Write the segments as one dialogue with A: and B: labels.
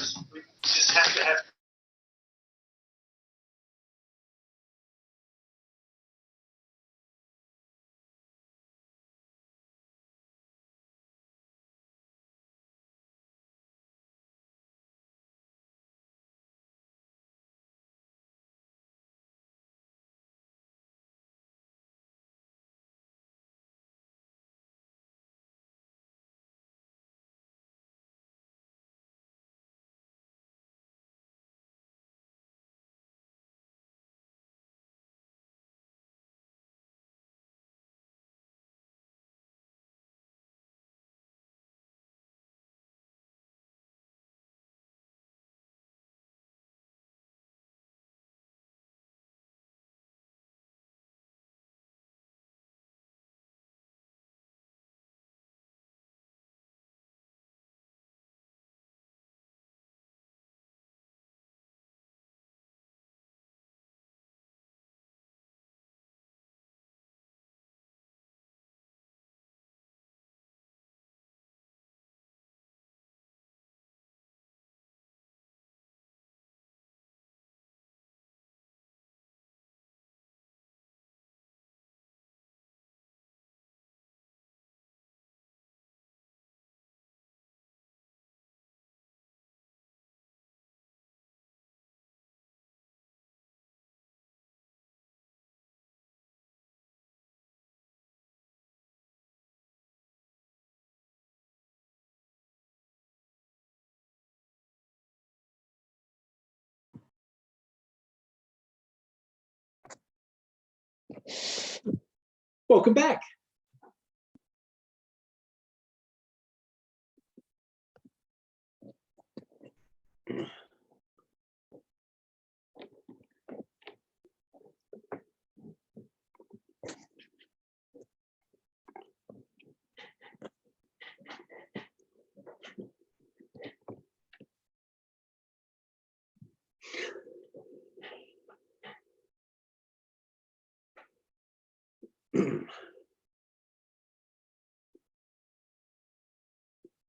A: just have to have.
B: Welcome back.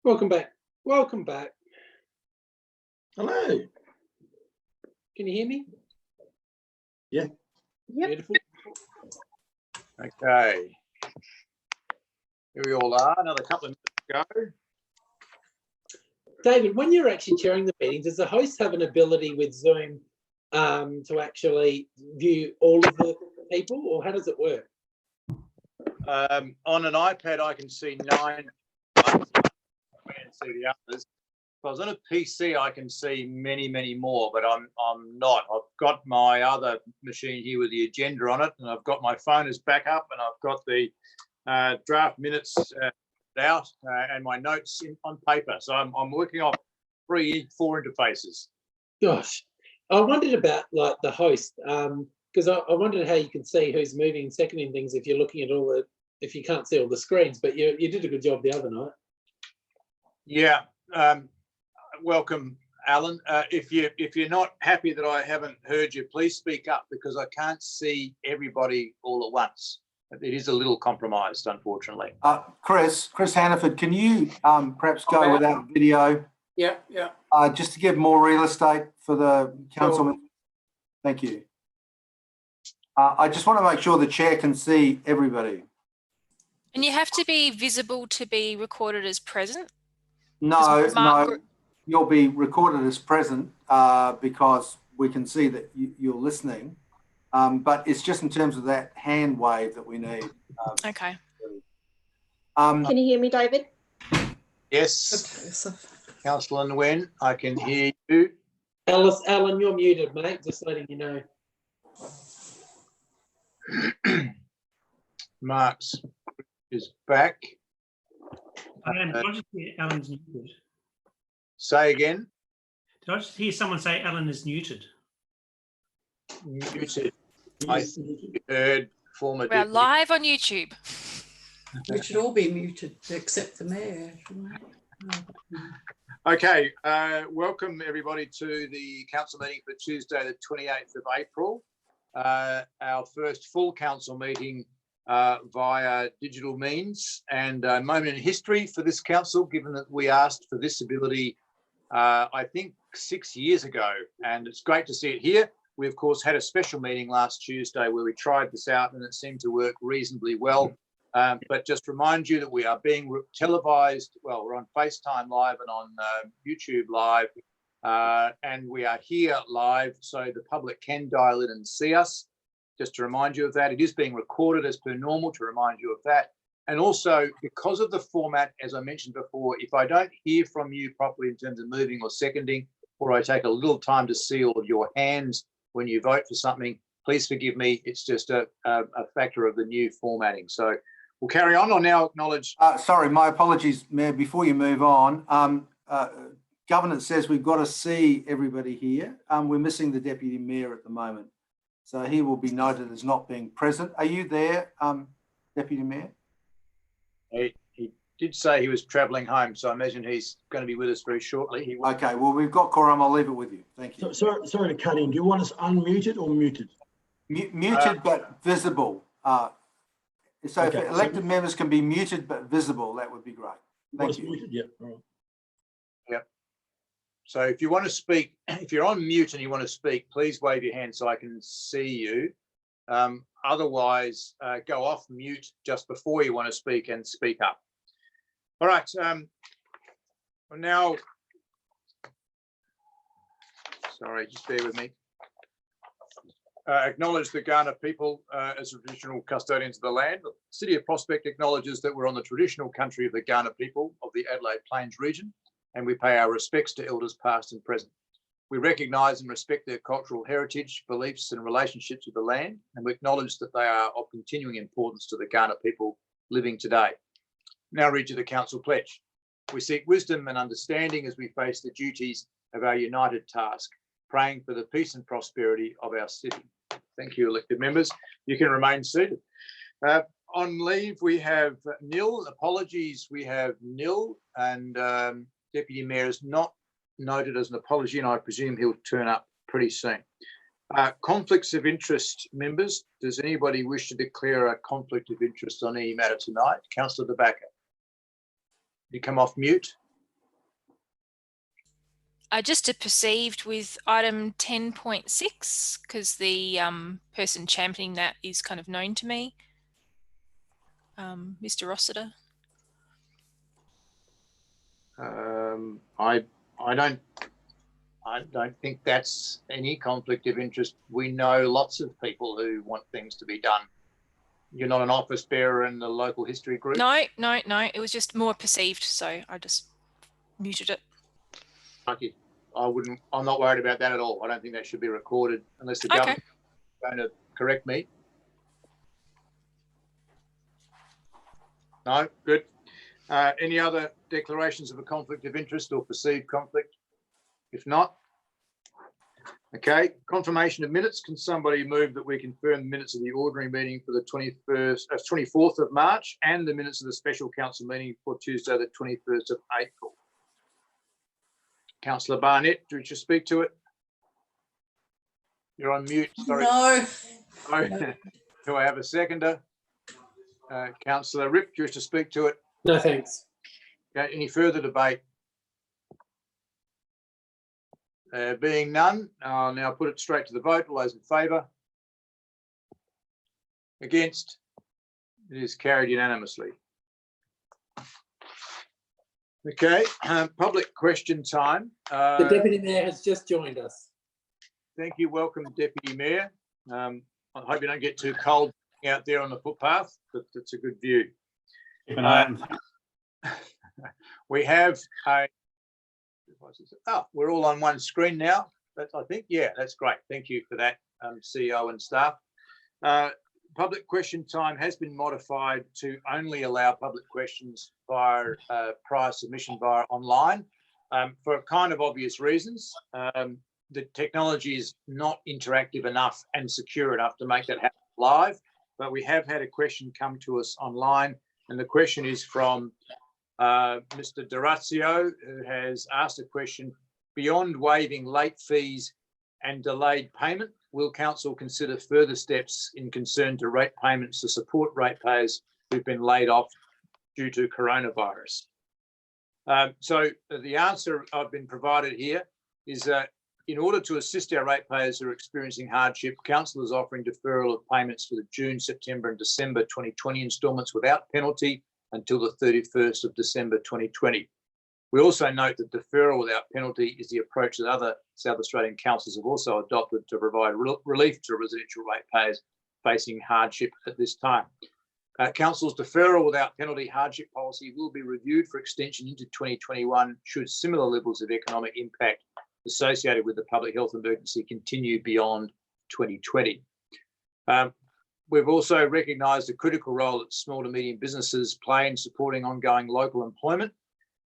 B: Welcome back. Welcome back.
A: Hello.
B: Can you hear me?
A: Yeah.
C: Yep.
B: Beautiful.
D: Okay. Here we all are. Another couple of minutes to go.
B: David, when you're actually chairing the meetings, does the host have an ability with Zoom to actually view all of the people, or how does it work?
D: On an iPad, I can see 9. I can't see the others. If I was on a PC, I can see many, many more, but I'm not. I've got my other machine here with the agenda on it, and I've got my phone as backup, and I've got the draft minutes out and my notes on paper. So I'm working off 4 interfaces.
B: Gosh, I wondered about like the host, because I wondered how you can see who's moving and seconding things if you're looking at all the, if you can't see all the screens, but you did a good job the other night.
D: Yeah. Welcome, Alan. If you're not happy that I haven't heard you, please speak up, because I can't see everybody all at once. It is a little compromised, unfortunately.
E: Chris Hannaford, can you perhaps go without video?
F: Yeah.
E: Just to give more real estate for the council.
F: Sure.
E: Thank you. I just want to make sure the chair can see everybody.
C: And you have to be visible to be recorded as present?
E: No, you'll be recorded as present because we can see that you're listening. But it's just in terms of that hand wave that we need.
C: Okay. Can you hear me, David?
D: Yes. Councillor Nguyen, I can hear you.
B: Alan, you're muted, mate, just letting you know.
D: Mark's is back.
G: Alan, did I just hear Alan's muted?
D: Say again.
G: Did I just hear someone say Alan is muted?
D: Muted. I heard former.
C: We're live on YouTube.
F: We should all be muted except the mayor, shouldn't we?
D: Okay, welcome everybody to the council meeting for Tuesday, the 28th of April. Our first full council meeting via digital means, and a moment in history for this council, given that we asked for this ability I think 6 years ago, and it's great to see it here. We, of course, had a special meeting last Tuesday where we tried this out and it seemed to work reasonably well. But just remind you that we are being televised. Well, we're on FaceTime Live and on YouTube Live, and we are here live so the public can dial in and see us. Just to remind you of that. It is being recorded as per normal, to remind you of that. And also, because of the format, as I mentioned before, if I don't hear from you properly in terms of moving or seconding, or I take a little time to see all of your hands when you vote for something, please forgive me. It's just a factor of the new formatting. So we'll carry on. I'll now acknowledge.
E: Sorry, my apologies, Mayor. Before you move on, governance says we've got to see everybody here. We're missing the Deputy Mayor at the moment. So he will be noted as not being present. Are you there, Deputy Mayor?
D: He did say he was travelling home, so I imagine he's going to be with us very shortly.
E: Okay, well, we've got quorum. I'll leave it with you. Thank you.
A: Sorry to cut in. Do you want us unmuted or muted?
E: Muted but visible. So
A: Okay,
E: if elected members can be muted but visible, that would be great. Thank you.
A: Muted? Yeah. All right.
D: Yep. So if you want to speak, if you're on mute and you want to speak, please wave your hand so I can see you. Otherwise, go off mute just before you want to speak and speak up. All right. Now, sorry, just bear with me. Acknowledge the Kaurna people as traditional custodians of the land. The City of Prospect acknowledges that we're on the traditional country of the Kaurna people of the Adelaide Plains region, and we pay our respects to elders past and present. We recognise and respect their cultural heritage, beliefs and relationships with the land, and we acknowledge that they are of continuing importance to the Kaurna people living today. Now read you the Council Pledge. We seek wisdom and understanding as we face the duties of our united task, praying for the peace and prosperity of our city. Thank you, elected members. You can remain seated. On leave, we have nil. Apologies, we have nil, and Deputy Mayor is not noted as an apology, and I presume he'll turn up pretty soon. Conflicts of interest, members. Does anybody wish to declare a conflict of interest on any matter tonight? Councillor De Backer. You come off mute.
C: Just a perceived with item 10.6, because the person championing that is kind of known to me, Mr. Rossiter.
D: I don't think that's any conflict of interest. We know lots of people who want things to be done. You're not an office bearer in the local history group?
C: No. It was just more perceived, so I just muted it.
D: Thank you. I'm not worried about that at all. I don't think that should be recorded unless the government is going to correct me. No, good. Any other declarations of a conflict of interest or perceived conflict? If not, okay. Confirmation of minutes. Can somebody move that we confirm the minutes of the ordinary meeting for the 24th of March and the minutes of the special council meeting for Tuesday, the 21st of April? Councillor Barnett, do you wish to speak to it? You're on mute. Sorry.
F: No.
D: Do I have a seconder? Councillor Ripp, do you wish to speak to it?
B: No, thanks.
D: Okay, any further debate? Being none, I'll now put it straight to the vote. All those in favour? Against? It is carried unanimously. Okay, public question time.
B: The Deputy Mayor has just joined us.
D: Thank you. Welcome, Deputy Mayor. I hope you don't get too cold out there on the footpath, but it's a good view.
G: Keep an eye on.
D: We have a... Oh, we're all on one screen now. I think, yeah, that's great. Thank you for that, CEO and staff. Public question time has been modified to only allow public questions via prior submission via online for kind of obvious reasons. The technology is not interactive enough and secure enough to make that happen live, but we have had a question come to us online, and the question is from Mr. Durazio, who has asked a question: beyond waiving late fees and delayed payment, will council consider further steps in concern to rate payments to support ratepayers who've been laid off due to coronavirus? So the answer I've been provided here is that in order to assist our ratepayers who are experiencing hardship, Council is offering deferral of payments for the June, September and December 2020 instalments without penalty until the 31st of December 2020. We also note that deferral without penalty is the approach that other South Australian councils have also adopted to provide relief to residential ratepayers facing hardship at this time. Council's deferral without penalty hardship policy will be reviewed for extension into 2021 should similar levels of economic impact associated with the public health emergency continue beyond 2020. We've also recognised the critical role that small to medium businesses play in supporting ongoing local employment.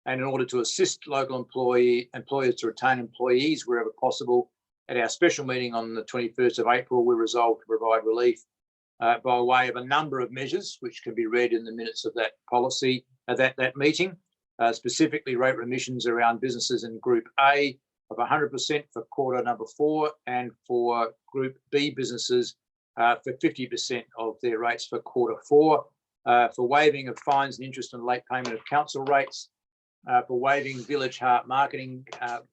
D: And in order to assist local employers to retain employees wherever possible, at our special meeting on the 21st of April, we resolved to provide relief by way of a number of measures, which can be read in the minutes of that policy, that meeting, specifically rate remissions around businesses in Group A of 100% for quarter number 4, and for Group B businesses for 50% of their rates for quarter 4, for waiving of fines and interest and late payment of council rates, for waiving Village Heart Marketing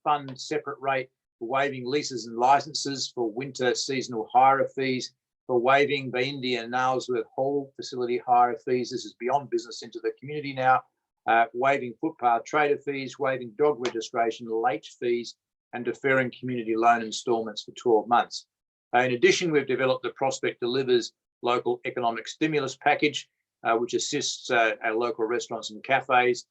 D: Fund separate rate, for waiving leases and licenses for winter seasonal hire fees, for waiving Bindi and Nailsworth Hall facility hire fees. This is beyond business into the community now. Waiving footpath trader fees, waiving dog registration late fees, and deferring community loan instalments for 12 months. In addition, we've developed the Prospect Delivers local economic stimulus package, which assists our local restaurants and cafes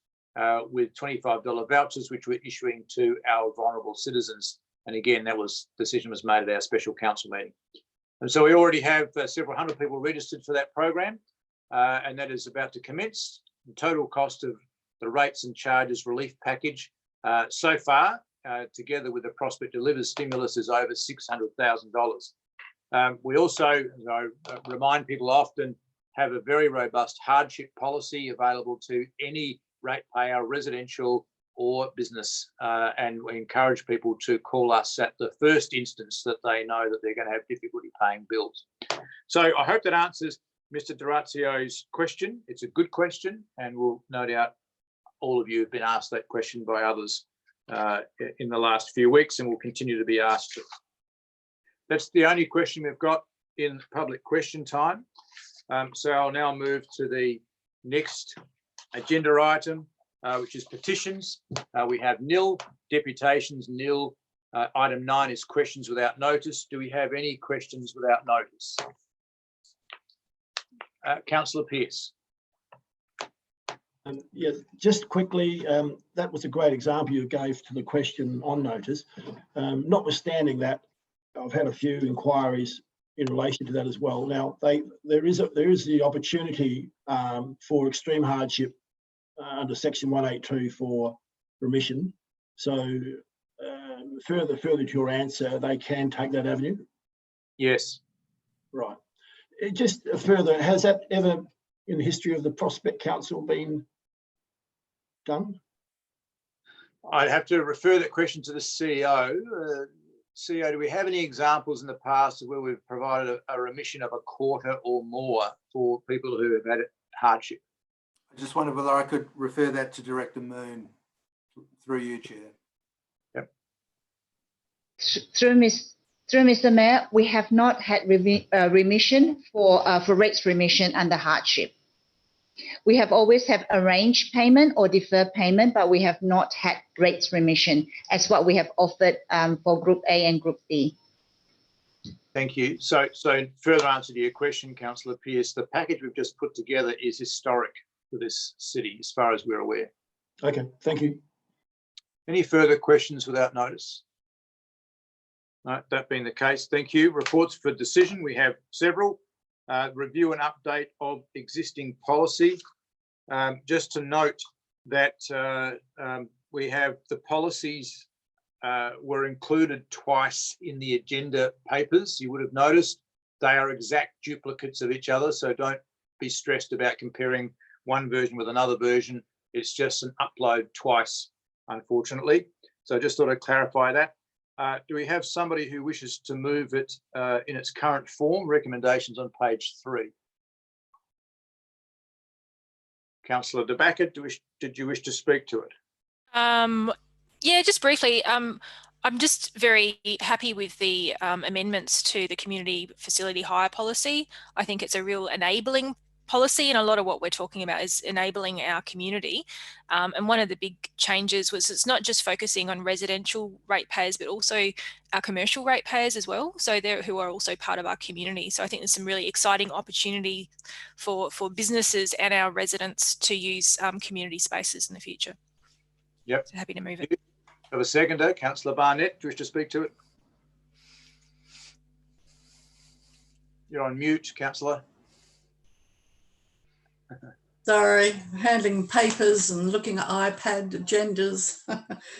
D: with $25 vouchers, which we're issuing to our vulnerable citizens. And again, decision was made at our special council meeting. And so we already have several hundred people registered for that program, and that is about to commence. The total cost of the rates and charges relief package so far, together with the Prospect Delivers stimulus, is over $600,000. We also, as I remind people often, have a very robust hardship policy available to any ratepayer, residential or business, and we encourage people to call us at the first instance that they know that they're going to have difficulty paying bills. So I hope that answers Mr. D'Orazio's question. It's a good question, and we'll no doubt all of you have been asked that question by others in the last few weeks, and will continue to be asked. That's the only question we've got in public question time. So I'll now move to the next agenda item, which is petitions. We have nil, deputations nil. Item 9 is questions without notice. Do we have any questions without notice? Councillor Pearce.
A: Yes, just quickly, that was a great example you gave to the question on notice. Notwithstanding that, I've had a few inquiries in relation to that as well. Now, there is the opportunity for extreme hardship under Section 182 for remission. So further to your answer, they can take that avenue?
D: Yes.
A: Right. Just further, has that ever in the history of the Prospect Council been done?
D: I'd have to refer that question to the CEO. CEO, do we have any examples in the past of where we've provided a remission of a quarter or more for people who have had hardship?
E: I just wondered whether I could refer that to Director Moon through you, Chair.
D: Yep.
H: Through Mr. Mayor, we have not had remission for rates remission under hardship. We have always have arranged payment or deferred payment, but we have not had rates remission as what we have offered for Group A and Group B.
D: Thank you. So further answer to your question, Councillor Pearce, the package we've just put together is historic for this city, as far as we're aware.
A: Okay, thank you.
D: Any further questions without notice? No, that being the case, thank you. Reports for decision, we have several. Review and update of existing policy. Just to note that we have the policies were included twice in the agenda papers. You would have noticed they are exact duplicates of each other, so don't be stressed about comparing one version with another version. It's just an upload twice, unfortunately. So I just thought I'd clarify that. Do we have somebody who wishes to move it in its current form? Recommendations on page 3. Councillor De Backer, did you wish to speak to it?
C: Yeah, just briefly, I'm just very happy with the amendments to the community facility hire policy. I think it's a real enabling policy, and a lot of what we're talking about is enabling our community. And one of the big changes was it's not just focusing on residential ratepayers, but also our commercial ratepayers as well. So they're who are also part of our community. So I think there's some really exciting opportunity for businesses and our residents to use community spaces in the future.
D: Yep.
C: So happy to move it.
D: Have a seconder, Councillor Barnett. Do you wish to speak to it? You're on mute, Councillor.
F: Sorry, handling papers and looking at iPad agendas,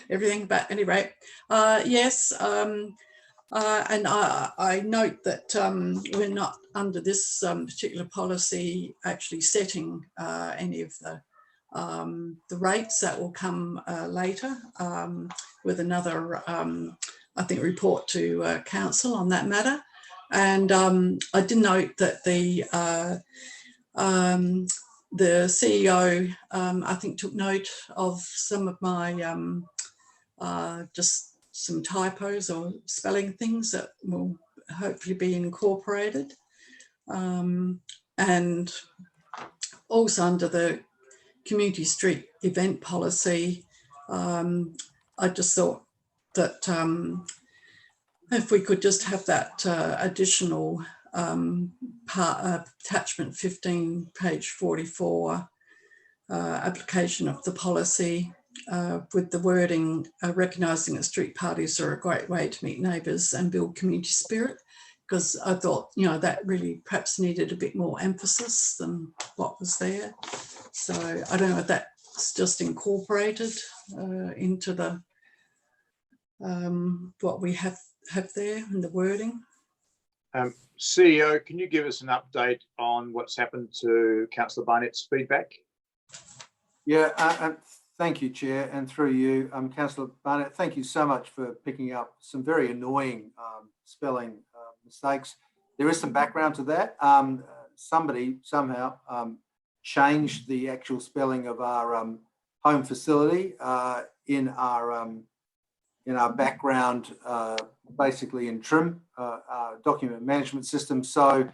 F: everything. But anyway, yes, and I note that we're not under this particular policy actually setting any of the rates. That will come later with another, I think, report to council on that matter. And I did note that the CEO, I think, took note of some of my just some typos or spelling things that will hopefully be incorporated. And also under the community street event policy, I just thought that if we could just have that additional attachment 15, page 44, application of the policy with the wording, recognising that street parties are a great way to meet neighbours and build community spirit, because I thought, you know, that really perhaps needed a bit more emphasis than what was there. So I don't know if that's just incorporated into the what we have there in the wording.
D: CEO, can you give us an update on what's happened to Councillor Barnett's feedback?
E: Yeah, thank you, Chair, and through you, Councillor Barnett, thank you so much for picking up some very annoying spelling mistakes. There is some background to that. Somebody somehow changed the actual spelling of our home facility in our background, basically in TRIM, document management system. So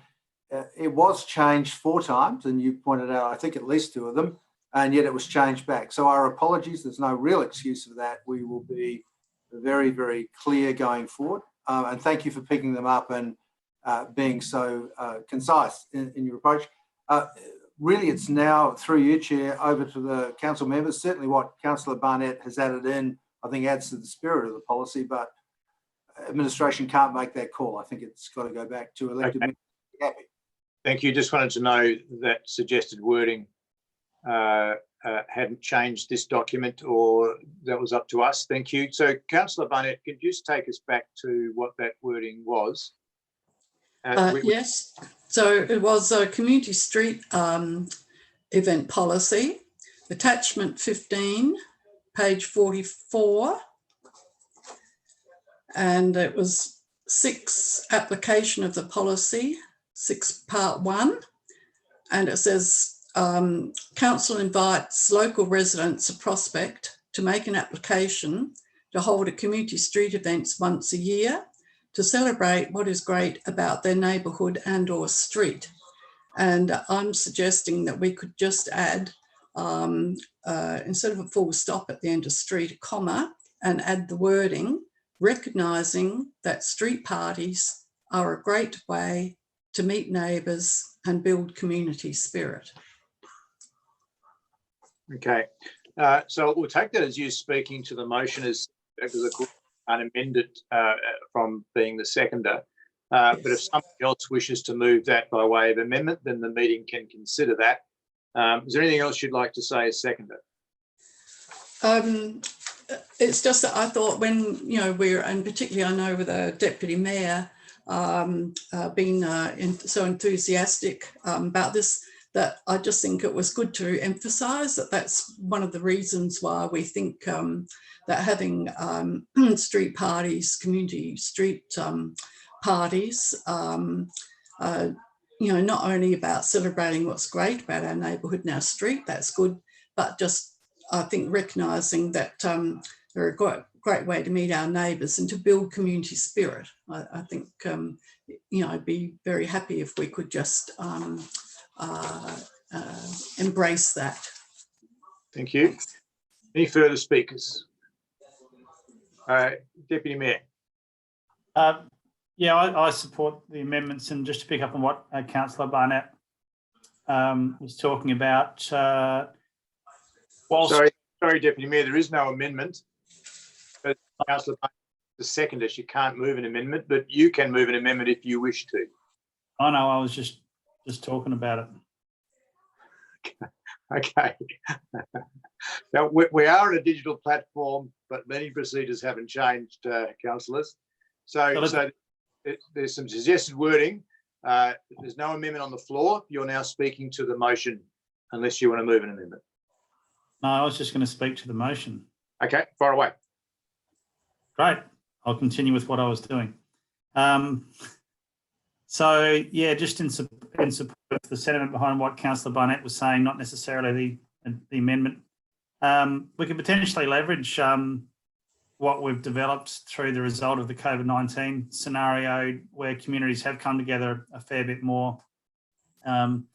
E: it was changed 4 times, and you pointed out, I think, at least 2 of them, and yet it was changed back. So our apologies. There's no real excuse for that. We will be very, very clear going forward. And thank you for picking them up and being so concise in your approach. Really, it's now, through you, Chair, over to the council members. Certainly what Councillor Barnett has added in, I think, adds to the spirit of the policy, but administration can't make that call. I think it's got to go back to elected members. Happy.
D: Thank you. Just wanted to know that suggested wording hadn't changed this document, or that was up to us. Thank you. So, Councillor Barnett, could you just take us back to what that wording was?
F: Yes. So it was a community street event policy, attachment 15, page 44. And it was 6 application of the policy, 6 part 1. And it says, council invites local residents of Prospect to make an application to hold a community street events once a year to celebrate what is great about their neighbourhood and or street. And I'm suggesting that we could just add, instead of a full stop at the end of street, a comma, and add the wording, recognising that street parties are a great way to meet neighbours and build community spirit. Okay.
D: So we'll take that as you speaking to the motion as of course unamended from being the seconder. But if somebody else wishes to move that by way of amendment, then the meeting can consider that. Is there anything else you'd like to say as seconder?
F: It's just that I thought when, you know, and particularly I know with the Deputy Mayor being so enthusiastic about this, that I just think it was good to emphasise that that's one of the reasons why we think that having street parties, community street parties, you know, not only about celebrating what's great about our neighbourhood and our street, that's good, but just I think recognising that they're a great way to meet our neighbours and to build community spirit. I think, I'd be very happy if we could just embrace that.
D: Thank you.
F: Thanks.
D: Any further speakers? Deputy Mayor.
I: Yeah, I support the amendments, and just to pick up on what Councillor Barnett was talking about.
D: Sorry, Deputy Mayor, there is no amendment. But Councillor Barnett, the seconder, she can't move an amendment, but you can move an amendment if you wish to.
I: I know, I was just talking about it.
D: Okay. Now, we are on a digital platform, but many procedures haven't changed, councillors. So there's some suggested wording. There's no amendment on the floor. You're now speaking to the motion, unless you want to move an amendment.
I: No, I was just going to speak to the motion.
D: Okay, far away.
I: Great. I'll continue with what I was doing. So, yeah, just in support of the sentiment behind what Councillor Barnett was saying, not necessarily the amendment, we could potentially leverage what we've developed through the result of the COVID-19 scenario, where communities have come together a fair bit more, and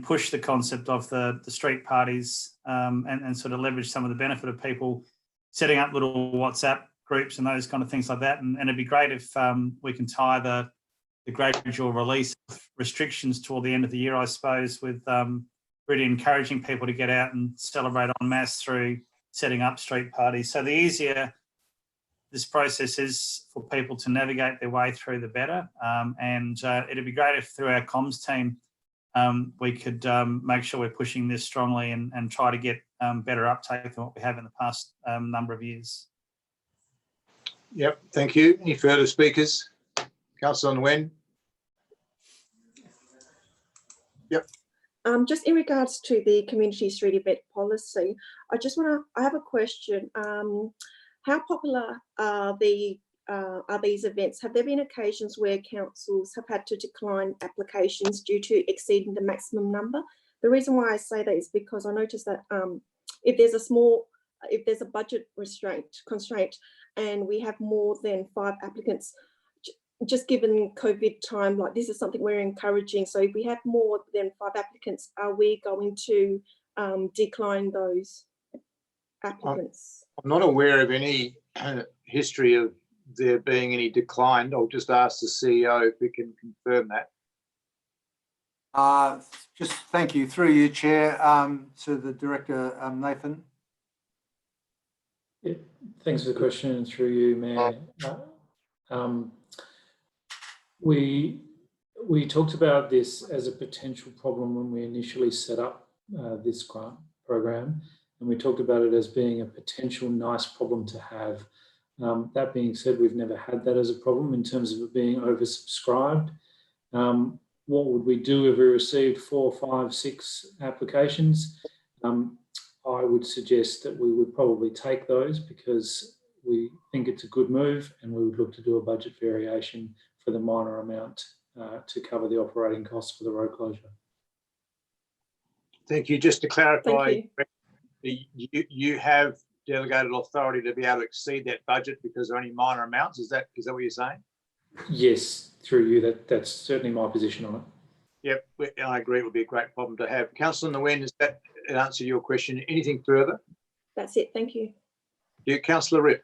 I: push the concept of the street parties, and sort of leverage some of the benefit of people setting up little WhatsApp groups and those kind of things like that. And it'd be great if we can tie the gradual release of restrictions toward the end of the year, I suppose, with really encouraging people to get out and celebrate en masse through setting up street parties. So the easier this process is for people to navigate their way through, the better. And it'd be great if through our comms team, we could make sure we're pushing this strongly and try to get better uptake than what we have in the past number of years.
D: Yep, thank you. Any further speakers? Councillor Nguyen. Yep.
J: Just in regards to the community street event policy, I have a question. How popular are these events? Have there been occasions where councils have had to decline applications due to exceeding the maximum number? The reason why I say that is because I noticed that if there's a budget constraint and we have more than 5 applicants, just given COVID time, like this is something we're encouraging. So if we have more than 5 applicants, are we going to decline those applicants?
D: I'm not aware of any history of there being any decline. I'll just ask the CEO if we can confirm that.
E: Just thank you, through you, Chair, to the Director, Nathan.
K: Yeah, thanks for the question, and through you, Mayor. We talked about this as a potential problem when we initially set up this grant program, and we talked about it as being a potential nice problem to have. That being said, we've never had that as a problem in terms of it being oversubscribed. What would we do if we received 4, 5, 6 applications? I would suggest that we would probably take those because we think it's a good move, and we would look to do a budget variation for the minor amount to cover the operating costs for the road closure.
D: Thank you. Just to clarify, you have delegated authority to be able to exceed that budget because of any minor amounts. Is that what you're saying?
K: Yes, through you. That's certainly my position on it.
D: Yep, I agree. It would be a great problem to have. Councillor Nguyen, does that answer your question? Anything further?
J: That's it. Thank you.
D: Yeah, Councillor Rip.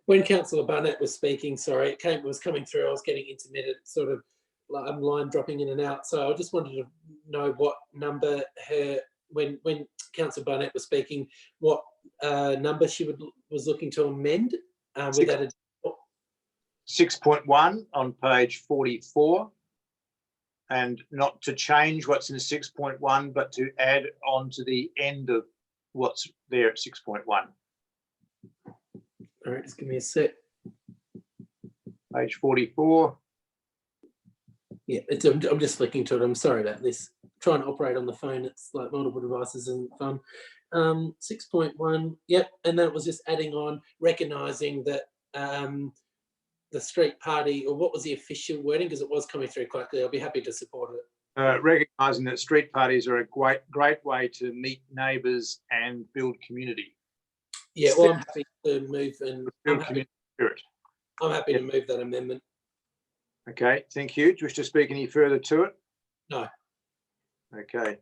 B: When Councillor Barnett was speaking, sorry, it was coming through. I was getting intermittent, sort of line dropping in and out. So I just wanted to know what number when Councillor Barnett was speaking, what number she was looking to amend with that.
D: 6.1 on page 44, and not to change what's in 6.1, but to add on to the end of what's there at 6.1.
B: All right, just give me a sec.
D: Page 44.
B: Yeah, I'm just flicking to it. I'm sorry about this. Trying to operate on the phone, it's like multiple devices isn't fun. 6.1, yep, and that was just adding on, recognising that the street party, or what was the official wording, because it was coming through quite clear. I'll be happy to support it.
D: recognising that street parties are a great way to meet neighbours and build community.
B: Yeah, well, I'm happy to move and
D: Build community spirit.
B: I'm happy to move that amendment.
D: Okay, thank you. Do you wish to speak any further to it?
B: No.
D: Okay.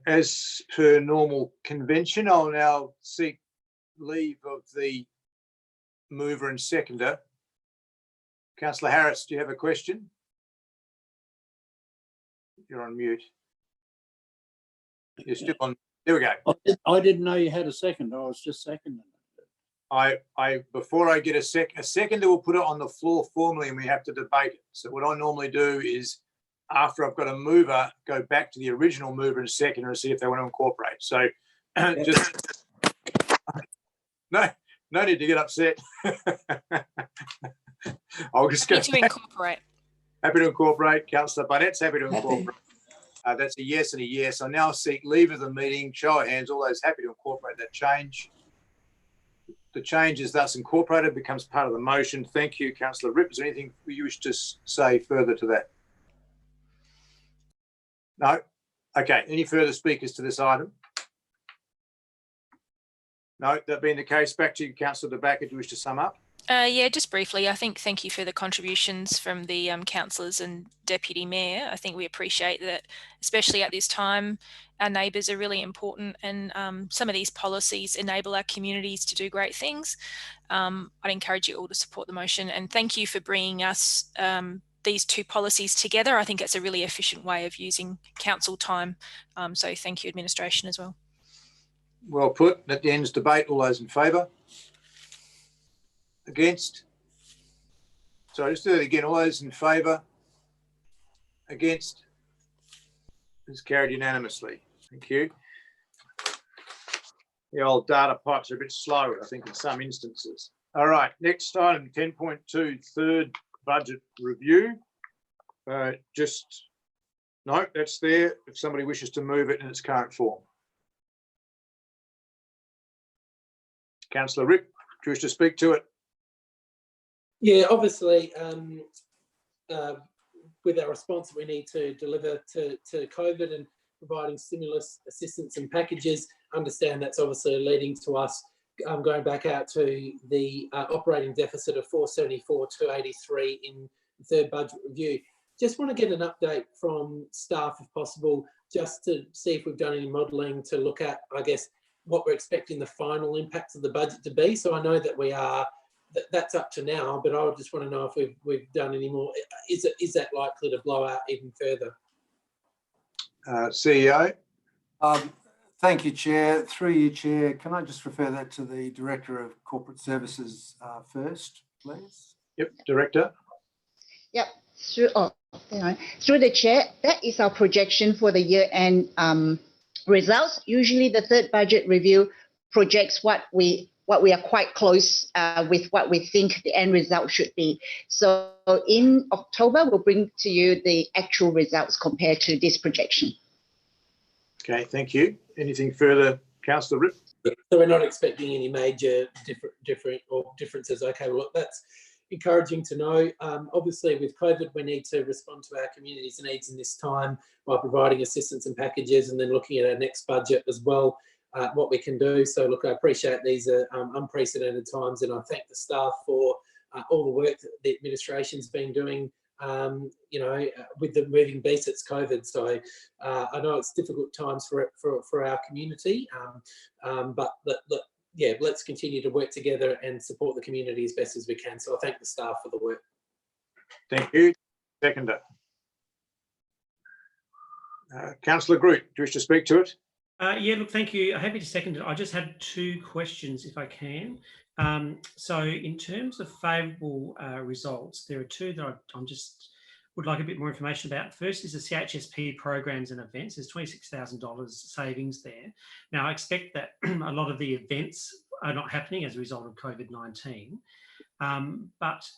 D: As per normal convention, I'll now seek leave of the mover and seconder. Councillor Harris, do you have a question? You're on mute. You're still on. There we go.
L: I didn't know you had a second. I was just seconding it.
D: Before I get a seconder, we'll put it on the floor formally and we have to debate it. So what I normally do is, after I've got a mover, go back to the original mover and seconder and see if they want to incorporate. So just no need to get upset. I'll just go.
C: Happy to incorporate.
D: Happy to incorporate. Councillor Barnett's happy to incorporate. That's a yes and a yes. I now seek leave of the meeting. Show of hands, all those happy to incorporate that change. The change is thus incorporated, becomes part of the motion. Thank you, Councillor Ripp. Is there anything you wish to say further to that? No? Okay. Any further speakers to this item? No, that being the case, back to you, Councillor De Backer. Do you wish to sum up?
C: Yeah, just briefly, I think thank you for the contributions from the councillors and Deputy Mayor. I think we appreciate that, especially at this time, our neighbours are really important, and some of these policies enable our communities to do great things. I'd encourage you all to support the motion, and thank you for bringing us these two policies together. I think it's a really efficient way of using council time. So thank you, administration, as well.
D: Well put. That ends debate. All those in favour? Against? So just do it again. All those in favour? Against? It's carried unanimously. Thank you. The old data pipes are a bit slow, I think, in some instances. All right, next item, 10.2, third budget review. No, that's there. If somebody wishes to move it in its current form. Councillor Ripp, do you wish to speak to it?
B: Yeah, obviously, with our response we need to deliver to COVID and providing stimulus assistance and packages, understand that's obviously leading to us going back out to the operating deficit of 474,283 in the third budget review. Just want to get an update from staff, if possible, just to see if we've done any modelling to look at, I guess, what we're expecting the final impacts of the budget to be. So I know that we are, that's up to now, but I would just want to know if we've done any more. Is that likely to blow out even further?
D: CEO.
E: Thank you, Chair. Through you, Chair, can I just refer that to the Director of Corporate Services first, please?
D: Yep, Director.
H: Yep. Through the Chair, that is our projection for the year-end results. Usually the third budget review projects what we are quite close with what we think the end result should be. So in October, we'll bring to you the actual results compared to this projection.
D: Okay, thank you. Anything further, Councillor Ripp?
B: So we're not expecting any major differences. Okay, well, that's encouraging to know. Obviously, with COVID, we need to respond to our community's needs in this time by providing assistance and packages, and then looking at our next budget as well, what we can do. So, look, I appreciate these are unprecedented times, and I thank the staff for all the work that the administration's been doing. With the moving beast, it's COVID. So I know it's difficult times for our community, but let's continue to work together and support the community as best as we can. So I thank the staff for the work.
D: Thank you. Seconder. Councillor Groot, do you wish to speak to it?
G: Yeah, look, thank you. I'm happy to second it. I just had two questions, if I can. So in terms of favourable results, there are two that I would like a bit more information about. First is the CHSP programs and events. There's $26,000 savings there. Now, I expect that a lot of the events are not happening as a result of COVID-19. But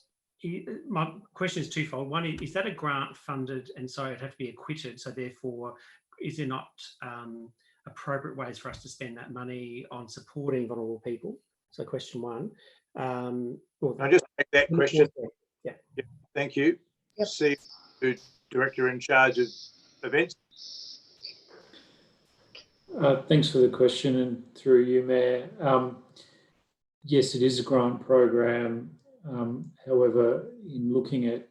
G: my question is twofold. One, is that a grant funded, and so it'd have to be acquitted? So therefore, is there not appropriate ways for us to spend that money on supporting vulnerable people? So question one.
D: I just take that question.
G: Yeah.
D: Thank you. CEO, Director in charge of events.
K: Thanks for the question, and through you, Mayor. Yes, it is a grant program. However, in looking at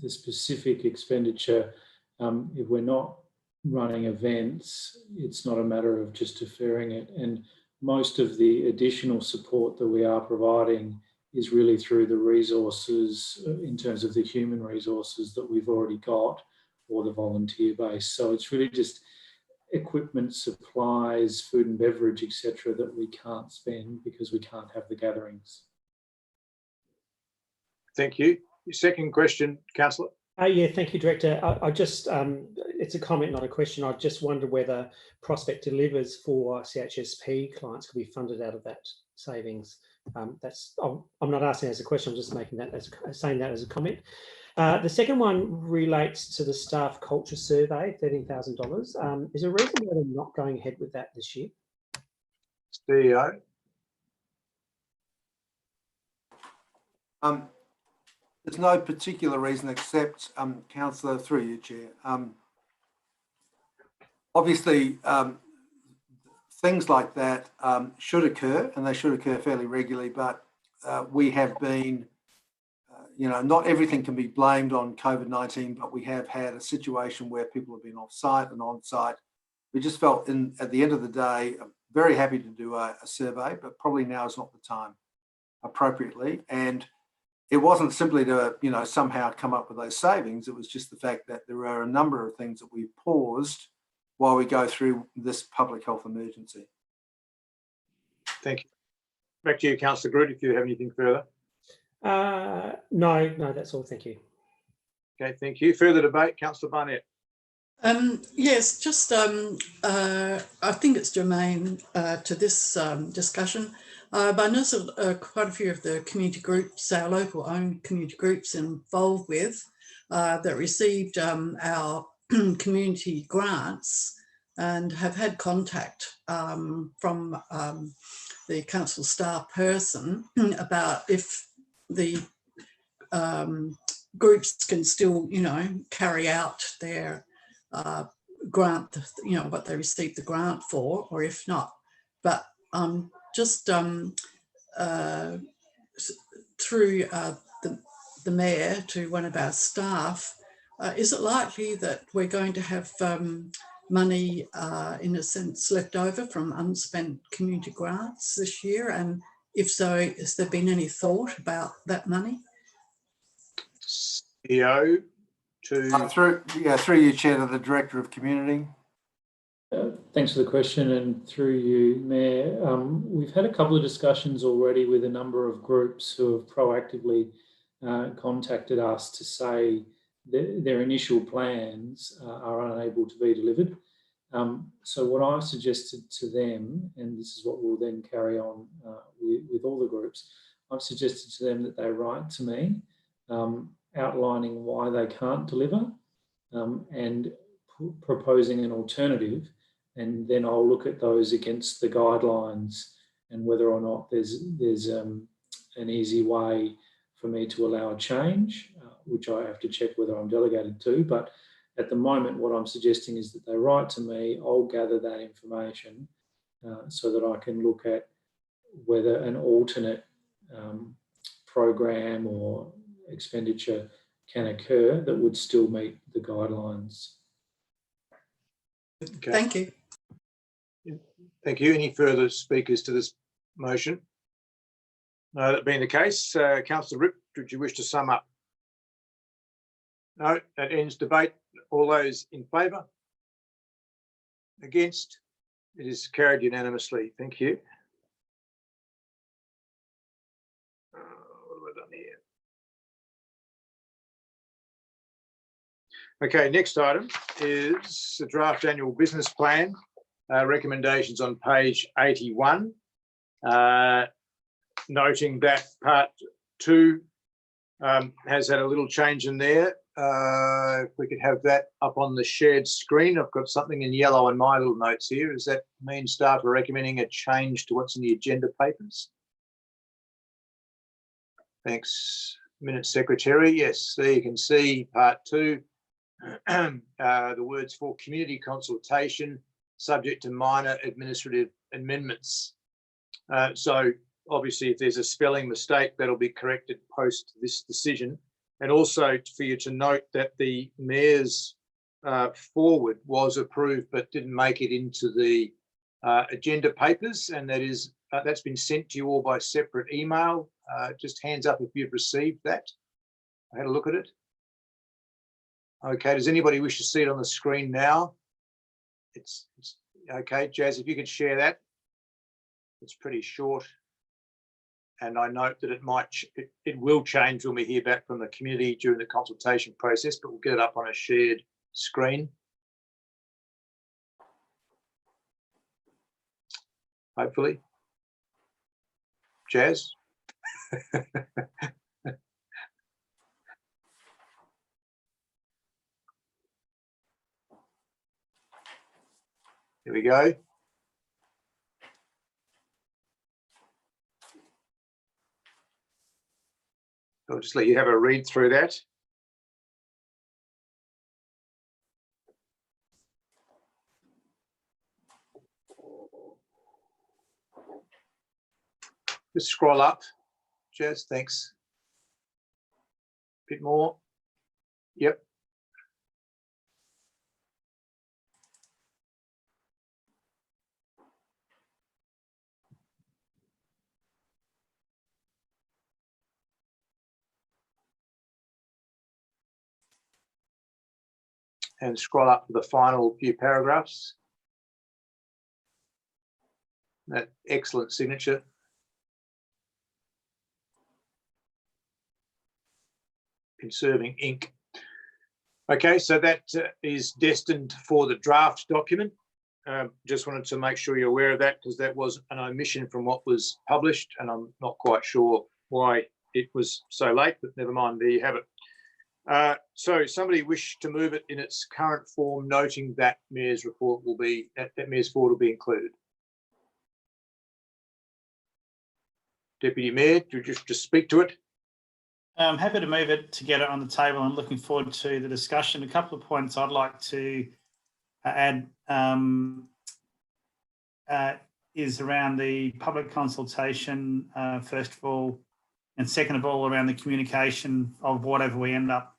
K: the specific expenditure, if we're not running events, it's not a matter of just deferring it. And most of the additional support that we are providing is really through the resources in terms of the human resources that we've already got or the volunteer base. So it's really just equipment, supplies, food and beverage, etc., that we can't spend because we can't have the gatherings.
D: Thank you. Your second question, Councillor.
G: Yeah, thank you, Director. I just, it's a comment, not a question. I just wonder whether Prospect Delivers for CHSP clients could be funded out of that savings. That's, I'm not asking as a question, I'm just making that as saying that as a comment. The second one relates to the staff culture survey, $13,000. Is there a reason why they're not going ahead with that this year?
D: CEO.
E: There's no particular reason except, Councillor, through you, Chair. Obviously, things like that should occur, and they should occur fairly regularly, but we have been, you know, not everything can be blamed on COVID-19, but we have had a situation where people have been off-site and on-site. We just felt at the end of the day, I'm very happy to do a survey, but probably now is not the time appropriately. And it wasn't simply to, you know, somehow come up with those savings. It was just the fact that there are a number of things that we paused while we go through this public health emergency.
D: Thank you. Back to you, Councillor Groot, if you have anything further.
G: No, that's all. Thank you.
D: Okay, thank you. Further debate, Councillor Barnett.
F: Yes, just I think it's germane to this discussion. But I know quite a few of the community groups, our local owned community groups involved with, that received our community grants and have had contact from the council staff person about if the groups can still, you know, carry out their grant, you know, what they received the grant for, or if not. But just through the mayor to one of our staff, is it likely that we're going to have money, in a sense, left over from unspent community grants this year? And if so, has there been any thought about that money?
D: CEO to...
E: through you, Chair, to the Director of Community.
K: Thanks for the question, and through you, Mayor. We've had a couple of discussions already with a number of groups who have proactively contacted us to say that their initial plans are unable to be delivered. So what I've suggested to them, and this is what we'll then carry on with all the groups, I've suggested to them that they write to me outlining why they can't deliver and proposing an alternative, and then I'll look at those against the guidelines and whether or not there's an easy way for me to allow a change, which I have to check whether I'm delegated to. But at the moment, what I'm suggesting is that they write to me, I'll gather that information so that I can look at whether an alternate program or expenditure can occur that would still meet the guidelines.
D: Okay.
F: Thank you.
D: Thank you. Any further speakers to this motion? No, that being the case, Councillor Ripp, would you wish to sum up? No, that ends debate. All those in favour? Against? It is carried unanimously. Thank you. What have I done here? Okay, next item is the draft annual business plan. Recommendations on page 81. Noting that part 2 has had a little change in there. If we could have that up on the shared screen. I've got something in yellow in my little notes here. Does that mean staff are recommending a change to what's in the agenda papers? Thanks. Minute Secretary. Yes, there you can see part 2. The words for community consultation, subject to minor administrative amendments. So obviously, if there's a spelling mistake, that'll be corrected post this decision. And also for you to note that the Mayor's forward was approved but didn't make it into the agenda papers, and that is that's been sent to you all by separate email. Just hands up if you've received that. I had a look at it. Okay, does anybody wish to see it on the screen now? It's okay, Jazz, if you could share that. It's pretty short. And I note that it will change when we hear back from the community during the consultation process, but we'll get it up on a shared screen. Hopefully. Jazz? Here we go. I'll just let you have a read through that. Just scroll up, Jess, thanks. Bit more. Yep. And scroll up to the final few paragraphs. That excellent signature. Conserving ink. Okay, so that is destined for the draft document. Just wanted to make sure you're aware of that, because that was an omission from what was published, and I'm not quite sure why it was so late, but never mind, there you have it. So somebody wish to move it in its current form, noting that Mayor's report will be, that Mayor's forward will be included. Deputy Mayor, do you just speak to it?
I: I'm happy to move it to get it on the table. I'm looking forward to the discussion. A couple of points I'd like to add is around the public consultation, first of all, and second of all, around the communication of whatever we end up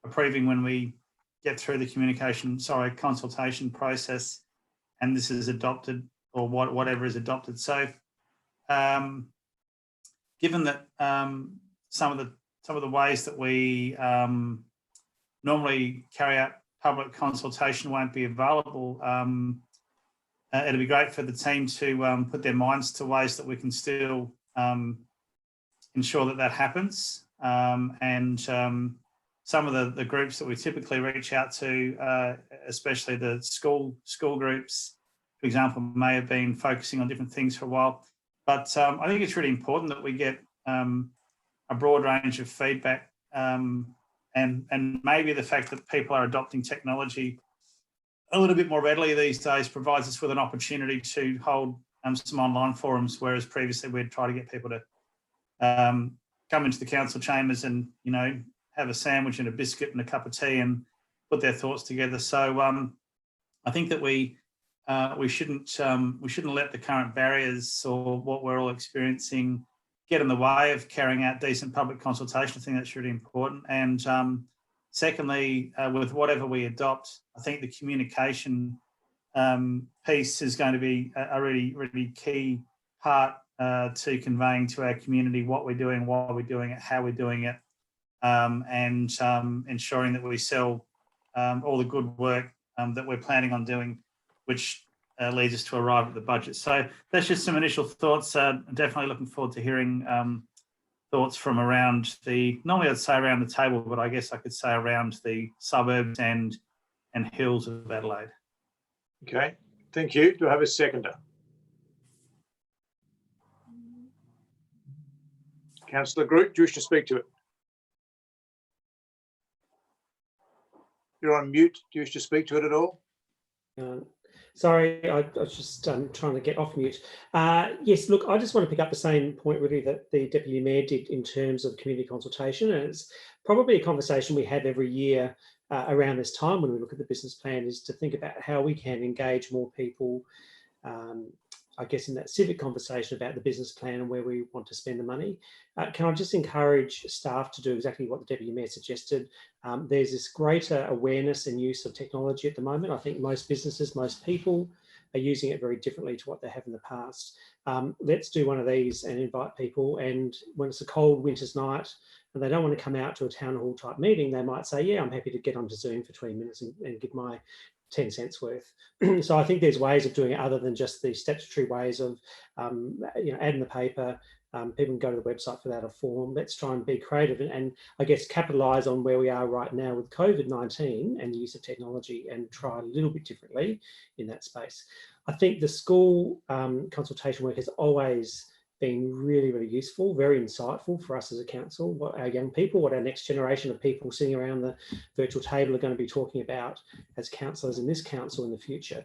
I: approving when we get through the consultation process, and this is adopted, or whatever is adopted. So given that some of the ways that we normally carry out public consultation won't be available, it'd be great for the team to put their minds to ways that we can still ensure that that happens. And some of the groups that we typically reach out to, especially the school groups, for example, may have been focusing on different things for a while. But I think it's really important that we get a broad range of feedback, and maybe the fact that people are adopting technology a little bit more readily these days provides us with an opportunity to hold some online forums, whereas previously we'd try to get people to come into the council chambers and, you know, have a sandwich and a biscuit and a cup of tea and put their thoughts together. So I think that we shouldn't let the current barriers or what we're all experiencing get in the way of carrying out decent public consultation. I think that's really important. And secondly, with whatever we adopt, I think the communication piece is going to be a really, really key part to conveying to our community what we're doing, why we're doing it, how we're doing it, and ensuring that we sell all the good work that we're planning on doing, which leads us to arrive at the budget. So that's just some initial thoughts. Definitely looking forward to hearing thoughts from around normally I'd say around the table, but I guess I could say around the suburbs and hills of Adelaide.
D: Okay, thank you. Do I have a seconder? Councillor Groot, do you wish to speak to it? You're on mute. Do you wish to speak to it at all?
G: Sorry, I was just trying to get off mute. Yes, look, I just want to pick up the same point really that the Deputy Mayor did in terms of community consultation. And it's probably a conversation we have every year around this time when we look at the business plan, is to think about how we can engage more people, I guess, in that civic conversation about the business plan and where we want to spend the money. Can I just encourage staff to do exactly what the Deputy Mayor suggested? There's this greater awareness and use of technology at the moment. I think most businesses, most people are using it very differently to what they have in the past. Let's do one of these and invite people. And when it's a cold winter's night and they don't want to come out to a town hall type meeting, they might say, yeah, I'm happy to get onto Zoom for 20 minutes and give my 10 cents worth. So I think there's ways of doing it other than just the statutory ways of, adding the paper. People can go to the website for that, a form. Let's try and be creative and I guess capitalise on where we are right now with COVID-19 and the use of technology and try a little bit differently in that space. I think the school consultation work has always been really, really useful, very insightful for us as a council, what our young people, what our next generation of people sitting around the virtual table are going to be talking about as councillors in this council in the future.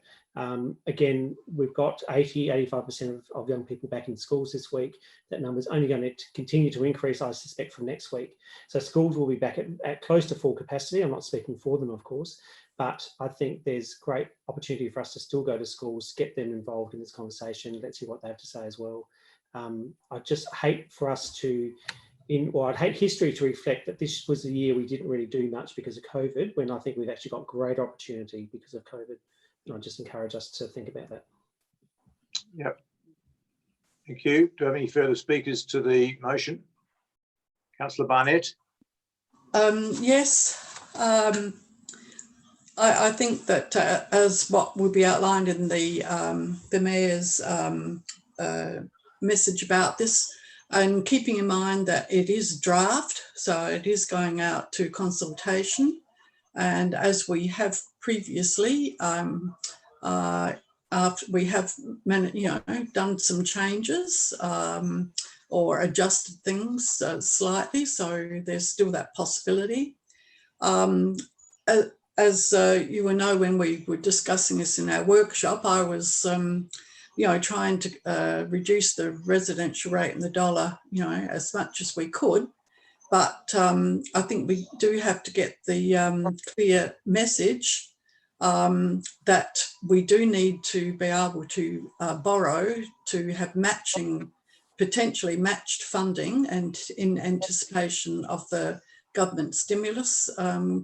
G: Again, we've got 85% of young people back in schools this week. That number's only going to continue to increase, I suspect, from next week. So schools will be back at close to full capacity. I'm not speaking for them, of course, but I think there's great opportunity for us to still go to schools, get them involved in this conversation. Let's hear what they have to say as well. I just hate for us to, I'd hate history to reflect that this was the year we didn't really do much because of COVID, when I think we've actually got great opportunity because of COVID. And I just encourage us to think about that.
D: Yep. Thank you. Do you have any further speakers to the motion? Councillor Barnett?
F: Yes. I think that as what will be outlined in the Mayor's message about this, and keeping in mind that it is draft, so it is going out to consultation, and as we have previously, after we have done some changes or adjusted things slightly, so there's still that possibility. As you will know, when we were discussing this in our workshop, I was trying to reduce the residential rate in the dollar, as much as we could. But I think we do have to get the clear message that we do need to be able to borrow to have potentially matched funding, and in anticipation of the government stimulus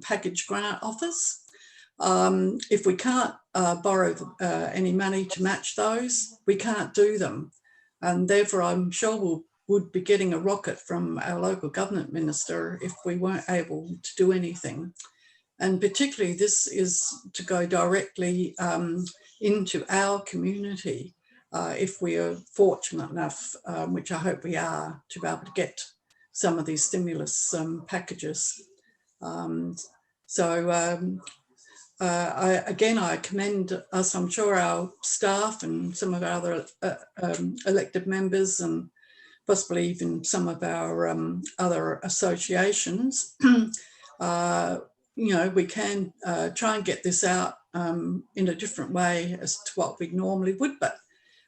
F: package grant offers. If we can't borrow any money to match those, we can't do them. And therefore, I'm sure we would be getting a rocket from our local government minister if we weren't able to do anything. And particularly this is to go directly into our community if we are fortunate enough, which I hope we are, to be able to get some of these stimulus packages. I commend us, I'm sure our staff and some of our other elected members, and possibly even some of our other associations. We can try and get this out in a different way as to what we normally would, but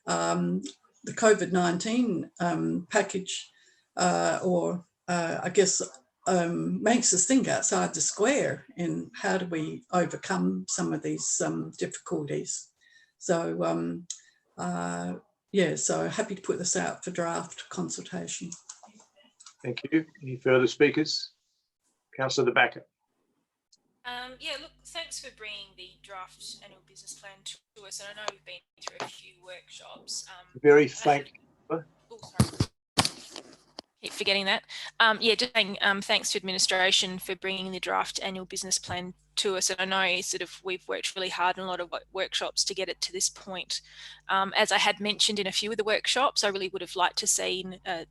F: the COVID-19 package I guess makes us think outside the square in how do we overcome some of these difficulties. So so happy to put this out for draft consultation.
D: Thank you. Any further speakers? Councillor De Backer.
C: Look, thanks for bringing the draft annual business plan to us. And I know we've been through a few workshops.
D: Very faint.
C: Oh, sorry. Keep forgetting that. Just saying thanks to administration for bringing the draft annual business plan to us. And I know we've worked really hard in a lot of workshops to get it to this point. As I had mentioned in a few of the workshops, I really would have liked to see a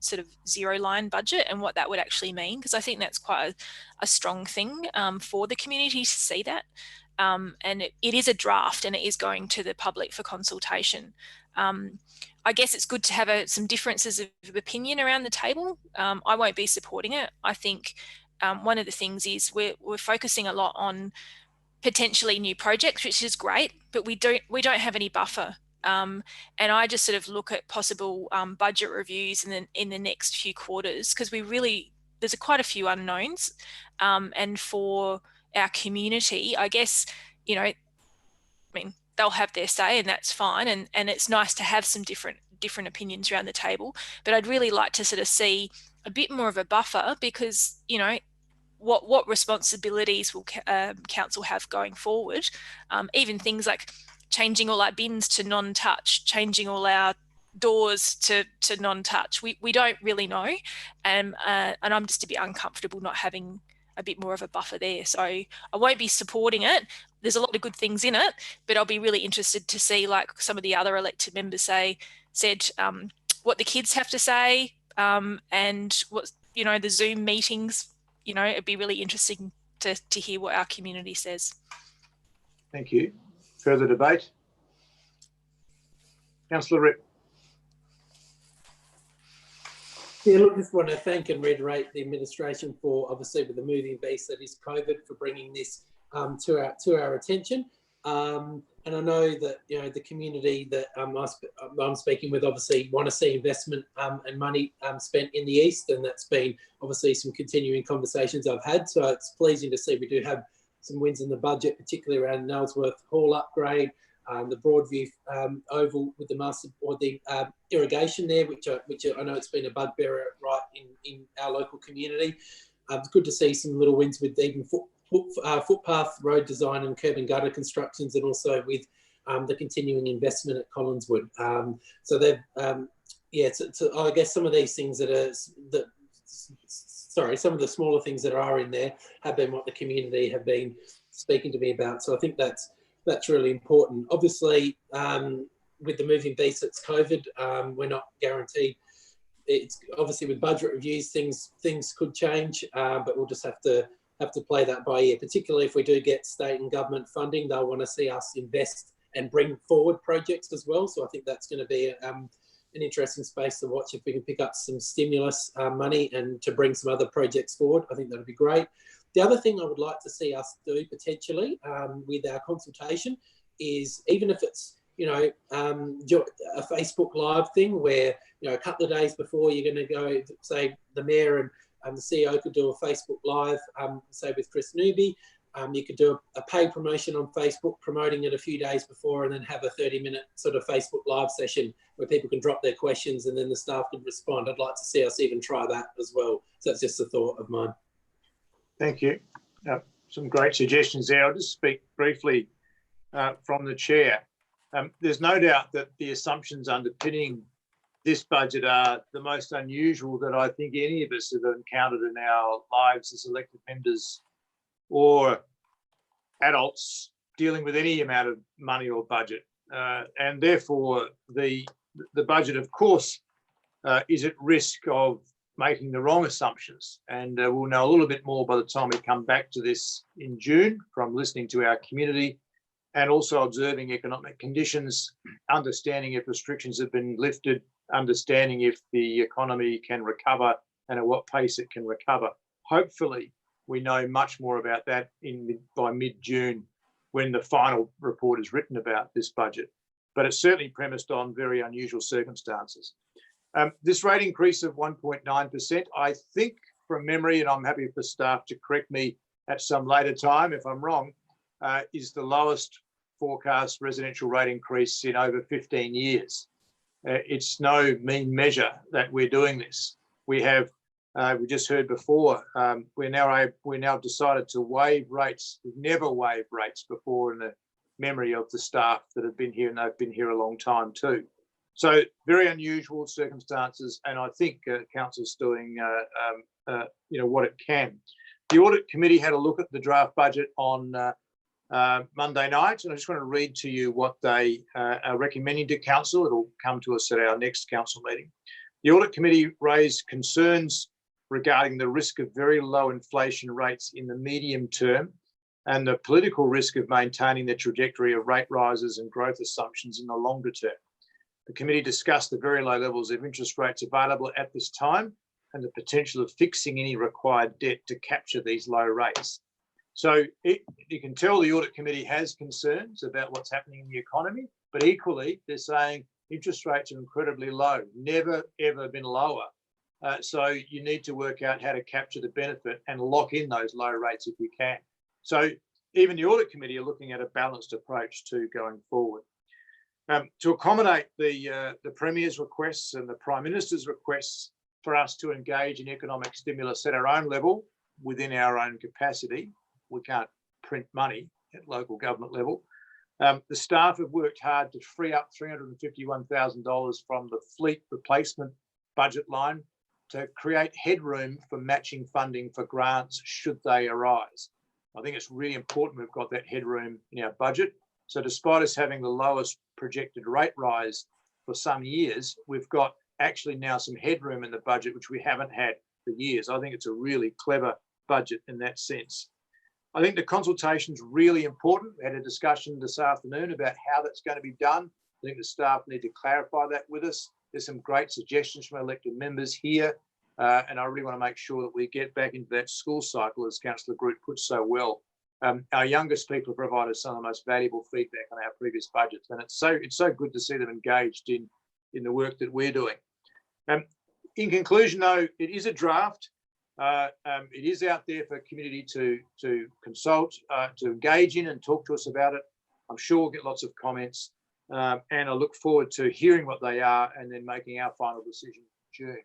C: zero line budget and what that would actually mean, because I think that's quite a strong thing for the community to see that. And it is a draft and it is going to the public for consultation. I guess it's good to have some differences of opinion around the table. I won't be supporting it. I think one of the things is we're focusing a lot on potentially new projects, which is great, but we don't have any buffer. And I just sort of look at possible budget reviews in the next few quarters, because there's quite a few unknowns. And for our community, I guess, I mean, they'll have their say, and that's fine. And it's nice to have some different opinions around the table. But I'd really like to sort of see a bit more of a buffer, because, what responsibilities will council have going forward? Even things like changing all our bins to non-touch, changing all our doors to non-touch. We don't really know, and I'm just a bit uncomfortable not having a bit more of a buffer there. So I won't be supporting it. There's a lot of good things in it, but I'll be really interested to see, like some of the other elected members said what the kids have to say, and what the Zoom meetings. It'd be really interesting to hear what our community says.
D: Thank you. Further debate? Councillor Ripp.
B: Yeah, look, just want to thank and reiterate the administration for, obviously, with the moving beast that is COVID, for bringing this to our attention. And I know that the community that I'm speaking with obviously want to see investment and money spent in the east, and that's been obviously some continuing conversations I've had. So it's pleasing to see we do have some wins in the budget, particularly around Nailsworth Hall upgrade, the Broadview Oval with the master or the irrigation there, which I know it's been a bugbearer right in our local community. It's good to see some little wins with even footpath road design and curb and gutter constructions, and also with the continuing investment at Collinswood. So they've, I guess some of these things some of the smaller things that are in there have been what the community have been speaking to me about. So I think that's really important. Obviously, with the moving beast, it's COVID. We're not guaranteed. It's obviously with budget reviews, things could change, but we'll just have to play that by ear. Particularly if we do get state and government funding, they'll want to see us invest and bring forward projects as well. So I think that's going to be an interesting space to watch if we can pick up some stimulus money and to bring some other projects forward. I think that'd be great. The other thing I would like to see us do potentially with our consultation is, even if it's a Facebook Live thing where a couple of days before you're going to go, say the mayor and the CEO could do a Facebook Live, say with Chris Newby. You could do a paid promotion on Facebook, promoting it a few days before, and then have a 30-minute sort of Facebook Live session where people can drop their questions and then the staff can respond. I'd like to see us even try that as well. So that's just a thought of mine.
D: Thank you. Some great suggestions there. I'll just speak briefly from the chair. There's no doubt that the assumptions underpinning this budget are the most unusual that I think any of us have encountered in our lives as elected members or adults dealing with any amount of money or budget. And therefore, the budget, of course, is at risk of making the wrong assumptions. And we'll know a little bit more by the time we come back to this in June from listening to our community and also observing economic conditions, understanding if restrictions have been lifted, understanding if the economy can recover and at what pace it can recover. Hopefully, we know much more about that by mid-June when the final report is written about this budget. But it's certainly premised on very unusual circumstances. This rate increase of 1.9%, I think from memory, and I'm happy for staff to correct me at some later time if I'm wrong, is the lowest forecast residential rate increase in over 15 years. It's no mean measure that we're doing this. We have, we just heard before, we now decided to waive rates. We've never waived rates before in the memory of the staff that have been here, and they've been here a long time too. So very unusual circumstances, and I think council's doing what it can. The audit committee had a look at the draft budget on Monday night, and I just want to read to you what they are recommending to council. It'll come to us at our next council meeting. The audit committee raised concerns regarding the risk of very low inflation rates in the medium term and the political risk of maintaining the trajectory of rate rises and growth assumptions in the longer term. The committee discussed the very low levels of interest rates available at this time and the potential of fixing any required debt to capture these low rates. So you can tell the audit committee has concerns about what's happening in the economy, but equally they're saying interest rates are incredibly low, never ever been lower. So you need to work out how to capture the benefit and lock in those low rates if you can. So even the audit committee are looking at a balanced approach to going forward. To accommodate the Premier's requests and the Prime Minister's requests for us to engage in economic stimulus at our own level, within our own capacity, we can't print money at local government level. The staff have worked hard to free up $351,000 from the fleet replacement budget line to create headroom for matching funding for grants should they arise. I think it's really important we've got that headroom in our budget. So despite us having the lowest projected rate rise for some years, we've got actually now some headroom in the budget, which we haven't had for years. I think it's a really clever budget in that sense. I think the consultation is really important. We had a discussion this afternoon about how that's going to be done. I think the staff need to clarify that with us. There's some great suggestions from elected members here, and I really want to make sure that we get back into that school cycle, as Councillor Groot put so well. Our youngest people have provided some of the most valuable feedback on our previous budgets, and it's so good to see them engaged in the work that we're doing. In conclusion, though, it is a draft. It is out there for community to consult, to engage in and talk to us about it. I'm sure we'll get lots of comments, and I look forward to hearing what they are and then making our final decision in June.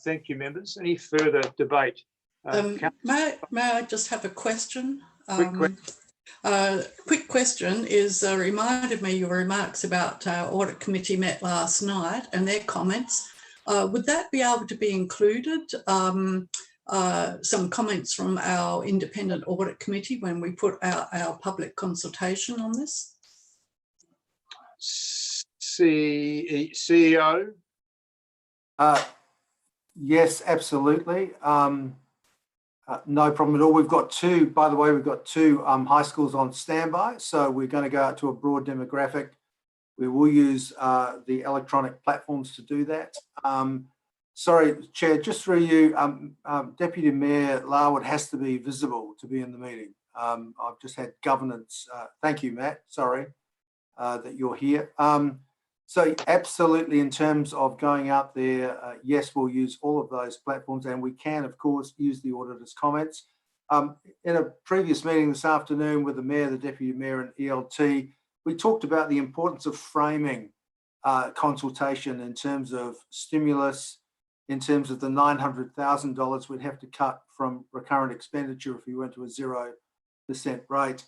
D: Thank you, members. Any further debate?
F: May I just have a question?
D: Quick
F: question is reminded me your remarks about our audit committee met last night and their comments. Would that be able to be included, some comments from our independent audit committee when we put out our public consultation on this?
D: CEO?
E: Yes, absolutely. No problem at all. We've got two, by the way, we've got two high schools on standby. So we're going to go out to a broad demographic. We will use the electronic platforms to do that. Sorry, Chair, just through you, Deputy Mayor Larwood has to be visible to be in the meeting. I've just had governance. Thank you, Matt. Sorry that you're here. So absolutely, in terms of going out there, yes, we'll use all of those platforms, and we can, of course, use the auditor's comments. In a previous meeting this afternoon with the Mayor, the Deputy Mayor and ELT, we talked about the importance of framing consultation in terms of stimulus, in terms of the $900,000 we'd have to cut from recurrent expenditure if we went to a 0% rate.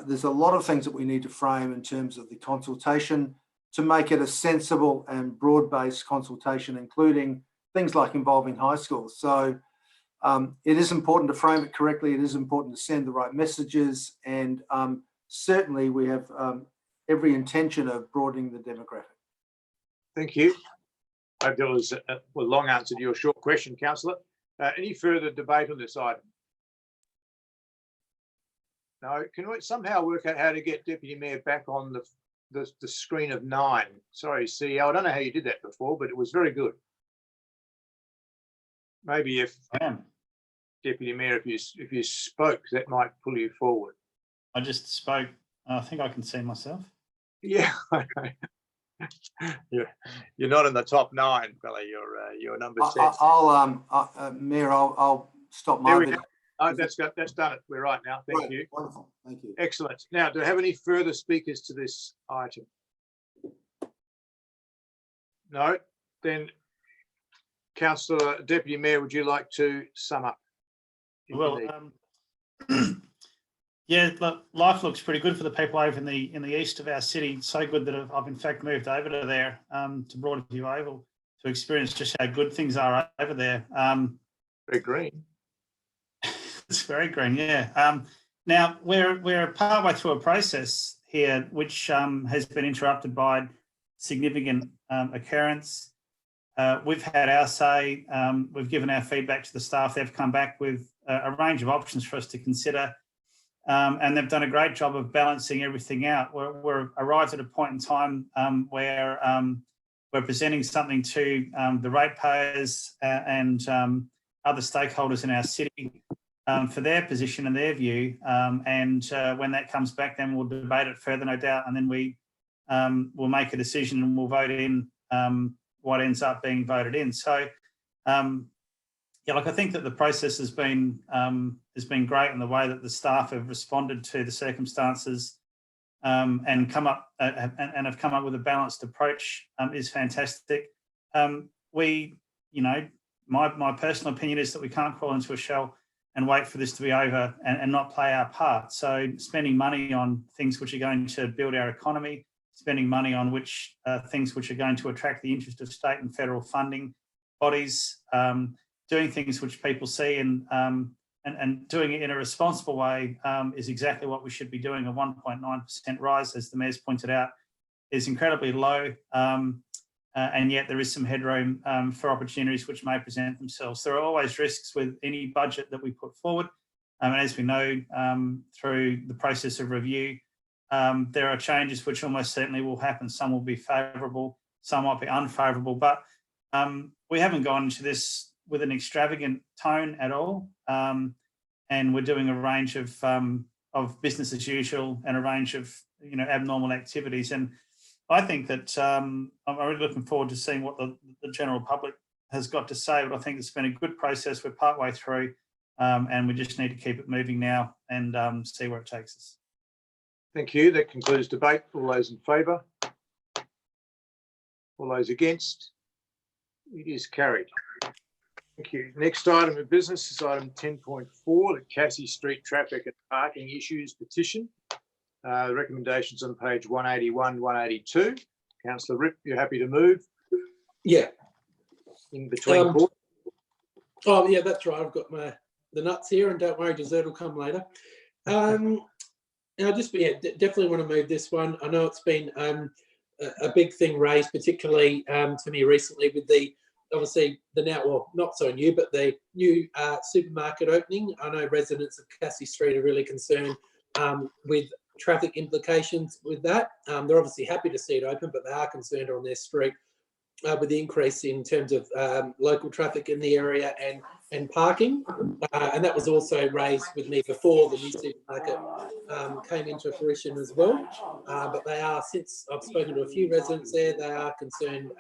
E: There's a lot of things that we need to frame in terms of the consultation to make it a sensible and broad-based consultation, including things like involving high schools. So it is important to frame it correctly. It is important to send the right messages, and certainly we have every intention of broadening the demographic.
D: Thank you. I hope that was a long answer to your short question, Councillor. Any further debate on this item? No. Can we somehow work out how to get Deputy Mayor back on the screen of 9? Sorry, CEO. I don't know how you did that before, but it was very good. Maybe if Deputy Mayor, if you spoke, that might pull you forward.
I: I just spoke. I think I can see myself.
D: Yeah. You're not in the top 9, fella. You're number 10.
E: Mayor, I'll stop my video.
D: Oh, that's done it. We're right now. Thank you.
E: Wonderful. Thank you.
D: Excellent. Now, do I have any further speakers to this item? No. Then, Councillor Deputy Mayor, would you like to sum up?
I: Well, yeah, look, life looks pretty good for the people over in the east of our city. So good that I've in fact moved over to there to Broadview Oval to experience just how good things are over there.
D: Very green.
I: It's very green, yeah. Now we're partway through a process here, which has been interrupted by significant occurrence. We've had our say. We've given our feedback to the staff. They've come back with a range of options for us to consider. And they've done a great job of balancing everything out. We're arrived at a point in time where we're presenting something to the ratepayers and other stakeholders in our city for their position and their view. And when that comes back, then we'll debate it further, no doubt, and then we'll make a decision and we'll vote in what ends up being voted in. So, yeah, like I think that the process has been great in the way that the staff have responded to the circumstances and have come up with a balanced approach is fantastic. My personal opinion is that we can't crawl into a shell and wait for this to be over and not play our part. So spending money on things which are going to build our economy, spending money on which things which are going to attract the interest of state and federal funding bodies, doing things which people see and doing it in a responsible way is exactly what we should be doing. A 1.9% rise, as the Mayor's pointed out, is incredibly low. And yet there is some headroom for opportunities which may present themselves. There are always risks with any budget that we put forward. And as we know through the process of review, there are changes which almost certainly will happen. Some will be favourable, some might be unfavourable, but we haven't gone into this with an extravagant tone at all. And we're doing a range of business as usual and a range of abnormal activities. And I think that I'm really looking forward to seeing what the general public has got to say, but I think it's been a good process. We're partway through and we just need to keep it moving now and see where it takes us.
D: Thank you. That concludes debate. All those in favour? All those against? It is carried. Thank you. Next item of business is item 10.4, the Cassie Street traffic and parking issues petition. Recommendations on page 181, 182. Councillor Ripp, you're happy to move?
B: Yeah.
D: In between court?
B: Oh, yeah, that's right. I've got the nuts here, and don't worry, dessert will come later. Now, definitely want to move this one. I know it's been a big thing raised, particularly to me recently with obviously the now, well, not so new, but the new supermarket opening. I know residents of Cassie Street are really concerned with traffic implications with that. They're obviously happy to see it open, but they are concerned on their street with the increase in terms of local traffic in the area and parking. And that was also raised with me before the new supermarket came into fruition as well. But they are, since I've spoken to a few residents there, they are concerned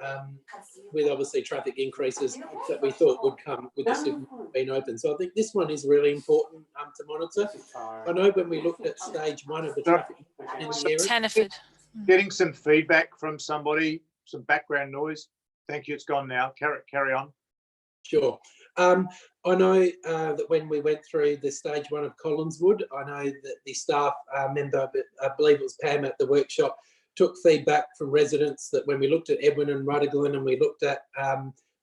B: with obviously traffic increases that we thought would come with the supermarket being open. So I think this one is really important to monitor. I know when we looked at stage 1 of the traffic in the area.
C: Tanniford.
D: Getting some feedback from somebody, some background noise. Thank you, it's gone now. Carry on.
B: Sure. I know that when we went through the stage 1 of Collinswood, I know that the staff member, I believe it was Pam at the workshop, took feedback from residents that when we looked at Edwin and Ruddigalin and we looked at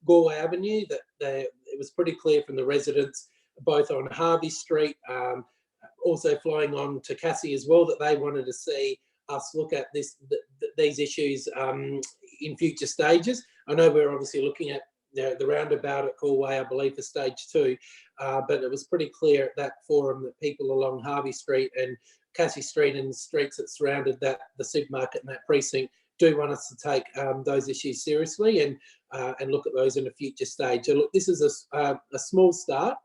B: Galway Avenue, that it was pretty clear from the residents, both on Harvey Street, also flying on to Cassie as well, that they wanted to see us look at these issues in future stages. I know we're obviously looking at the roundabout at Galway, I believe, for stage 2, but it was pretty clear at that forum that people along Harvey Street and Cassie Street and the streets that surrounded the supermarket and that precinct do want us to take those issues seriously and look at those in a future stage. So look, this is a small start,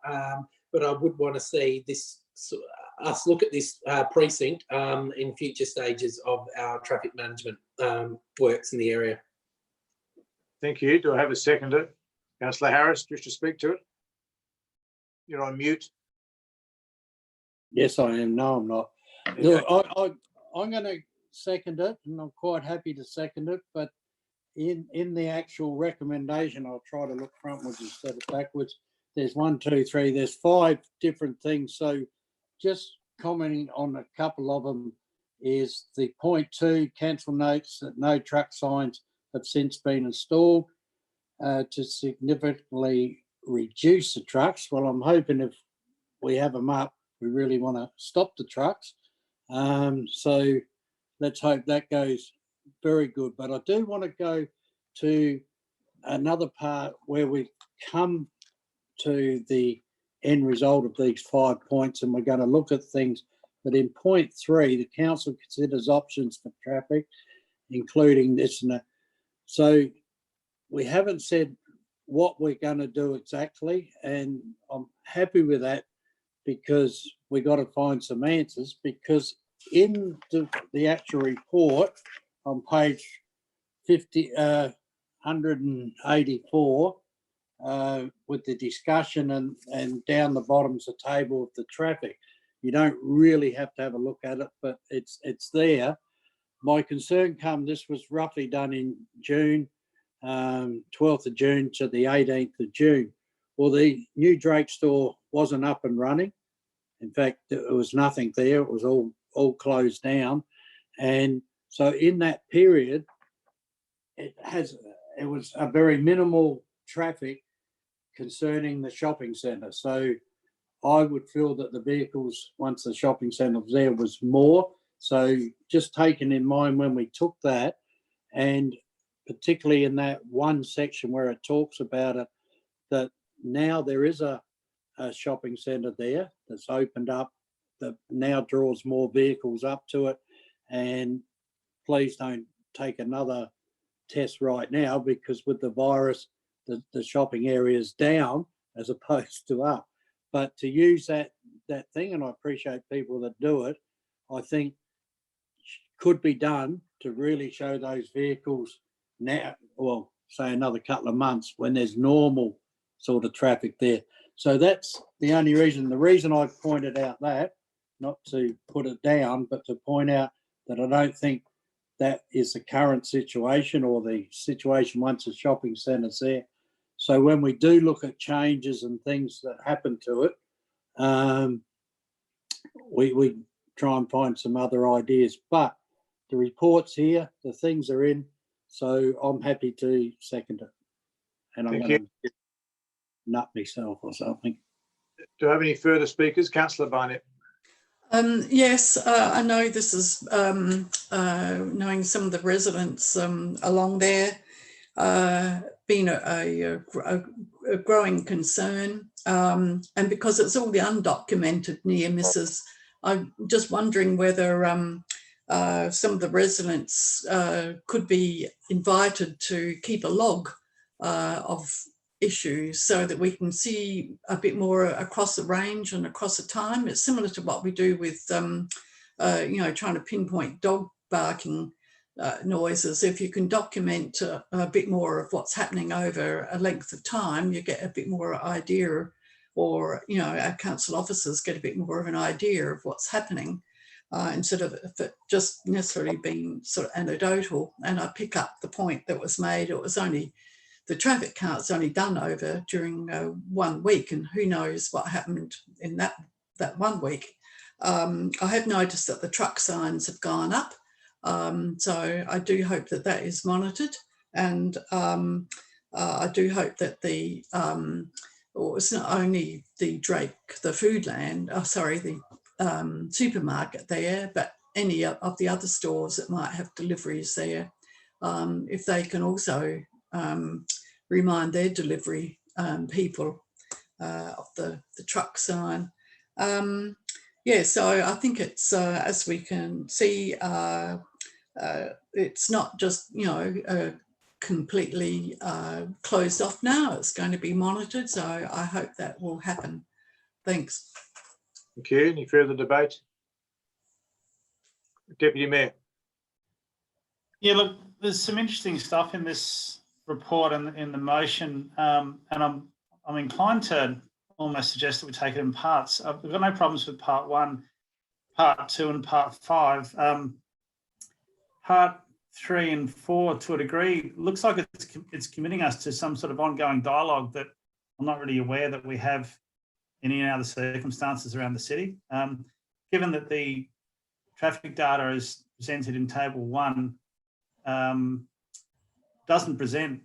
B: but I would want to see us look at this precinct in future stages of our traffic management works in the area.
D: Thank you. Do I have a seconder? Councillor Harris, do you wish to speak to it? You're on mute.
L: Yes, I am. No, I'm not. Look, I'm going to second it, and I'm quite happy to second it, but in the actual recommendation, I'll try to look frontwards instead of backwards. There's 1, 2, 3, there's 5 different things. So just commenting on a couple of them is the point 2, council notes that no truck signs have since been installed to significantly reduce the trucks. Well, I'm hoping if we have them up, we really want to stop the trucks. So let's hope that goes very good. But I do want to go to another part where we come to the end result of these 5 points, and we're going to look at things. But in point 3, the council considers options for traffic, including this and that. So we haven't said what we're going to do exactly, and I'm happy with that because we got to find some answers, because in the actual report on page 184, with the discussion and down the bottom's the table of the traffic. You don't really have to have a look at it, but it's there. My concern this was roughly done in June, 12th of June to the 18th of June. Well, the new Drake store wasn't up and running. In fact, there was nothing there. It was all closed down. And so in that period, it was a very minimal traffic concerning the shopping centre. So I would feel that the vehicles, once the shopping centre was there, was more. So just taking in mind when we took that, and particularly in that one section where it talks about it, that now there is a shopping centre there that's opened up, that now draws more vehicles up to it. And please don't take another test right now, because with the virus, the shopping area is down as opposed to up. But to use that thing, and I appreciate people that do it, I think could be done to really show those vehicles now, well, say another couple of months when there's normal sort of traffic there. So that's the only reason. The reason I pointed out that, not to put it down, but to point out that I don't think that is the current situation, or the situation once the shopping centre's there. So when we do look at changes and things that happen to it, we try and find some other ideas. But the report's here, the things are in, so I'm happy to second it. And I'm going to nut myself or something.
D: Do I have any further speakers? Councillor Barnett.
F: Yes, I know this is knowing some of the residents along there, been a growing concern, and because it's all the undocumented near misses, I'm just wondering whether some of the residents could be invited to keep a log of issues, so that we can see a bit more across the range and across the time. It's similar to what we do with, trying to pinpoint dog barking noises. If you can document a bit more of what's happening over a length of time, you get a bit more idea, or, our council officers get a bit more of an idea of what's happening, instead of it just necessarily being sort of anecdotal. And I pick up the point that was made. It was only, the traffic count's only done over during 1 week, and who knows what happened in that 1 week. I have noticed that the truck signs have gone up, so I do hope that that is monitored, and I do hope that it's not only the Drake, the Foodland, the supermarket there, but any of the other stores that might have deliveries there, if they can also remind their delivery people of the truck sign. So I think it's, as we can see, it's not just, completely closed off now. It's going to be monitored, so I hope that will happen. Thanks.
D: Thank you. Any further debate? Deputy Mayor.
I: Yeah, look, there's some interesting stuff in this report and in the motion, and I'm inclined to almost suggest that we take it in parts. We've got no problems with part 1, part 2 and part 5. Part 3 and 4, to a degree, looks like it's committing us to some sort of ongoing dialogue that I'm not really aware that we have in any other circumstances around the city. Given that the traffic data is presented in table 1 doesn't present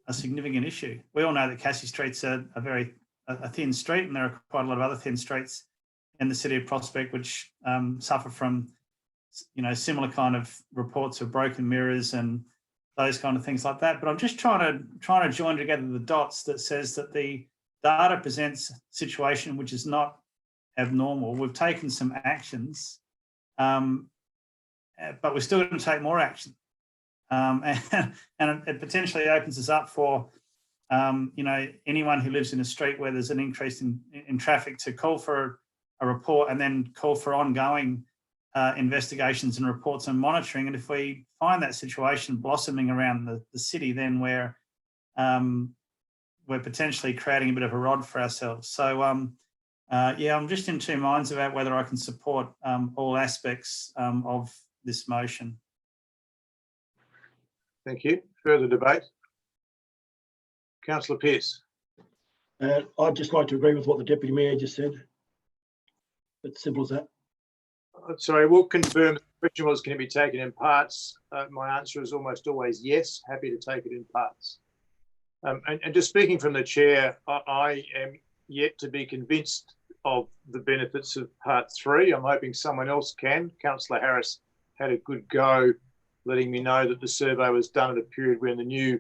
I: a significant issue. We all know that Cassie Street's a thin street, and there are quite a lot of other thin streets in the city of Prospect which suffer from, similar kind of reports of broken mirrors and those kind of things like that. But I'm just trying to join together the dots that says that the data presents a situation which is not abnormal. We've taken some actions, but we're still going to take more action. And it potentially opens us up for, anyone who lives in a street where there's an increase in traffic to call for a report and then call for ongoing investigations and reports and monitoring. And if we find that situation blossoming around the city, then we're potentially creating a bit of a rod for ourselves. So yeah, I'm just in two minds about whether I can support all aspects of this motion.
D: Thank you. Further debate? Councillor Pearce.
A: I'd just like to agree with what the Deputy Mayor just said. It's simple as that.
D: Sorry, we'll confirm the question was, can it be taken in parts? My answer is almost always yes, happy to take it in parts. And just speaking from the chair, I am yet to be convinced of the benefits of part 3. I'm hoping someone else can. Councillor Harris had a good go letting me know that the survey was done at a period when the new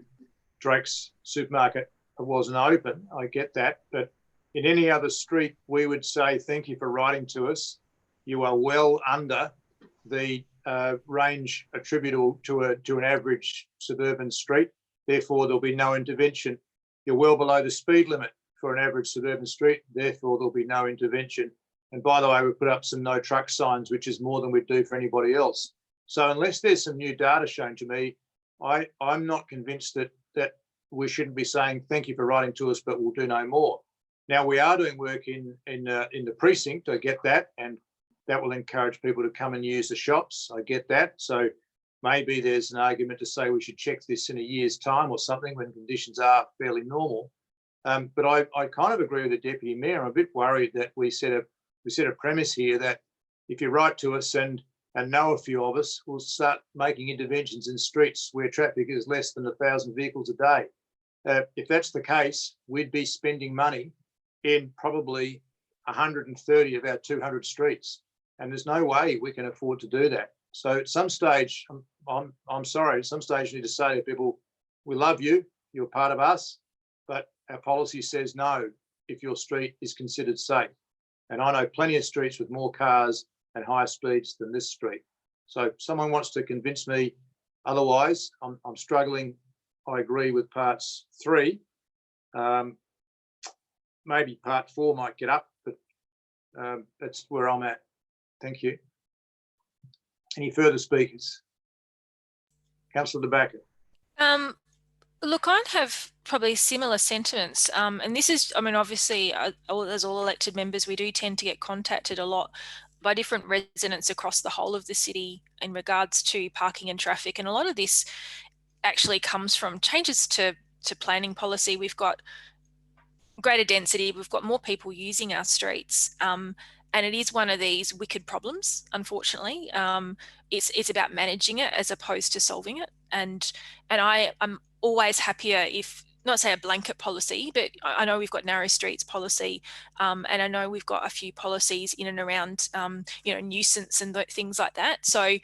D: Drake's supermarket wasn't open. I get that, but in any other street, we would say, thank you for writing to us. You are well under the range attributable to an average suburban street. Therefore, there'll be no intervention. You're well below the speed limit for an average suburban street. Therefore, there'll be no intervention. And by the way, we put up some no truck signs, which is more than we'd do for anybody else. So unless there's some new data shown to me, I'm not convinced that we shouldn't be saying thank you for writing to us, but we'll do no more. Now, we are doing work in the precinct. I get that, and that will encourage people to come and use the shops. I get that. So maybe there's an argument to say we should check this in a year's time or something when conditions are fairly normal. But I kind of agree with the Deputy Mayor. I'm a bit worried that we set a premise here that if you write to us and know a few of us, we'll start making interventions in streets where traffic is less than 1,000 vehicles a day. If that's the case, we'd be spending money in probably 130 of our 200 streets. And there's no way we can afford to do that. So at some stage, I'm sorry, at some stage you need to say to people, we love you, you're part of us, but our policy says no if your street is considered safe. And I know plenty of streets with more cars and higher speeds than this street. So if someone wants to convince me otherwise, I'm struggling. I agree with parts 3. Maybe part 4 might get up, but that's where I'm at. Thank you. Any further speakers? Councillor De Backer.
C: Look, I have probably similar sentiments. And this is, I mean, obviously, as all elected members, we do tend to get contacted a lot by different residents across the whole of the city in regards to parking and traffic. And a lot of this actually comes from changes to planning policy. We've got greater density, we've got more people using our streets. And it is one of these wicked problems, unfortunately. It's about managing it as opposed to solving it. And I'm always happier if, not say a blanket policy, but I know we've got narrow streets policy, and I know we've got a few policies in and around, nuisance and things like that. So,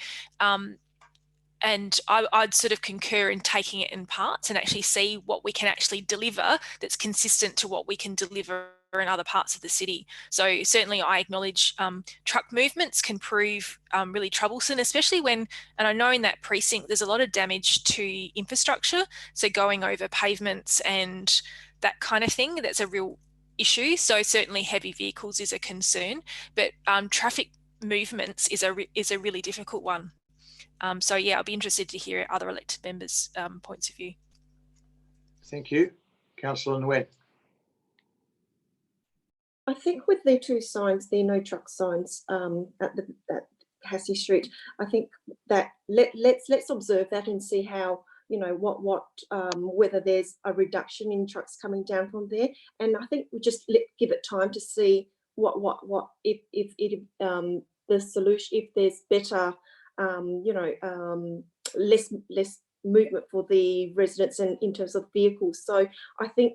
C: and I'd sort of concur in taking it in parts and actually see what we can actually deliver that's consistent to what we can deliver in other parts of the city. So certainly I acknowledge truck movements can prove really troublesome, especially when, and I know in that precinct, there's a lot of damage to infrastructure. So going over pavements and that kind of thing, that's a real issue. So certainly heavy vehicles is a concern, but traffic movements is a really difficult one. So yeah, I'll be interested to hear other elected members' points of view.
D: Thank you. Councillor Nguyen.
J: I think with the 2 signs, the no truck signs at Hassie Street, I think that let's observe that and see how, whether there's a reduction in trucks coming down from there. And I think we just give it time to see what if the solution, if there's better, less movement for the residents and in terms of vehicles. So I think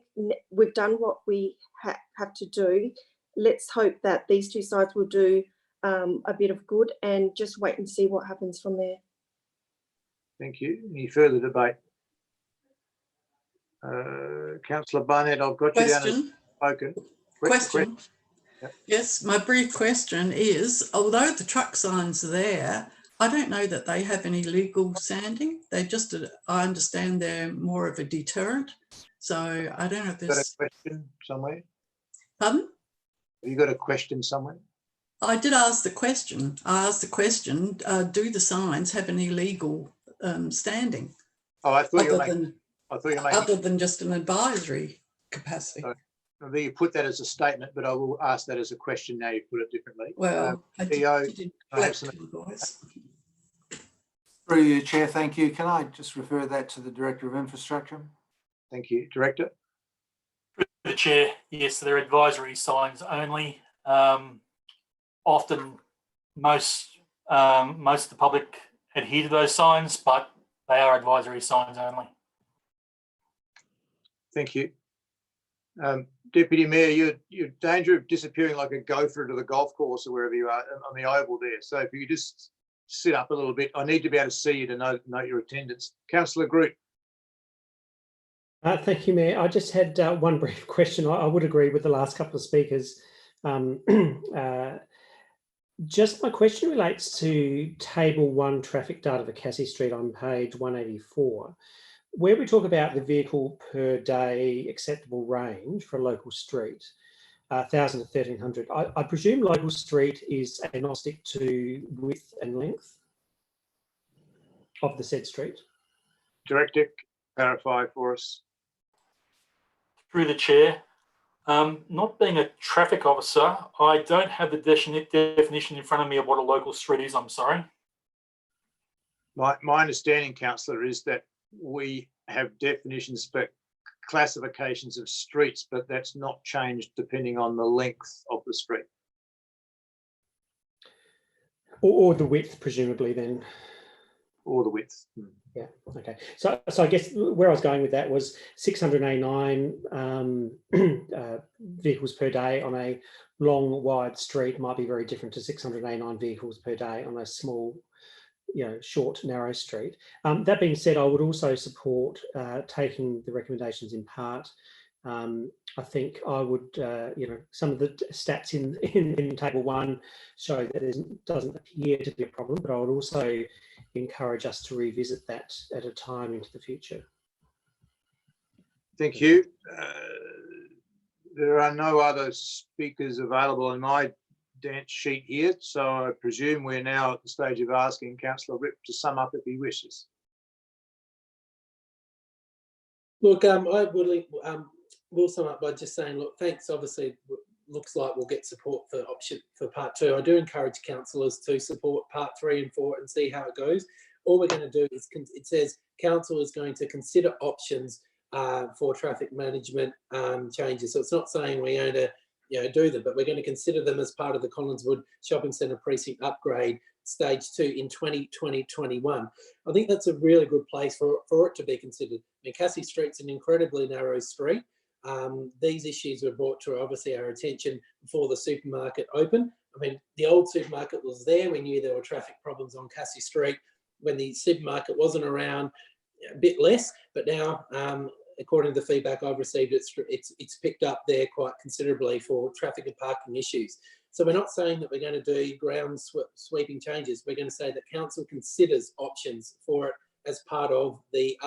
J: we've done what we have to do. Let's hope that these 2 sides will do a bit of good and just wait and see what happens from there.
D: Thank you. Any further debate? Councillor Barnett, I've got you down as spoken.
F: Question.
D: Yep.
F: Yes, my brief question is, although the truck signs are there, I don't know that they have any legal standing. They just, I understand they're more of a deterrent. So I don't know if there's...
D: Got a question somewhere?
F: Pardon?
D: Have you got a question somewhere?
F: I did ask the question. I asked the question, do the signs have any legal standing
D: Oh, I thought you were
F: other
D: making,
F: than just an advisory capacity?
D: Sorry. I think you put that as a statement, but I will ask that as a question now. You put it differently.
F: Well, I
D: Theo,
F: did
D: I have
F: inflect
D: some-
F: the voice.
E: Through you, Chair, thank you. Can I just refer that to the Director of Infrastructure?
D: Thank you, Director.
I: The Chair, yes, they're advisory signs only. Often most of the public adhere to those signs, but they are advisory signs only.
D: Thank you. Deputy Mayor, you're in danger of disappearing like a gopher to the golf course or wherever you are on the oval there. So if you could just sit up a little bit, I need to be able to see you to note your attendance. Councillor Groot.
G: Thank you, Mayor. I just had one brief question. I would agree with the last couple of speakers. Just my question relates to Table 1 traffic data for Cassie Street on page 184, where we talk about the vehicle per day acceptable range for a local street, 1,000 to 1,300. I presume local street is agnostic to width and length of the said street.
D: Director, clarify for us.
I: Through the Chair, not being a traffic officer, I don't have the definition in front of me of what a local street is, I'm sorry.
D: My understanding, Councillor, is that we have definitions for classifications of streets, but that's not changed depending on the length of the street.
G: Or the width, presumably, then.
D: Or the width.
G: Yeah, okay. So I guess where I was going with that was 689 vehicles per day on a long, wide street might be very different to 689 vehicles per day on a small, short, narrow street. That being said, I would also support taking the recommendations in part. I think I would, some of the stats in Table 1 show that there doesn't appear to be a problem, but I would also encourage us to revisit that at a time into the future.
D: Thank you. There are no other speakers available on my dance sheet here, so I presume we're now at the stage of asking Councillor Ripp to sum up if he wishes.
B: Look, I will sum up by just saying, look, thanks. Obviously, looks like we'll get support for part 2. I do encourage councillors to support part 3 and 4 and see how it goes. All we're going to do is, it says council is going to consider options for traffic management changes. So it's not saying we're going to do them, but we're going to consider them as part of the Collinswood Shopping Centre precinct upgrade stage 2 in 2020-21. I think that's a really good place for it to be considered. I mean, Cassie Street's an incredibly narrow street. These issues were brought to obviously our attention before the supermarket opened. I mean, the old supermarket was there. We knew there were traffic problems on Cassie Street when the supermarket wasn't around, a bit less, but now, according to the feedback I've received, it's picked up there quite considerably for traffic and parking issues. So we're not saying that we're going to do ground sweeping changes. We're going to say that council considers options for it as part of the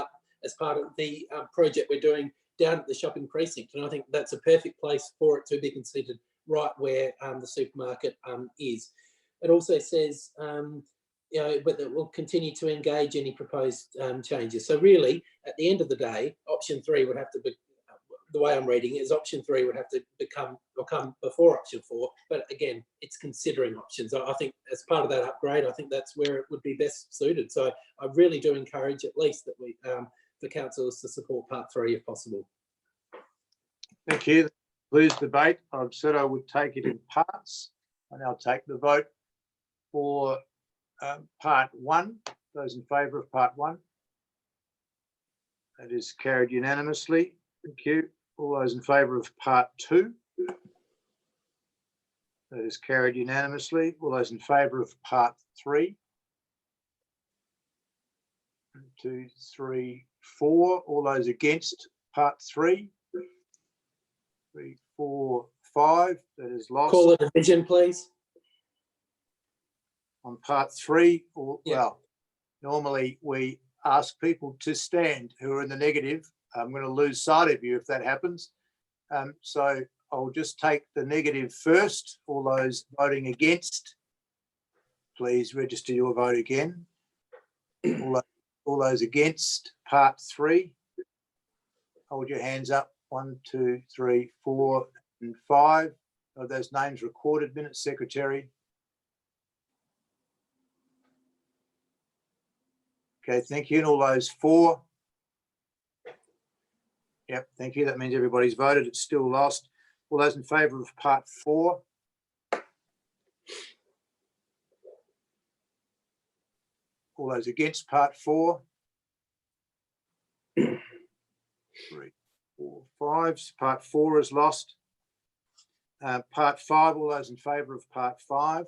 B: project we're doing down at the shopping precinct. And I think that's a perfect place for it to be considered, right where the supermarket is. It also says, whether we'll continue to engage any proposed changes. So really, at the end of the day, option 3 would have to be, the way I'm reading it is option 3 would have to come before option 4. But again, it's considering options. I think as part of that upgrade, I think that's where it would be best suited. So I really do encourage at least that we, for councillors to support part 3 if possible.
D: Thank you. Please debate. I've said I would take it in parts. I now take the vote for part 1. Those in favour of part 1. That is carried unanimously. Thank you. All those in favour of part 2. That is carried unanimously. All those in favour of part 3. 1, 2, 3, 4. All those against part 3. 3, 4, 5. That is lost.
B: Call a division, please.
D: On part 3,
B: Yeah.
D: well, normally we ask people to stand who are in the negative. I'm going to lose sight of you if that happens. So I'll just take the negative first. All those voting against, please register your vote again. All those against part 3, hold your hands up. 1, 2, 3, 4, and 5. Are those names recorded, Minutes Secretary? Okay, thank you. And all those for? Yep, thank you. That means everybody's voted. It's still lost. All those in favour of part 4? All those against part 4? 3, 4, 5. So part 4 is lost. Part 5, all those in favour of part 5?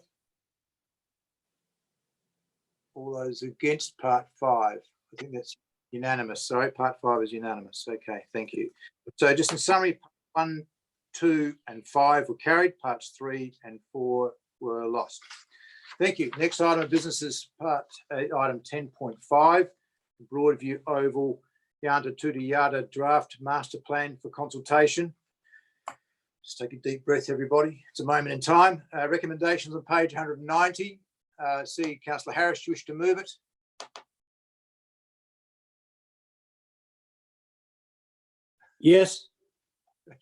D: All those against part 5? I think that's unanimous. Sorry, part 5 is unanimous. Okay, thank you. So just in summary, 1, 2 and 5 were carried. Parts 3 and 4 were lost. Thank you. Next item of business is item 10.5, Broadview Oval Yanta Tuta Yada Draft Master Plan for Consultation. Just take a deep breath, everybody. It's a moment in time. Recommendations on page 190. See Councillor Harris, you wish to move it?
L: Yes.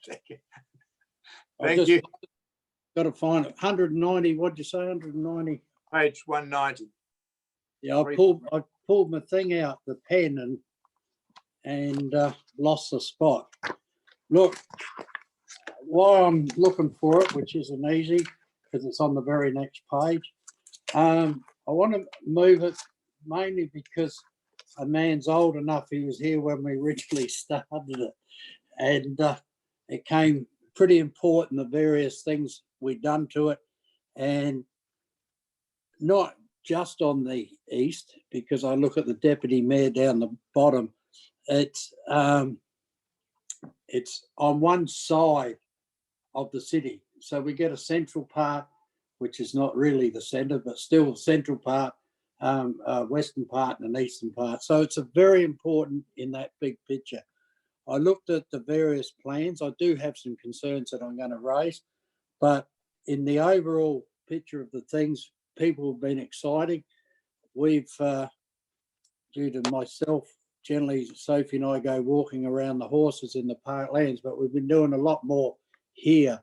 D: Thank you.
L: I've
D: Thank you.
L: Got to find it. 190. What'd you say? 190.
D: Page 190.
L: Yeah, I pulled my thing out, the pen, and lost the spot. Look, while I'm looking for it, which isn't easy because it's on the very next page, I want to move it mainly because a man's old enough. He was here when we originally started it, and it came pretty important, the various things we've done to it, and not just on the east, because I look at the deputy mayor down the bottom. It's on one side of the city, so we get a central part, which is not really the centre, but still central part, western part and an eastern part. So it's a very important in that big picture. I looked at the various plans. I do have some concerns that I'm going to raise, but in the overall picture of the things, people have been exciting. We've, due to myself, generally Sophie and I go walking around the horses in the parklands, but we've been doing a lot more here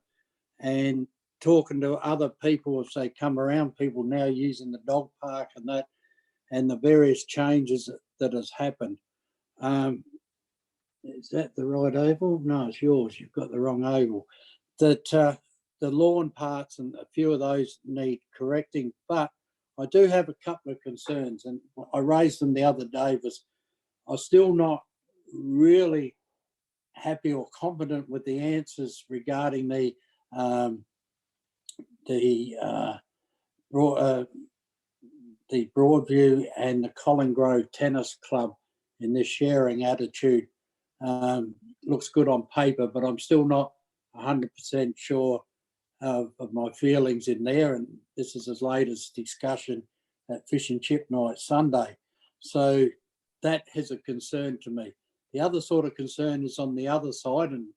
L: and talking to other people as they come around, people now using the dog park and that, and the various changes that has happened. Is that the right oval? No, it's yours. You've got the wrong oval. That the lawn parts and a few of those need correcting, but I do have a couple of concerns, and I raised them the other day. I'm still not really happy or confident with the answers regarding the Broadview and the Colin Grove Tennis Club in this sharing attitude. Looks good on paper, but I'm still not 100% sure of my feelings in there. And this is as late as discussion at Fish and Chip Night Sunday. So that has a concern to me. The other sort of concern is on the other side, and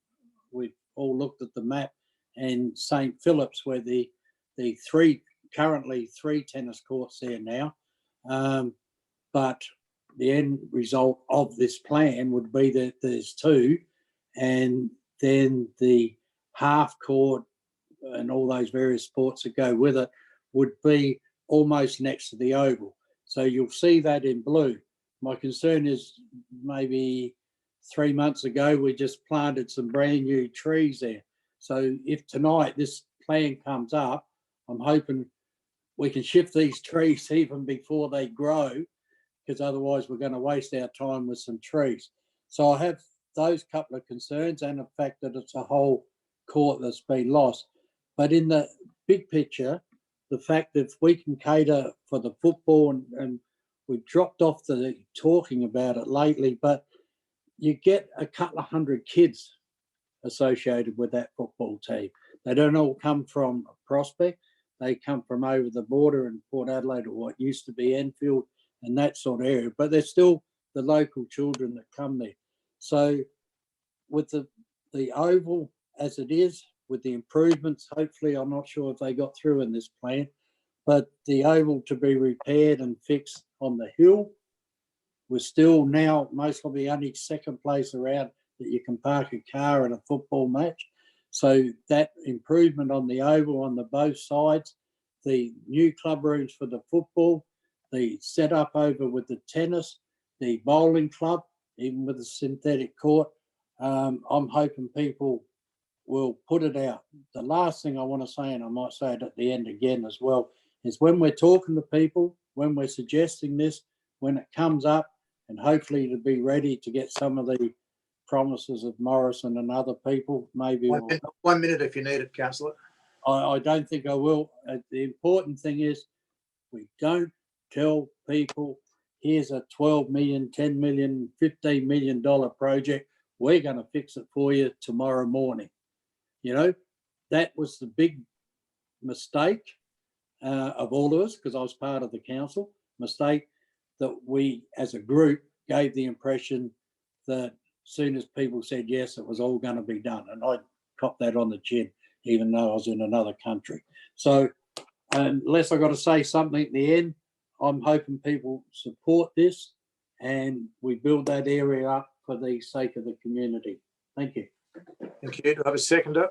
L: we've all looked at the map, and St. Philip's, where the currently three tennis courts there now. But the end result of this plan would be that there's 2, and then the half court and all those various sports that go with it would be almost next to the oval. So you'll see that in blue. My concern is maybe 3 months ago, we just planted some brand new trees there. So if tonight this plan comes up, I'm hoping we can shift these trees even before they grow, because otherwise we're going to waste our time with some trees. So I have those couple of concerns, and the fact that it's a whole court that's been lost. But in the big picture, the fact that if we can cater for the football, and we've dropped off the talking about it lately, but you get a couple of hundred kids associated with that football team. They don't all come from Prospect. They come from over the border in Port Adelaide, or what used to be Enfield and that sort of area, but they're still the local children that come there. So with the oval as it is, with the improvements. Hopefully, I'm not sure if they got through in this plan, but the oval to be repaired and fixed on the hill. We're still now most probably only second place around that you can park a car at a football match. So that improvement on the oval on the both sides, the new club rooms for the football, the setup over with the tennis, the bowling club, even with the synthetic court, I'm hoping people will put it out. The last thing I want to say, and I might say it at the end again as well, is when we're talking to people, when we're suggesting this, when it comes up, and hopefully to be ready to get some of the promises of Morrison and other people, maybe.
D: 1 minute if you need it, Councillor.
L: I don't think I will. The important thing is we don't tell people, here's a 12 million, 10 million, $15 million project. We're going to fix it for you tomorrow morning. You know, that was the big mistake of all of us, because I was part of the council, mistake that we as a group gave the impression that as soon as people said yes, it was all going to be done. And I copped that on the chin, even though I was in another country. So unless I got to say something at the end, I'm hoping people support this and we build that area up for the sake of the community. Thank you.
D: Thank you. Do I have a seconder?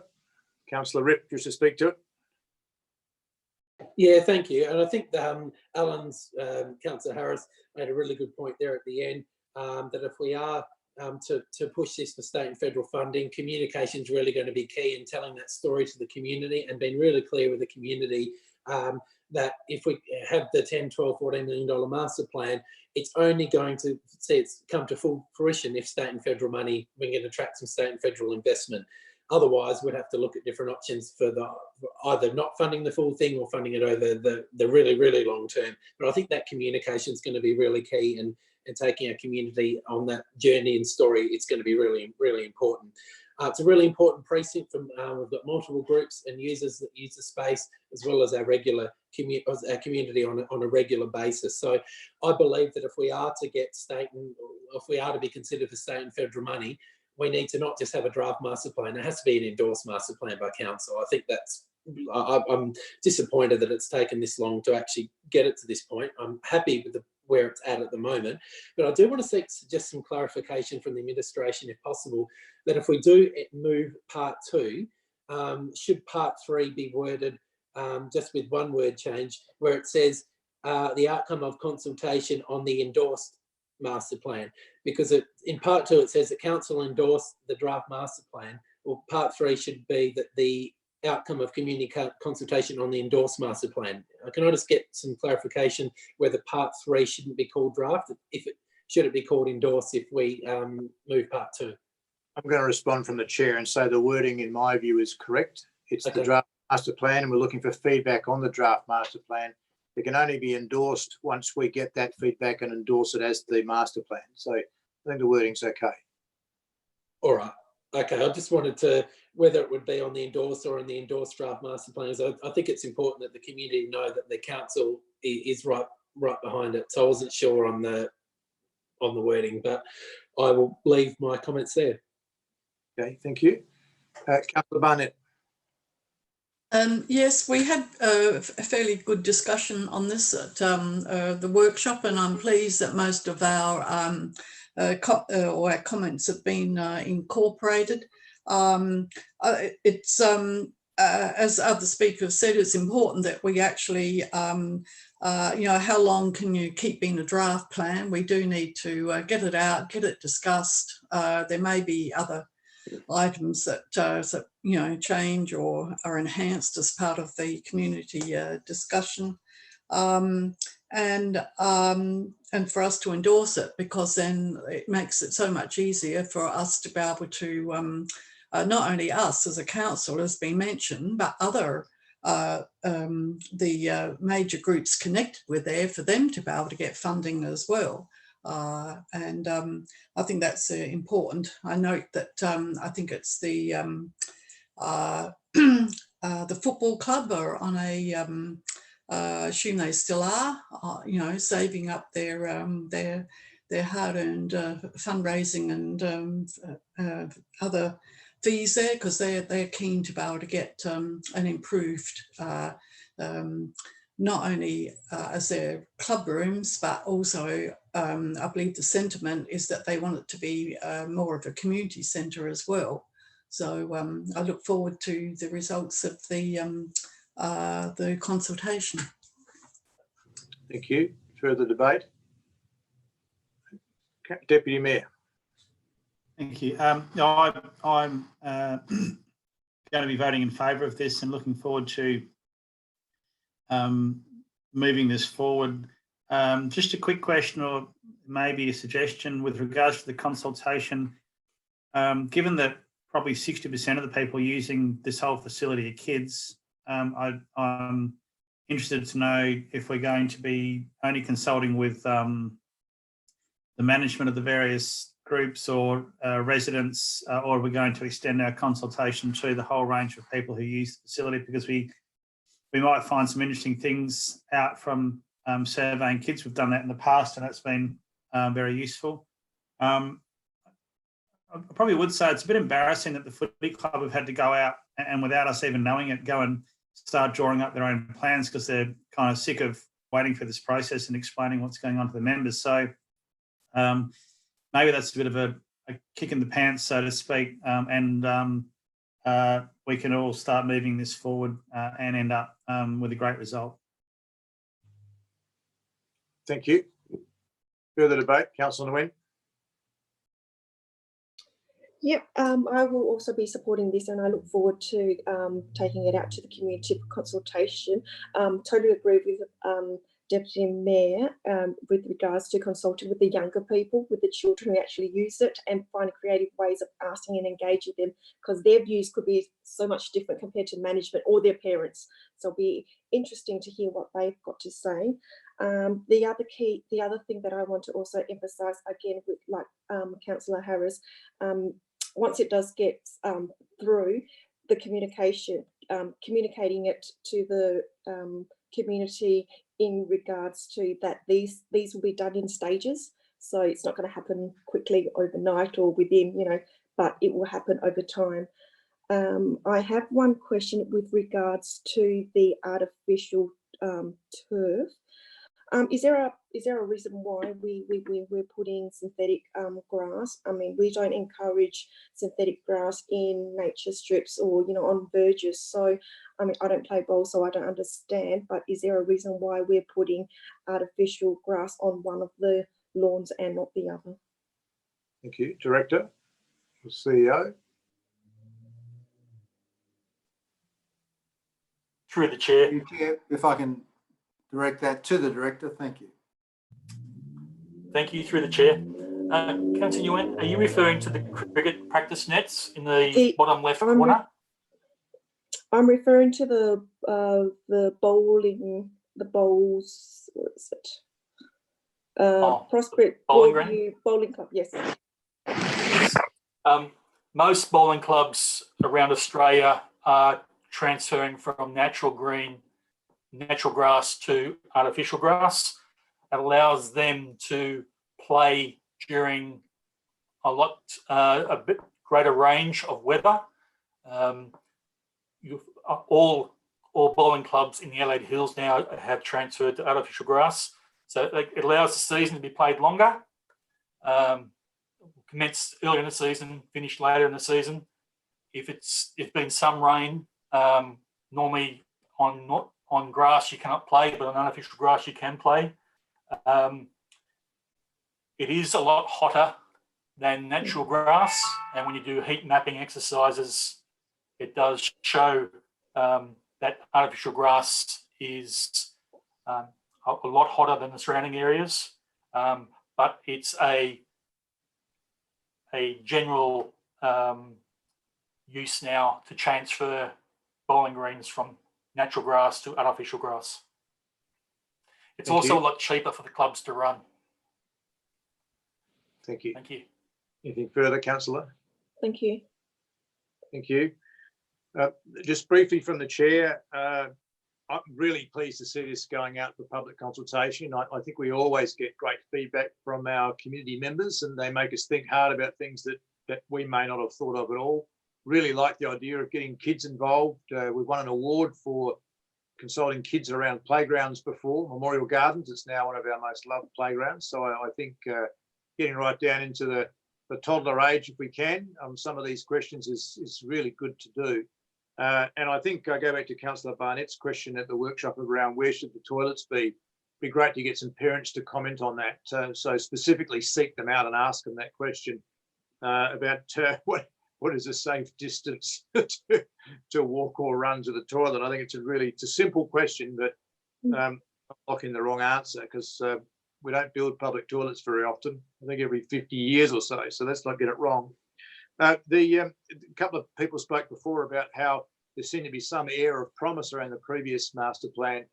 D: Councillor Ripp, just to speak to it.
B: Yeah, thank you. And I think Alan's, Councillor Harris, made a really good point there at the end, that if we are to push this for state and federal funding, communication is really going to be key in telling that story to the community and being really clear with the community that if we have the 10, 12, $14 million master plan, it's only going to see it's come to full fruition if state and federal money, we can attract some state and federal investment. Otherwise, we'd have to look at different options for either not funding the full thing or funding it over the really, really long term. But I think that communication is going to be really key, and taking our community on that journey and story, it's going to be really, really important. It's a really important precinct. We've got multiple groups and users that use the space, as well as our regular community on a regular basis. So I believe that if we are to get state and if we are to be considered for state and federal money, we need to not just have a draft master plan. It has to be an endorsed master plan by council. I think I'm disappointed that it's taken this long to actually get it to this point. I'm happy with where it's at the moment, but I do want to suggest some clarification from the administration, if possible, that if we do move part 2, should part 3 be worded just with one word change, where it says the outcome of consultation on the endorsed master plan, because in part 2 it says that council endorsed the draft master plan. Well, part 3 should be that the outcome of community consultation on the endorsed master plan. Can I just get some clarification whether part 3 shouldn't be called draft? Should it be called endorsed if we move part 2?
D: I'm going to respond from the chair and say the wording, in my view, is correct. It's
B: Okay.
D: the draft master plan, and we're looking for feedback on the draft master plan. It can only be endorsed once we get that feedback and endorse it as the master plan. So I think the wording's okay.
B: All right. Okay. I just wanted to, whether it would be on the endorsed or on the endorsed draft master plans, I think it's important that the community know that the council is right behind it. So I wasn't sure on the wording, but I will leave my comments there.
D: Okay, thank you. Councillor Barnett.
F: Yes, we had a fairly good discussion on this at the workshop, and I'm pleased that most of our comments have been incorporated. It's as other speakers said, it's important that we actually, how long can you keep being a draft plan? We do need to get it out, get it discussed. There may be other items that change or are enhanced as part of the community discussion, and for us to endorse it, because then it makes it so much easier for us to be able to not only us as a council, as been mentioned, but other the major groups connected with there, for them to be able to get funding as well. I think that's important. I note that I think it's the football club are on a, assume they still are, saving up their hard-earned fundraising and other fees there because they're keen to be able to get an improved, not only as their club rooms, but also I believe the sentiment is that they want it to be more of a community centre as well. So I look forward to the results of the consultation.
D: Thank you. Further debate? Deputy Mayor.
I: Thank you. No, I'm going to be voting in favour of this and looking forward to moving this forward. Just a quick question or maybe a suggestion with regards to the consultation. Given that probably 60% of the people using this whole facility are kids, I'm interested to know if we're going to be only consulting with the management of the various groups or residents, or are we going to extend our consultation to the whole range of people who use the facility, because we might find some interesting things out from surveying kids. We've done that in the past and that's been very useful. I probably would say it's a bit embarrassing that the footy club have had to go out and without us even knowing it, go and start drawing up their own plans because they're kind of sick of waiting for this process and explaining what's going on to the members. So maybe that's a bit of a kick in the pants, so to speak, and we can all start moving this forward and end up with a great result.
D: Thank you. Further debate? Councillor Nguyen.
J: Yep, I will also be supporting this and I look forward to taking it out to the community for consultation. Totally agree with Deputy Mayor with regards to consulting with the younger people, with the children who actually use it, and finding creative ways of asking and engaging them, because their views could be so much different compared to management or their parents. So it'll be interesting to hear what they've got to say. The other thing that I want to also emphasise again with like Councillor Harris, once it does get through the communication, communicating it to the community in regards to that these will be done in stages. So it's not going to happen quickly overnight or within, but it will happen over time. I have one question with regards to the artificial turf. Is there a reason why we're putting synthetic grass? I mean, we don't encourage synthetic grass in nature strips or on verges. So I mean, I don't play ball, so I don't understand. But is there a reason why we're putting artificial grass on one of the lawns and not the other?
D: Thank you, Director, CEO.
M: Through the chair.
E: If I can direct that to the Director, thank you.
M: Thank you, through the chair. Councillor Nguyen, are you referring to the cricket practice nets in the bottom left corner?
J: I'm referring to the bowls, what is it? Prospect Bowling Club, yes.
M: Most bowling clubs around Australia are transferring from natural grass to artificial grass. It allows them to play during a bit greater range of weather. All bowling clubs in the Adelaide Hills now have transferred to artificial grass, so it allows the season to be played longer. Commence earlier in the season, finish later in the season. If been some rain, normally on grass you cannot play, but on artificial grass you can play. It is a lot hotter than natural grass, and when you do heat mapping exercises, it does show that artificial grass is a lot hotter than the surrounding areas, but it's a general use now to transfer bowling greens from natural grass to artificial grass. It's also a lot cheaper for the clubs to run.
D: Thank you.
M: Thank you.
D: Anything further, Councillor?
J: Thank you.
D: Thank you. Just briefly from the chair, I'm really pleased to see this going out for public consultation. I think we always get great feedback from our community members, and they make us think hard about things that we may not have thought of at all. really like the idea of getting kids involved. We've won an award for consulting kids around playgrounds before, Memorial Gardens. It's now one of our most loved playgrounds. So I think getting right down into the toddler age, if we can, some of these questions is really good to do. And I think I go back to Councillor Barnett's question at the workshop around where should the toilets be. Be great to get some parents to comment on that. So specifically seek them out and ask them that question about what is a safe distance to walk or run to the toilet. I think it's a simple question, but I'm locking the wrong answer because we don't build public toilets very often. I think every 50 years or so. So let's not get it wrong. A couple of people spoke before about how there seemed to be some air of promise around the previous master plan.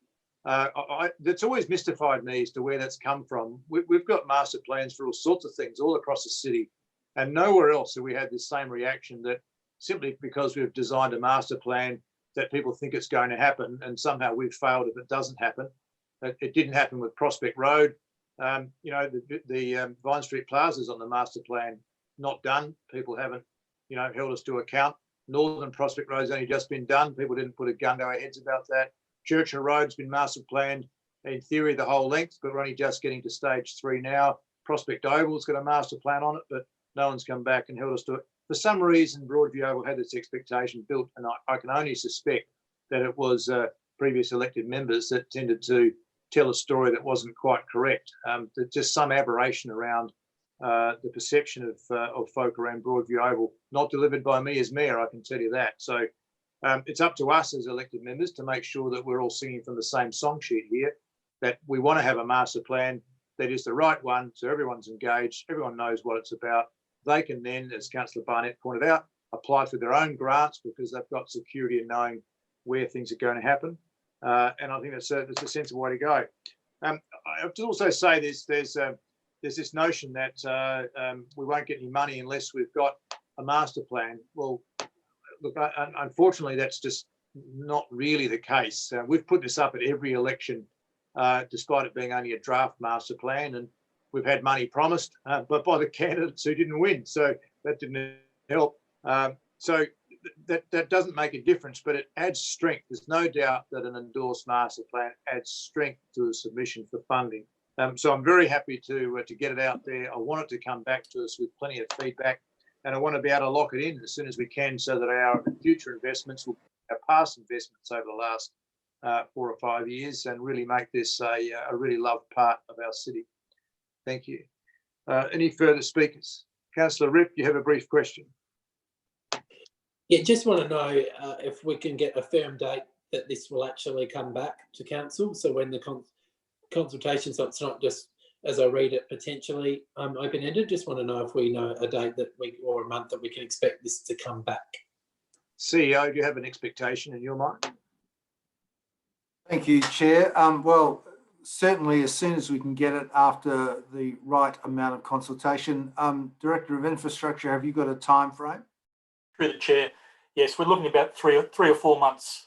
D: That's always mystified me as to where that's come from. We've got master plans for all sorts of things all across the city, and nowhere else have we had this same reaction that simply because we've designed a master plan that people think it's going to happen, and somehow we've failed if it doesn't happen. It didn't happen with Prospect Road. The Vine Street Plaza's on the master plan, not done. People haven't, held us to account. Northern Prospect Road's only just been done. People didn't put a gun to our heads about that. Churchill Road's been master planned, in theory, the whole length, but we're only just getting to stage 3 now. Prospect Oval's got a master plan on it, but no one's come back and held us to it. For some reason, Broadview Oval had this expectation built, and I can only suspect that it was previous elected members that tended to tell a story that wasn't quite correct. There's just some aberration around the perception of folk around Broadview Oval, not delivered by me as mayor, I can tell you that. So it's up to us as elected members to make sure that we're all singing from the same song sheet here, that we want to have a master plan that is the right one, so everyone's engaged, everyone knows what it's about. They can then, as Councillor Barnett pointed out, apply for their own grants because they've got security in knowing where things are going to happen. And I think that's a sensible way to go. I have to also say there's this notion that we won't get any money unless we've got a master plan. Well, look, unfortunately, that's just not really the case. We've put this up at every election, despite it being only a draft master plan, and we've had money promised, but by the candidates who didn't win. So that didn't help. So that doesn't make a difference, but it adds strength. There's no doubt that an endorsed master plan adds strength to the submission for funding. So I'm very happy to get it out there. I want it to come back to us with plenty of feedback, and I want to be able to lock it in as soon as we can so that our future investments will be our past investments over the last 4 or 5 years and really make this a really loved part of our city. Thank you. Any further speakers? Councillor Ripp, you have a brief question.
B: Yeah, just want to know if we can get a firm date that this will actually come back to council. So when the consultation, so it's not just, as I read it, potentially open-ended. Just want to know if we know a date that we or a month that we can expect this to come back.
D: CEO, do you have an expectation in your mind?
E: Thank you, Chair. Well, certainly as soon as we can get it after the right amount of consultation. Director of Infrastructure, have you got a time frame?
M: Through the chair, yes, we're looking about three or 4 months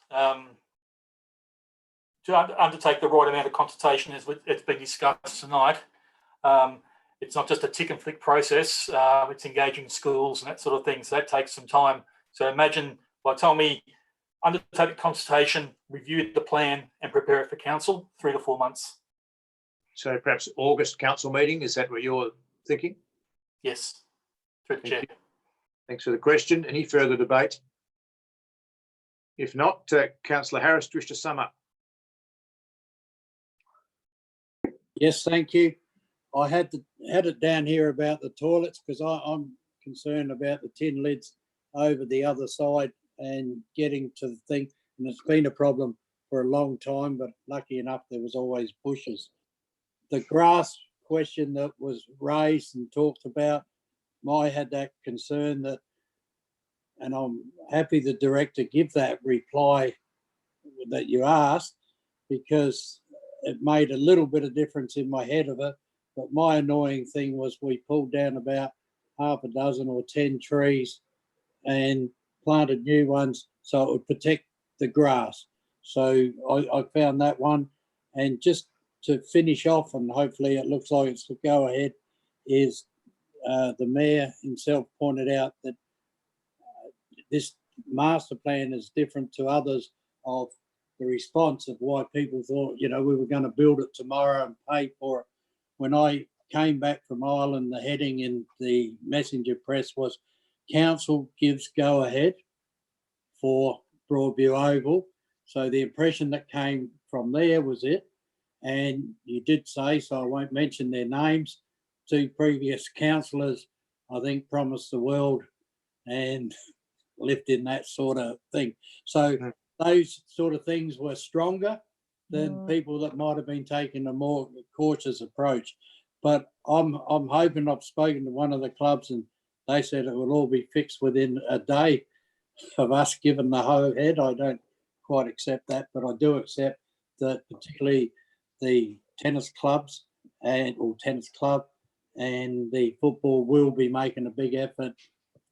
M: to undertake the right amount of consultation as it's been discussed tonight. It's not just a tick and flick process, it's engaging schools and that sort of thing, so that takes some time. So imagine by the time we undertake the consultation, review the plan and prepare it for council, 3 to 4 months.
D: So perhaps August council meeting, is that what you're thinking?
M: Yes, through the chair.
D: Thanks for the question. Any further debate? If not, Councillor Harris, do you wish to sum up?
L: Yes, thank you. I had it down here about the toilets because I'm concerned about the tin lids over the other side and getting to the thing. And it's been a problem for a long time, but lucky enough, there was always bushes. The grass question that was raised and talked about, I had that concern that, and I'm happy the director give that reply that you asked, because it made a little bit of difference in my head of it. But my annoying thing was we pulled down about half a dozen or 10 trees and planted new ones so it would protect the grass. So I found that one. And just to finish off, and hopefully it looks like it's to go ahead, is the mayor himself pointed out that this master plan is different to others of the response of why people thought, you know, we were going to build it tomorrow and pay for it. When I came back from Ireland, the heading in the messenger press was council gives go ahead for Broadview Oval. So the impression that came from there was it. And you did say, so I won't mention their names, 2 previous councillors, I think, promised the world and lived in that sort of thing. So those sort of things were stronger than people that might have been taking a more cautious approach. But I'm hoping, I've spoken to one of the clubs and they said it will all be fixed within a day of us giving the go ahead. I don't quite accept that, but I do accept that particularly the tennis clubs or tennis club and the football will be making a big effort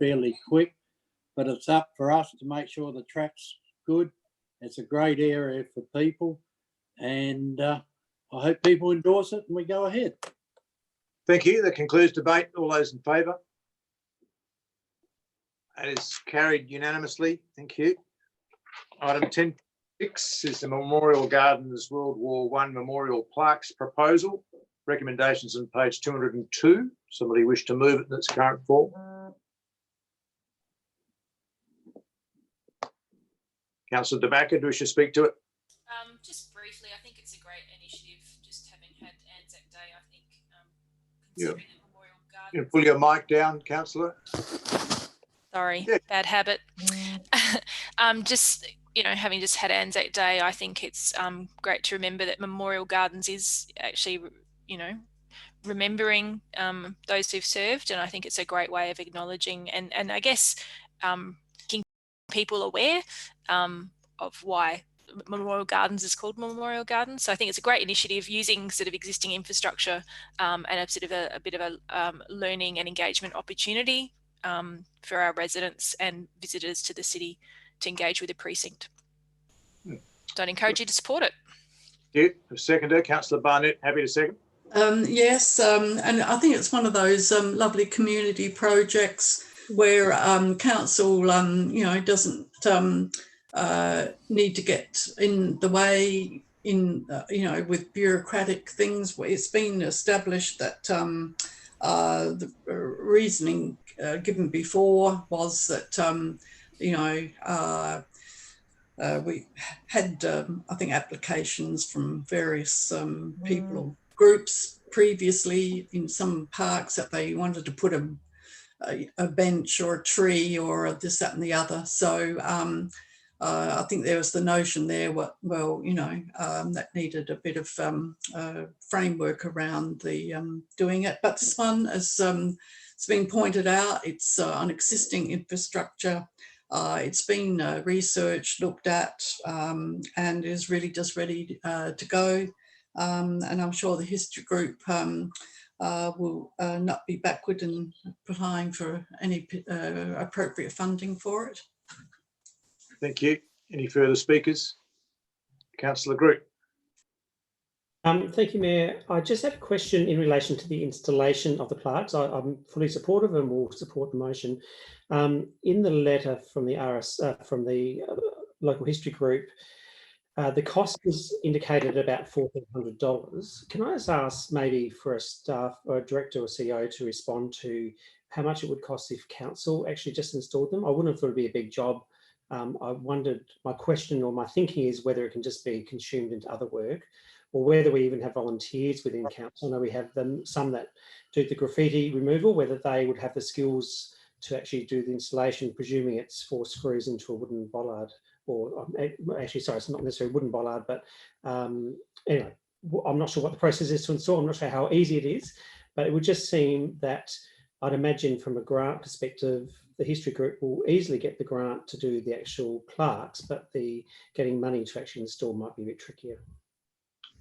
L: fairly quick. But it's up for us to make sure the track's good. It's a great area for people, and I hope people endorse it and we go ahead.
D: Thank you. That concludes debate. All those in favour? That is carried unanimously. Thank you. Item 10.6 is the Memorial Gardens World War I Memorial Plaques proposal. Recommendations on page 202. Somebody wish to move it in its current form? Councillor De Backer, do you wish to speak to it?
C: Just briefly, I think it's a great initiative, just having had Anzac Day, I think.
D: Yeah.
C: The Memorial Gardens.
D: You can pull your mic down, Councillor.
C: Sorry,
D: Yeah.
C: bad habit. Just, you know, having just had Anzac Day, I think it's great to remember that Memorial Gardens is actually, you know, remembering those who've served, and I think it's a great way of acknowledging and I guess making people aware of why Memorial Gardens is called Memorial Gardens. So I think it's a great initiative using sort of existing infrastructure and a sort of a bit of a learning and engagement opportunity for our residents and visitors to the city to engage with the precinct. So I'd encourage you to support it.
D: Yeah, a seconder, Councillor Barnett, happy to second.
F: Yes, and I think it's one of those lovely community projects where council, you know, doesn't need to get in the way in, you know, with bureaucratic things. It's been established that the reasoning given before was that, you know, we had, I think, applications from various people or groups previously in some parks that they wanted to put a bench or a tree or this, that and the other. So I think there was the notion there, well, you know, that needed a bit of framework around the doing it. But this one, as it's been pointed out, it's on existing infrastructure. It's been researched, looked at, and is really just ready to go. And I'm sure the history group will not be backward in applying for any appropriate funding for it.
D: Thank you. Any further speakers? Councillor Groot.
G: Thank you, Mayor. I just had a question in relation to the installation of the plaques. I'm fully supportive and will support the motion. In the letter from the local history group, the cost was indicated about $1,400. Can I just ask maybe for a staff or a director or CEO to respond to how much it would cost if council actually just installed them? I wouldn't have thought it'd be a big job. I wondered, my question or my thinking is whether it can just be consumed into other work, or whether we even have volunteers within council. I know we have some that do the graffiti removal, whether they would have the skills to actually do the installation, presuming it's 4 screws into a wooden bollard, or actually, sorry, it's not necessarily a wooden bollard, but anyway, I'm not sure what the process is to install. I'm not sure how easy it is, but it would just seem that I'd imagine from a grant perspective, the history group will easily get the grant to do the actual plaques, but the getting money to actually install might be a bit trickier.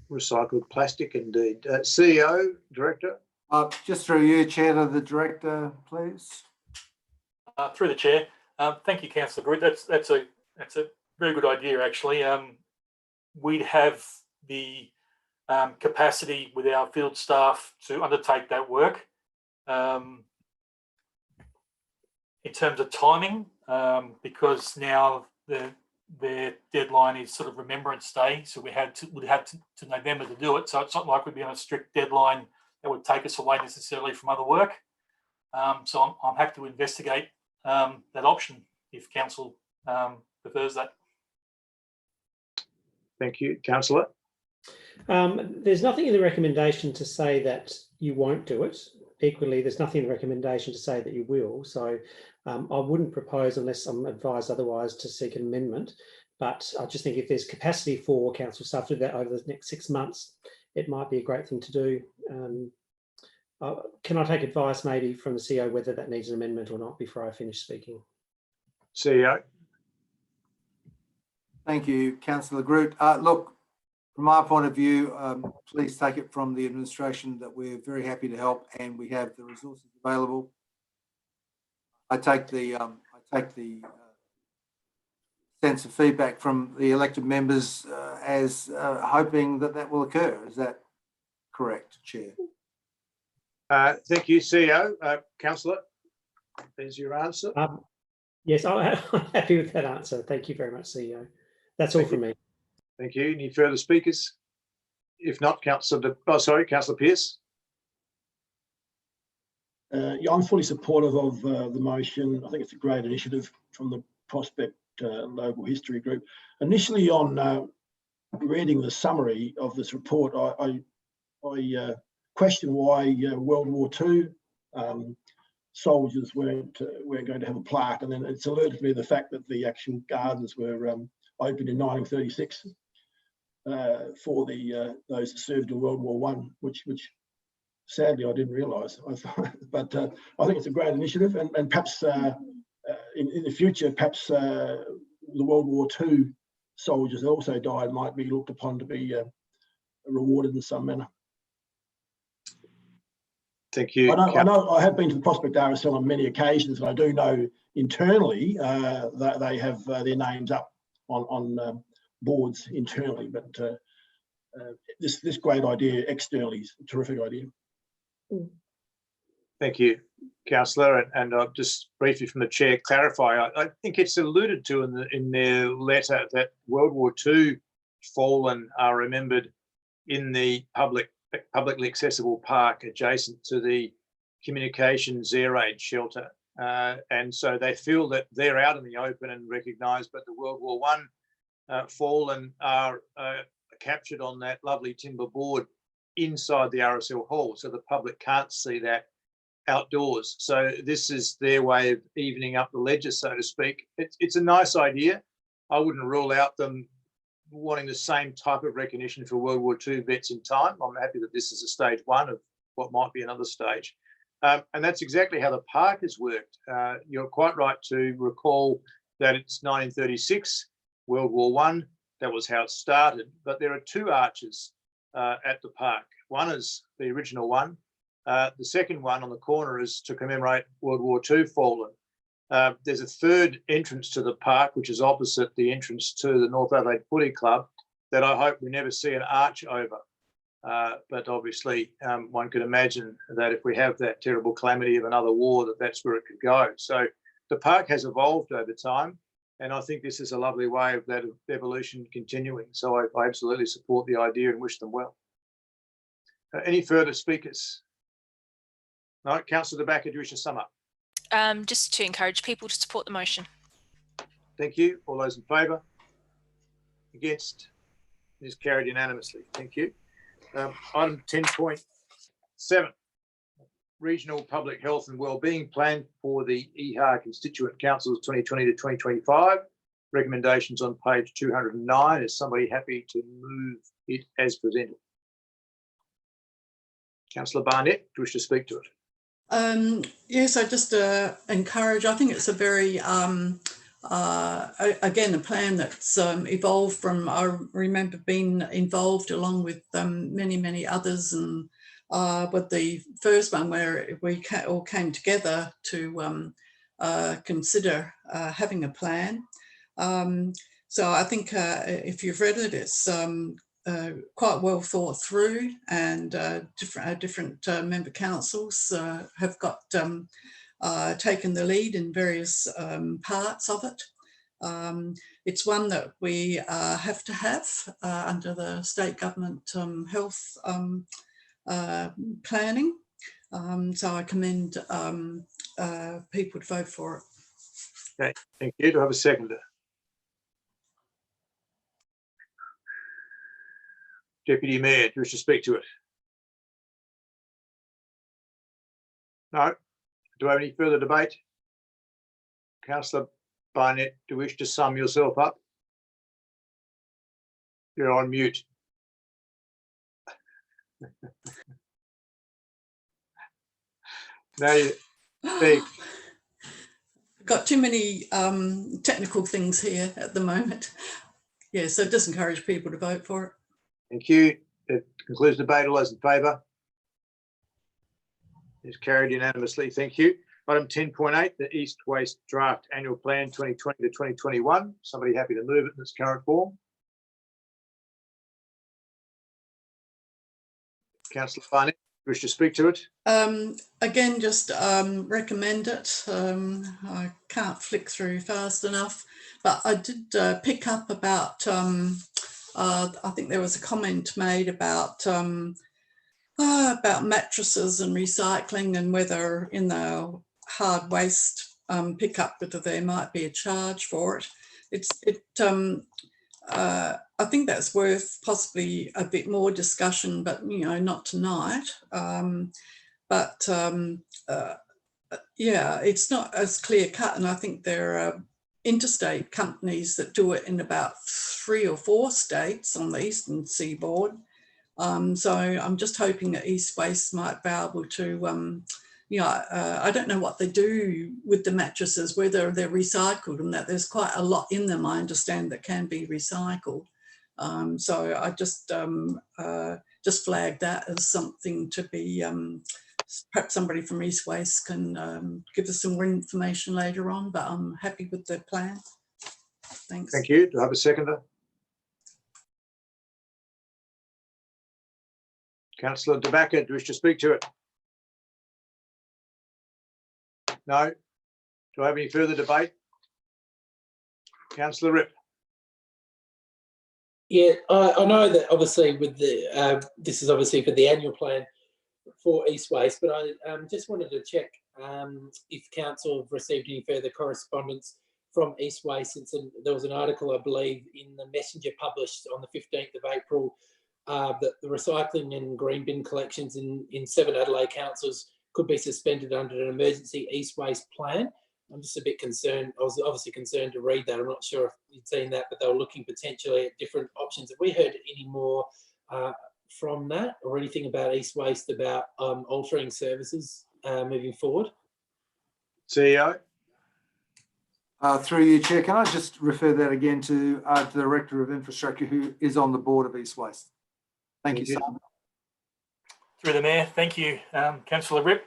D: Recycled plastic, indeed. CEO, Director.
E: Just through you, Chair, to the Director, please.
M: Through the Chair. Thank you, Councillor Groot. That's a very good idea, actually. We'd have the capacity with our field staff to undertake that work. in terms of timing, because now their deadline is sort of Remembrance Day, so would have to November to do it. So it's not like we'd be on a strict deadline that would take us away necessarily from other work. So I'm happy to investigate that option if council prefers that.
D: Thank you, councillor.
G: There's nothing in the recommendation to say that you won't do it. Equally, there's nothing in the recommendation to say that you will. So I wouldn't propose, unless I'm advised otherwise, to seek an amendment. But I just think if there's capacity for council staff to do that over the next 6 months, it might be a great thing to do. Can I take advice maybe from the CEO whether that needs an amendment or not before I finish speaking?
D: CEO.
E: Thank you, Councillor Groot. Look, from our point of view, please take it from the administration that we're very happy to help and we have the resources available. I take the sense of feedback from the elected members as hoping that will occur. Is that correct, Chair?
D: Thank you, CEO. Councillor, there's your answer.
G: Yes, I'm happy with that answer. Thank you very much, CEO. That's all from me.
D: Thank you. Any further speakers? If not, Councillor Pearce.
A: Yeah, I'm fully supportive of the motion. I think it's a great initiative from the Prospect Local History Group. Initially, on reading the summary of this report, I questioned why World War II soldiers weren't going to have a plaque, and then it's alerted me to the fact that the actual gardens were opened in 1936 for those that served in World War I, which sadly I didn't realise. But I think it's a great initiative, and perhaps in the future, perhaps the World War II soldiers that also died might be looked upon to be rewarded in some manner.
D: Thank you.
A: I know I have been to the Prospect RSL on many occasions, and I do know internally that they have their names up on boards internally, but this great idea externally is a terrific idea.
D: Thank you, Councillor. And I'll just briefly from the chair clarify. I think it's alluded to in their letter that World War II fallen are remembered in the publicly accessible park adjacent to the Communications Air Raid shelter. And so they feel that they're out in the open and recognised, but the World War I fallen are captured on that lovely timber board inside the RSL hall, so the public can't see that outdoors. So this is their way of evening up the ledger, so to speak. It's a nice idea. I wouldn't rule out them wanting the same type of recognition for World War II vets in time. I'm happy that this is a stage one of what might be another stage. And that's exactly how the park has worked. You're quite right to recall that it's 1936, World War I. That was how it started. But there are two arches at the park. One is the original one. The second one on the corner is to commemorate World War II fallen. There's a third entrance to the park, which is opposite the entrance to the North Adelaide Footy Club, that I hope we never see an arch over. But obviously, one could imagine that if we have that terrible calamity of another war, that's where it could go. So the park has evolved over time, and I think this is a lovely way of that evolution continuing. So I absolutely support the idea and wish them well. Any further speakers? No, Councillor De Backer, do you wish to sum up?
C: Just to encourage people to support the motion.
D: Thank you. All those in favour? Against? It is carried unanimously. Thank you. Item 10.7, Regional Public Health and Wellbeing Plan for the EHA Constituent Councils 2020 to 2025. Recommendations on page 209. Is somebody happy to move it as presented? Councillor Barnett, do you wish to speak to it?
F: Yes, I just encourage, I think it's a very, again, a plan that's evolved from, I remember being involved along with many, many others, and with the first one where we all came together to consider having a plan. So I think if you've read it, it's quite well thought through, and different member councils have got taken the lead in various parts of it. It's one that we have to have under the state government health planning. So I commend people to vote for it.
D: Okay, thank you. Do I have a seconder? Deputy Mayor, do you wish to speak to it? No. Do I have any further debate? Councillor Barnett, do you wish to sum yourself up? You're on mute. Now you speak.
F: Got too many technical things here at the moment. Yeah, so just encourage people to vote for it.
D: Thank you. It concludes debate. All those in favour? It's carried unanimously. Thank you. Item 10.8, the East Waste Draft Annual Plan 2020 to 2021. Somebody happy to move it in its current form? Councillor Barnett, wish to speak to it?
F: Again, just recommend it. I can't flick through fast enough, but I did pick up about, I think there was a comment made about mattresses and recycling, and whether in the hard waste pickup, whether there might be a charge for it. I think that's worth possibly a bit more discussion, but not tonight. Yeah, it's not as clear cut, and I think there are interstate companies that do it in about 3 or 4 states on the eastern seaboard. So I'm just hoping that East Waste might be able to, I don't know what they do with the mattresses, whether they're recycled, and that there's quite a lot in them, I understand, that can be recycled. So I just flagged that as something to be, perhaps somebody from East Waste can give us some more information later on, but I'm happy with the plan. Thanks.
D: Thank you. Do I have a seconder? Councillor De Backer, do you wish to speak to it? No. Do I have any further debate? Councillor Ripp.
B: Yeah, I know that obviously with the this is obviously for the annual plan for East Waste, but I just wanted to check if council have received any further correspondence from East Waste, since there was an article, I believe, in the Messenger published on the 15th of April that the recycling and green bin collections in 7 Adelaide councils could be suspended under an emergency East Waste plan. I'm just a bit concerned. I was obviously concerned to read that. I'm not sure if you'd seen that, but they were looking potentially at different options. Have we heard any more from that, or anything about East Waste about altering services moving forward?
D: CEO.
E: Through you, Chair, can I just refer that again to the Director of Infrastructure, who is on the board of East Waste? Thank you, Simon.
M: Through the Mayor, thank you, Councillor Ripp.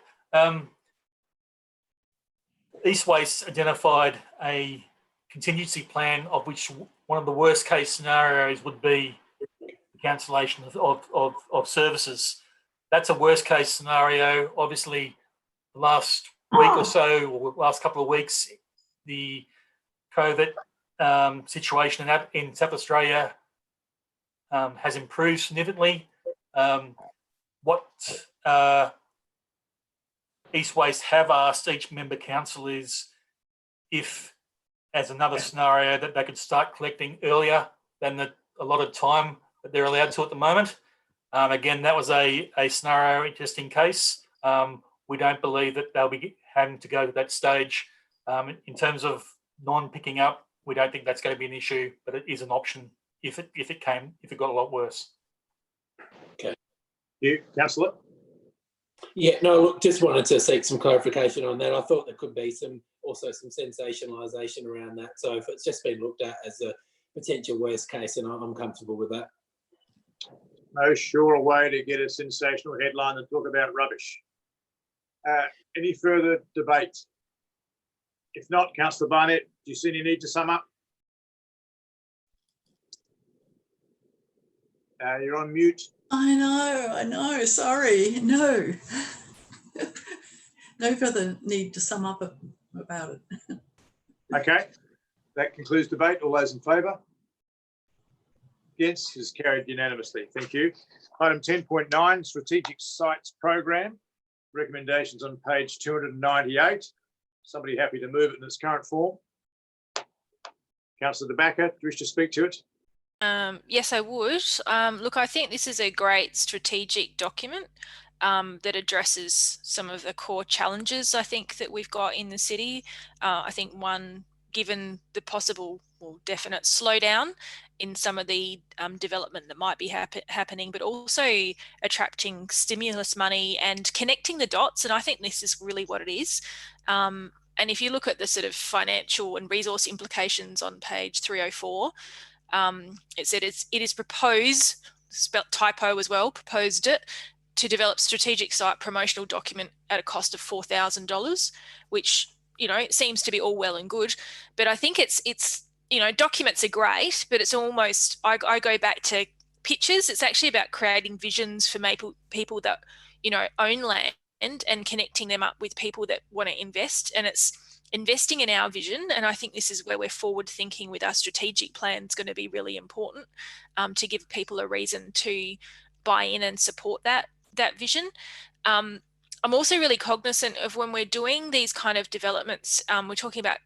M: East Waste identified a contingency plan, of which one of the worst case scenarios would be the cancellation of services. That's a worst case scenario. Obviously, the last week or so, or last couple of weeks, the COVID situation in South Australia has improved significantly. What East Waste have asked each member council is if, as another scenario, that they could start collecting earlier than the allotted time that they're allowed to at the moment. Again, that was a scenario just in case. We don't believe that they'll be having to go to that stage. In terms of non-picking up, we don't think that's going to be an issue, but it is an option if it got a lot worse.
B: Okay.
D: You, Councillor.
B: Yeah, no, look, just wanted to seek some clarification on that. I thought there could be also some sensationalisation around that. So if it's just been looked at as a potential worst case, and I'm comfortable with that.
D: No surer way to get a sensational headline than talk about rubbish. Any further debate? If not, Councillor Barnett, do you see any need to sum up? You're on mute.
F: I know, sorry, no. No further need to sum up about it.
D: Okay, that concludes debate. All those in favour? Against is carried unanimously. Thank you. Item 10.9, Strategic Sites Program. Recommendations on page 298. Somebody happy to move it in its current form? Councillor De Backer, do you wish to speak to it?
C: Yes, I would. Look, I think this is a great strategic document that addresses some of the core challenges I think that we've got in the city. I think one, given the possible, well, definite slowdown in some of the development that might be happening, but also attracting stimulus money and connecting the dots. And I think this is really what it is. And if you look at the sort of financial and resource implications on page 304, it said it is proposed, spelt typo as well, proposed it, to develop strategic site promotional document at a cost of $4,000, which, you know, seems to be all well and good. But I think it's you know, documents are great, but it's almost, I go back to pictures. It's actually about creating visions for people that, you know, own land and connecting them up with people that want to invest. And it's investing in our vision. And I think this is where we're forward thinking with our strategic plan is going to be really important, to give people a reason to buy in and support that vision. I'm also really cognizant of when we're doing these kind of developments, we're talking about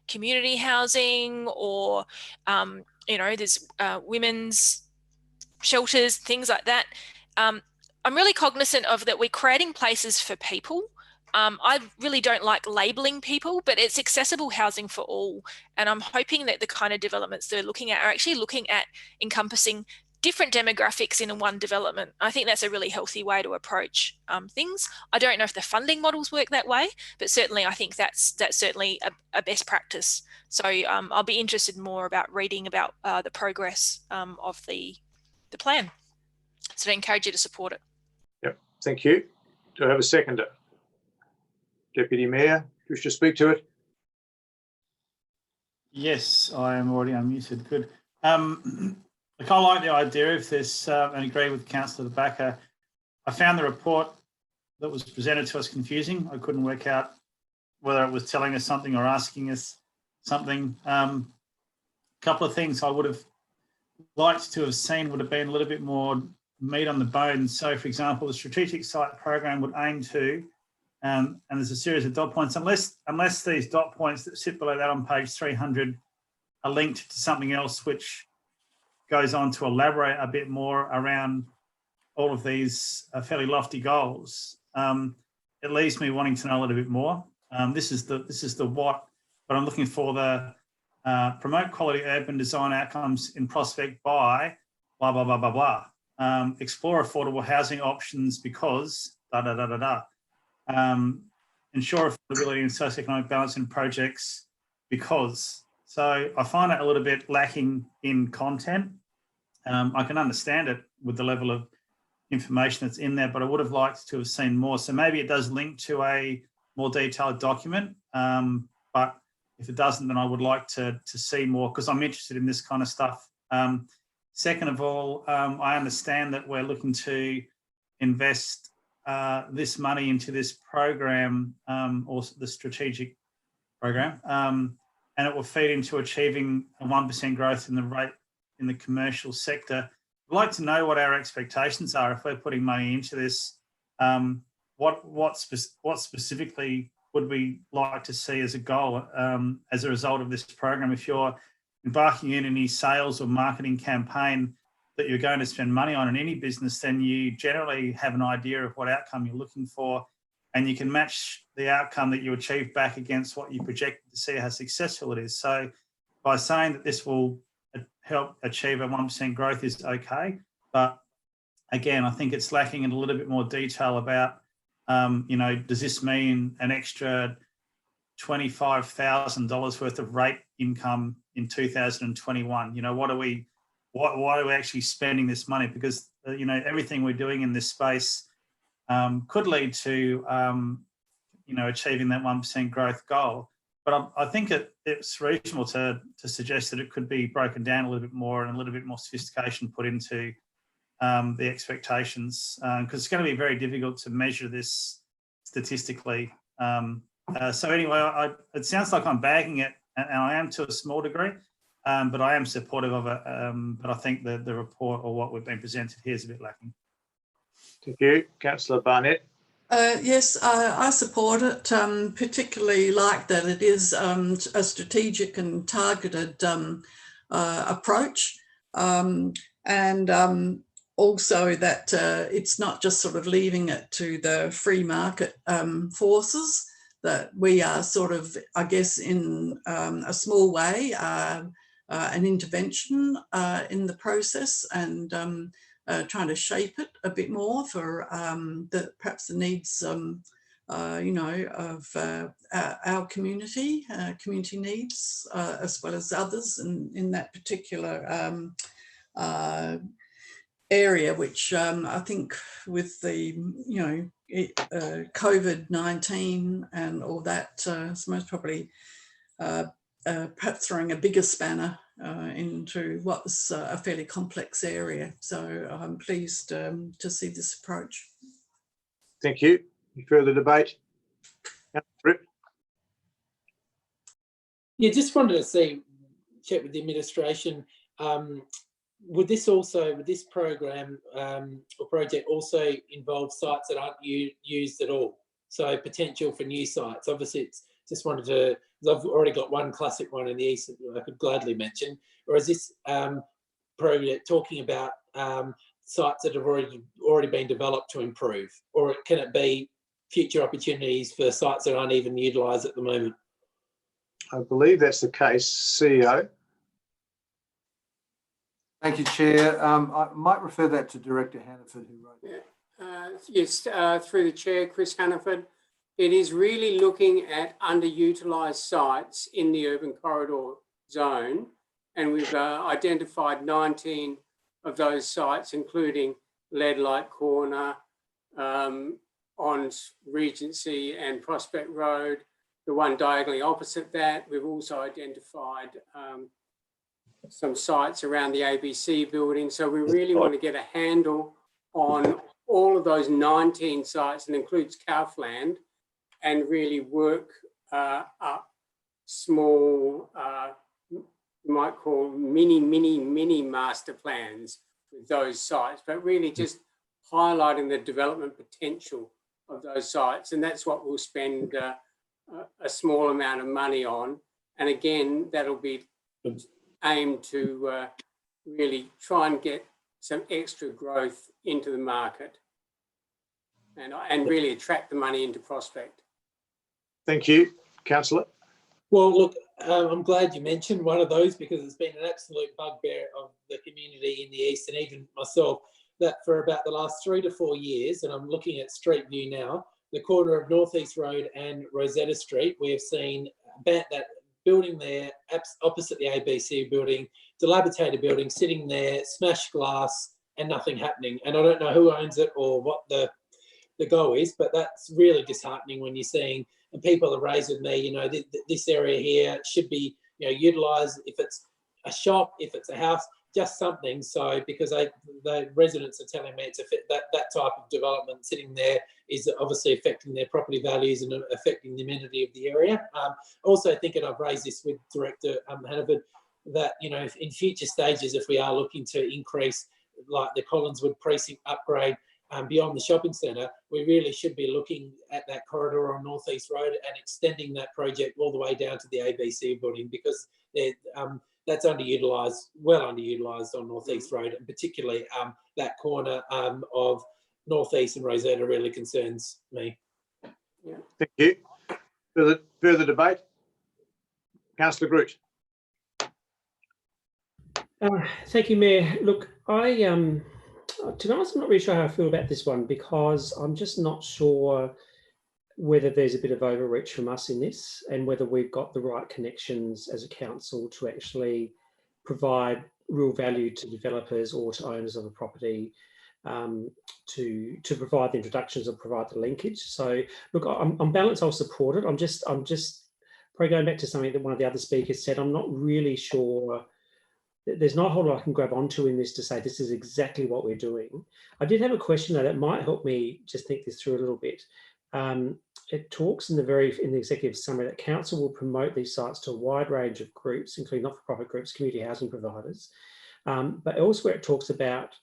C: community housing or, you know, there's women's shelters, things like that. I'm really cognizant of that we're creating places for people. I really don't like labeling people, but it's accessible housing for all. And I'm hoping that the kind of developments they're looking at are actually looking at encompassing different demographics in one development. I think that's a really healthy way to approach things. I don't know if the funding models work that way, but certainly I think that's certainly a best practice. So I'll be interested more about reading about the progress of the plan. So I encourage you to support it.
D: Yep, thank you. Do I have a seconder? Deputy Mayor, do you wish to speak to it?
I: Yes, I am already unmuted. Good. Look, I like the idea of this and agree with Councillor De Backer. I found the report that was presented to us confusing. I couldn't work out whether it was telling us something or asking us something. A couple of things I would have liked to have seen would have been a little bit more meat on the bones. So, for example, the strategic site program would aim to, and there's a series of dot points, unless these dot points that sit below that on page 300 are linked to something else which goes on to elaborate a bit more around all of these fairly lofty goals. It leaves me wanting to know a little bit more. This is the what, but I'm looking for the promote quality urban design outcomes in prospect by blah, blah, blah, blah, blah. Explore affordable housing options because da, da, da, da, da. Ensure affordability and socioeconomic balance in projects because. So I find it a little bit lacking in content. I can understand it with the level of information that's in there, but I would have liked to have seen more. So maybe it does link to a more detailed document, but if it doesn't, then I would like to see more because I'm interested in this kind of stuff. Second of all, I understand that we're looking to invest this money into this program or the strategic program, and it will feed into achieving a 1% growth in the rate in the commercial sector. I'd like to know what our expectations are if we're putting money into this. What specifically would we like to see as a goal as a result of this program? If you're embarking in any sales or marketing campaign that you're going to spend money on in any business, then you generally have an idea of what outcome you're looking for, and you can match the outcome that you achieve back against what you project to see how successful it is. So by saying that this will help achieve a 1% growth is okay, but again, I think it's lacking in a little bit more detail about, you know, does this mean an extra $25,000 worth of rate income in 2021? You know, why are we actually spending this money? Because, you know, everything we're doing in this space could lead to, you know, achieving that 1% growth goal. But I think it's reasonable to suggest that it could be broken down a little bit more and a little bit more sophistication put into the expectations, because it's going to be very difficult to measure this statistically. So anyway, it sounds like I'm bagging it, and I am to a small degree, but I am supportive of it. But I think the report or what we've been presented here is a bit lacking.
D: Thank you. Councillor Barnett.
F: Yes, I support it, particularly like that it is a strategic and targeted approach, and also that it's not just sort of leaving it to the free market forces, that we are sort of, I guess, in a small way, an intervention in the process, and trying to shape it a bit more for perhaps the needs, you know, of our community, community needs, as well as others in that particular area, which I think with the, you know, COVID-19 and all that, it's most probably perhaps throwing a bigger spanner into what's a fairly complex area. So I'm pleased to see this approach.
D: Thank you. Any further debate?
B: Yeah, just wanted to check with the administration. Would this program or project also involve sites that aren't used at all? So potential for new sites. Obviously, it's just wanted to. I've already got one classic one in the east that I could gladly mention. Or is this project talking about sites that have already been developed to improve, or can it be future opportunities for sites that aren't even utilised at the moment?
D: I believe that's the case. CEO.
E: Thank you, Chair. I might refer that to Director Hannaford, who wrote it.
N: Yes, through the Chair, Chris Hannaford. It is really looking at underutilised sites in the urban corridor zone, and we've identified 19 of those sites, including Lead Light Corner, on Regency and Prospect Road, the one diagonally opposite that. We've also identified some sites around the ABC building. So we really want to get a handle on all of those 19 sites, and includes Kaufland, and really work up small, you might call mini master plans with those sites, but really just highlighting the development potential of those sites. And that's what we'll spend a small amount of money on. And again, that'll be aimed to really try and get some extra growth into the market and really attract the money into Prospect.
D: Thank you. Councillor.
B: Well, look, I'm glad you mentioned one of those, because it's been an absolute bugbear of the community in the east, and even myself, that for about the last 3 to 4 years, and I'm looking at Street View now, the corner of North East Road and Rosetta Street, we have seen that building there opposite the ABC building, dilapidated building, sitting there, smashed glass, and nothing happening. And I don't know who owns it or what the goal is, but that's really disheartening when you're seeing, and people have raised with me, you know, this area here should be, you know, utilised. If it's a shop, if it's a house, just something. So because the residents are telling me it's that type of development sitting there is obviously affecting their property values and affecting the amenity of the area. Also thinking, I've raised this with Director Hannaford, that, you know, in future stages, if we are looking to increase like the Collinswood precinct upgrade, beyond the shopping centre, we really should be looking at that corridor on North East Road and extending that project all the way down to the ABC building, because that's underutilised, well underutilised on North East Road, and particularly that corner of North East and Rosetta really concerns me.
N: Yeah.
D: Thank you. Further debate? Councillor Groot.
G: Thank you, Mayor. Look, to be honest, I'm not really sure how I feel about this one, because I'm just not sure whether there's a bit of overreach from us in this, and whether we've got the right connections as a council to actually provide real value to developers or to owners of a property, to provide the introductions or provide the linkage. So look, on balance, I'll support it. I'm just probably going back to something that one of the other speakers said. I'm not really sure. There's not a whole lot I can grab onto in this to say this is exactly what we're doing. I did have a question though that might help me just think this through a little bit. it talks in the executive summary that council will promote these sites to a wide range of groups, including not-for-profit groups, community housing providers. But elsewhere it talks about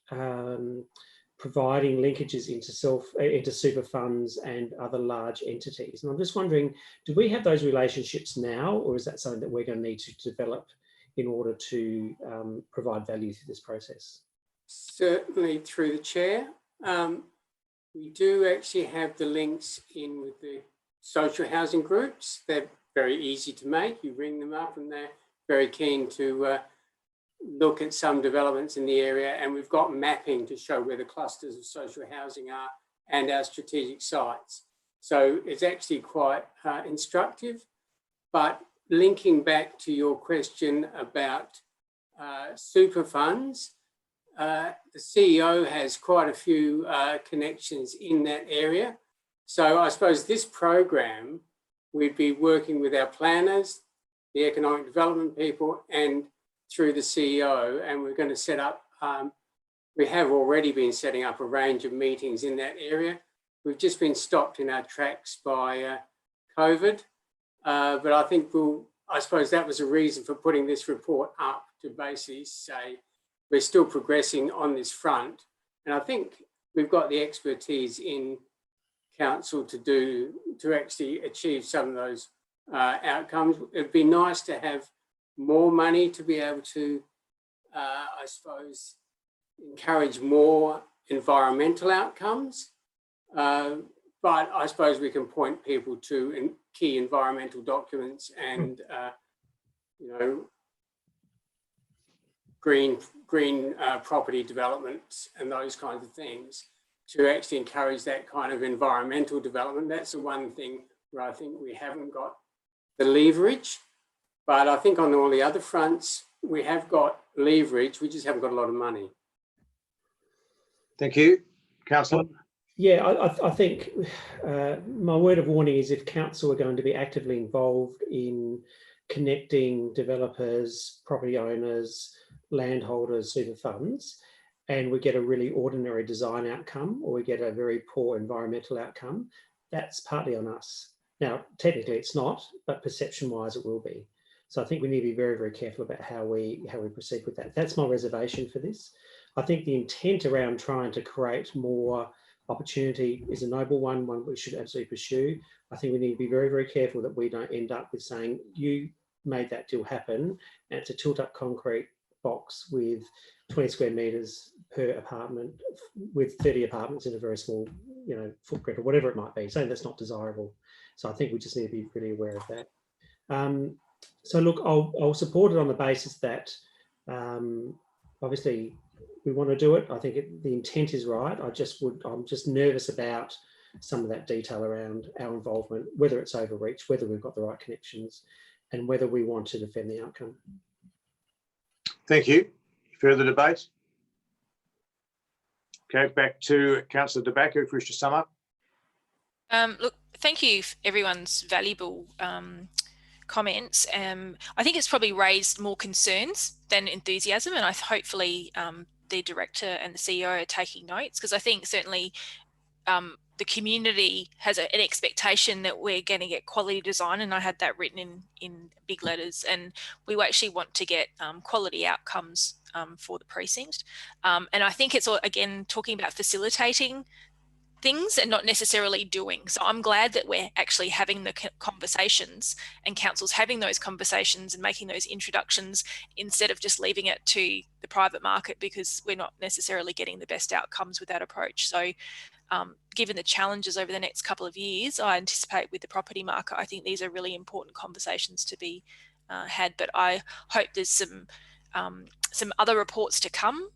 G: providing linkages into super funds and other large entities. And I'm just wondering, do we have those relationships now, or is that something that we're going to need to develop in order to provide value through this process?
N: Certainly, through the chair. We do actually have the links in with the social housing groups. They're very easy to make. You ring them up and they're very keen to look at some developments in the area, and we've got mapping to show where the clusters of social housing are and our strategic sites. So it's actually quite instructive. But linking back to your question about super funds, the CEO has quite a few connections in that area. So I suppose this program, we'd be working with our planners, the economic development people, and through the CEO, and we're going to set up, we have already been setting up a range of meetings in that area. We've just been stopped in our tracks by COVID, but I think I suppose that was a reason for putting this report up, to basically say we're still progressing on this front. And I think we've got the expertise in council to actually achieve some of those outcomes. It'd be nice to have more money to be able to, I suppose, encourage more environmental outcomes. But I suppose we can point people to key environmental documents and, you know, green property developments and those kinds of things to actually encourage that kind of environmental development. That's the one thing where I think we haven't got the leverage. But I think on all the other fronts, we have got leverage, we just haven't got a lot of money.
D: Thank you. Councillor?
G: Yeah, I think my word of warning is if council are going to be actively involved in connecting developers, property owners, landholders, super funds, and we get a really ordinary design outcome or we get a very poor environmental outcome, that's partly on us. Now, technically it's not, but perception-wise it will be. So I think we need to be very, very careful about how we proceed with that. That's my reservation for this. I think the intent around trying to create more opportunity is a noble one we should absolutely pursue. I think we need to be very, very careful that we don't end up with saying, you made that deal happen, and it's a tilt-up concrete box with 20 square metres per apartment with 30 apartments in a very small, you know, footprint or whatever it might be, saying that's not desirable. So I think we just need to be really aware of that. So look, I'll support it on the basis that obviously we want to do it. I think the intent is right. I'm just nervous about some of that detail around our involvement, whether it's overreach, whether we've got the right connections, and whether we want to defend the outcome.
D: Thank you. Further debate? Okay, back to Councillor De Backer, if you wish to sum up.
C: Look, thank you for everyone's valuable comments. I think it's probably raised more concerns than enthusiasm, and hopefully the director and the CEO are taking notes, because I think certainly the community has an expectation that we're going to get quality design, and I had that written in big letters, and we actually want to get quality outcomes for the precinct. And I think it's, again, talking about facilitating things and not necessarily doing. So I'm glad that we're actually having the conversations and council's having those conversations and making those introductions instead of just leaving it to the private market, because we're not necessarily getting the best outcomes with that approach. So given the challenges over the next couple of years, I anticipate with the property market, I think these are really important conversations to be had. But I hope there's some other reports to come,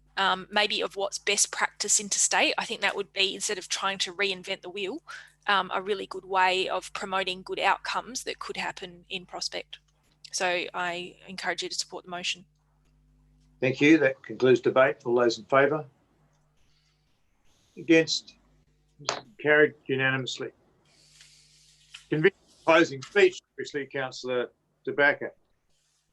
C: maybe of what's best practice interstate. I think that would be, instead of trying to reinvent the wheel, a really good way of promoting good outcomes that could happen in Prospect. So I encourage you to support the motion.
D: Thank you. That concludes debate. All those in favour? Against? Carried unanimously. Conviction closing speech, obviously, Councillor De Backer.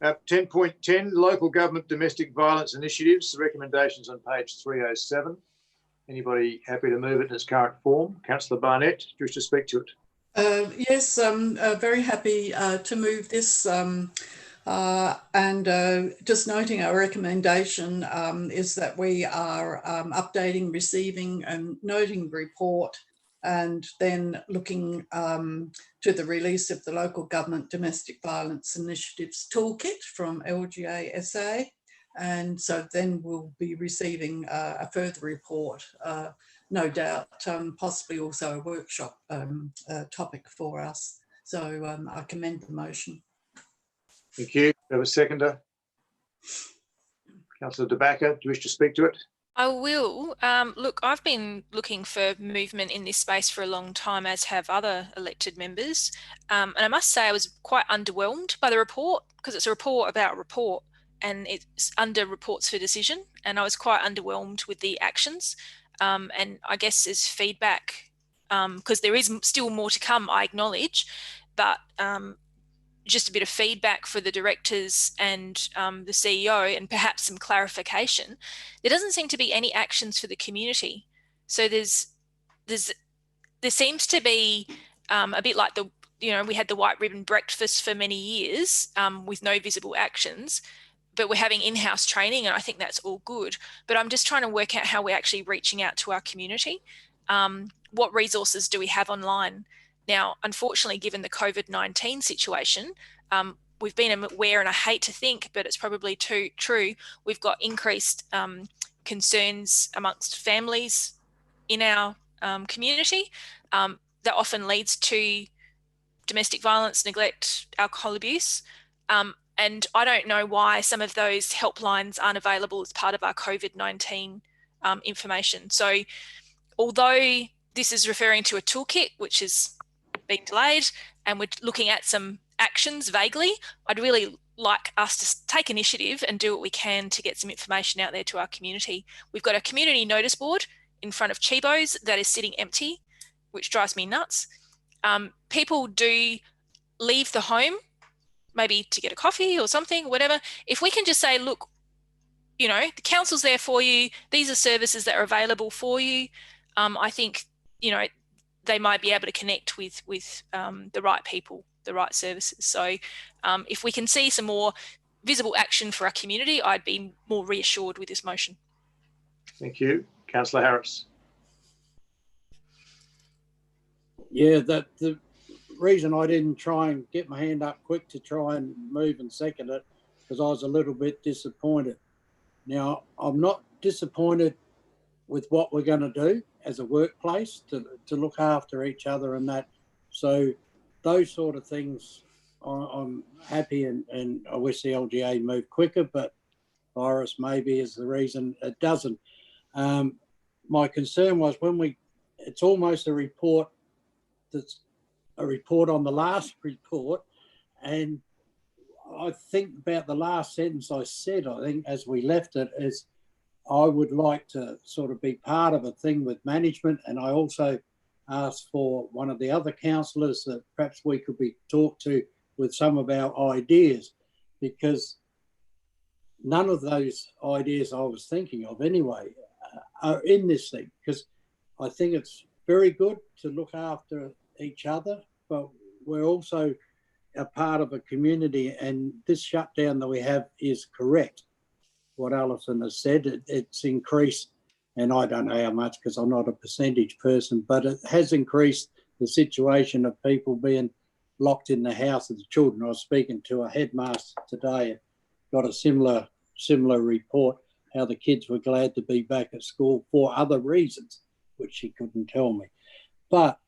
D: 10.10, local government domestic violence initiatives, the recommendations on page 307. Anybody happy to move it in its current form? Councillor Barnett, do you wish to speak to it?
F: Yes, I'm very happy to move this, and just noting our recommendation is that we are updating, receiving and noting the report, and then looking to the release of the Local Government Domestic Violence Initiatives Toolkit from LGA SA. And so then we'll be receiving a further report, no doubt, possibly also a workshop topic for us. So I commend the motion.
D: Thank you. Have a seconder? Councillor De Backer, do you wish to speak to it?
C: I will. Look, I've been looking for movement in this space for a long time, as have other elected members. And I must say I was quite underwhelmed by the report, because it's a report about a report and it's under reports for decision. And I was quite underwhelmed with the actions. And I guess as feedback, because there is still more to come, I acknowledge, but just a bit of feedback for the directors and the CEO, and perhaps some clarification. There doesn't seem to be any actions for the community. So there seems to be a bit like we had the white ribbon breakfast for many years with no visible actions, but we're having in-house training, and I think that's all good. But I'm just trying to work out how we're actually reaching out to our community. What resources do we have online? Now, unfortunately, given the COVID-19 situation, we've been aware, and I hate to think, but it's probably true, we've got increased concerns amongst families in our community. That often leads to domestic violence, neglect, alcohol abuse. And I don't know why some of those helplines aren't available as part of our COVID-19 information. So although this is referring to a toolkit, which is being delayed, and we're looking at some actions vaguely, I'd really like us to take initiative and do what we can to get some information out there to our community. We've got a community notice board in front of Chibo's that is sitting empty, which drives me nuts. People do leave the home, maybe to get a coffee or something, whatever. If we can just say, look, the council's there for you, these are services that are available for you, I think, they might be able to connect with the right people, the right services. So if we can see some more visible action for our community, I'd be more reassured with this motion.
D: Thank you. Councillor Harris.
L: Yeah, the reason I didn't try and get my hand up quick to try and move and second it, because I was a little bit disappointed. Now, I'm not disappointed with what we're going to do as a workplace to look after each other and that. So those sort of things, I'm happy, and I wish the LGA moved quicker, but virus maybe is the reason it doesn't. My concern was it's almost a report that's a report on the last report, and I think about the last sentence I said, I think as we left it, is I would like to sort of be part of a thing with management, and I also asked for one of the other councillors that perhaps we could be talked to with some of our ideas, because none of those ideas I was thinking of anyway are in this thing, because I think it's very good to look after each other, but we're also a part of a community, and this shutdown that we have is correct. What Alison has said, it's increased, and I don't know how much because I'm not a percentage person, but it has increased the situation of people being locked in the house of the children. I was speaking to a headmaster today, got a similar report, how the kids were glad to be back at school for other reasons, which she couldn't tell me. But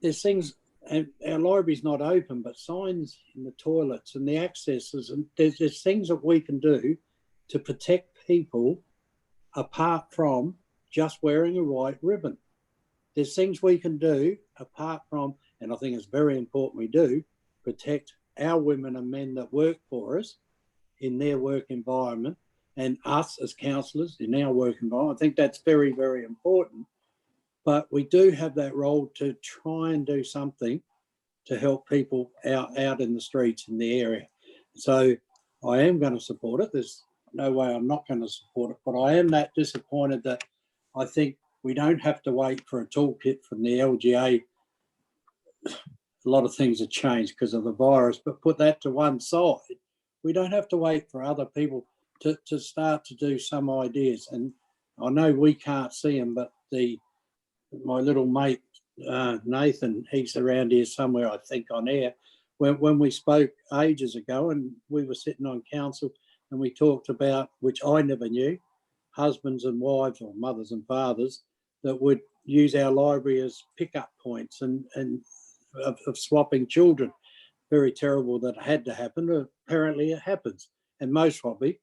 L: there's things, and our library's not open, but signs in the toilets and the accesses, and there's things that we can do to protect people apart from just wearing a white ribbon. There's things we can do apart from, and I think it's very important we do, protect our women and men that work for us in their work environment, and us as councillors in our work environment. I think that's very, very important. But we do have that role to try and do something to help people out in the streets in the area. So I am going to support it. There's no way I'm not going to support it, but I am that disappointed that I think we don't have to wait for a toolkit from the LGA. A lot of things have changed because of the virus, but put that to one side. We don't have to wait for other people to start to do some ideas. And I know we can't see them, but my little mate, Nathan, he's around here somewhere, I think, on air. When we spoke ages ago and we were sitting on council and we talked about, which I never knew, husbands and wives or mothers and fathers that would use our library as pickup points and of swapping children. Very terrible that it had to happen. Apparently it happens. And most probably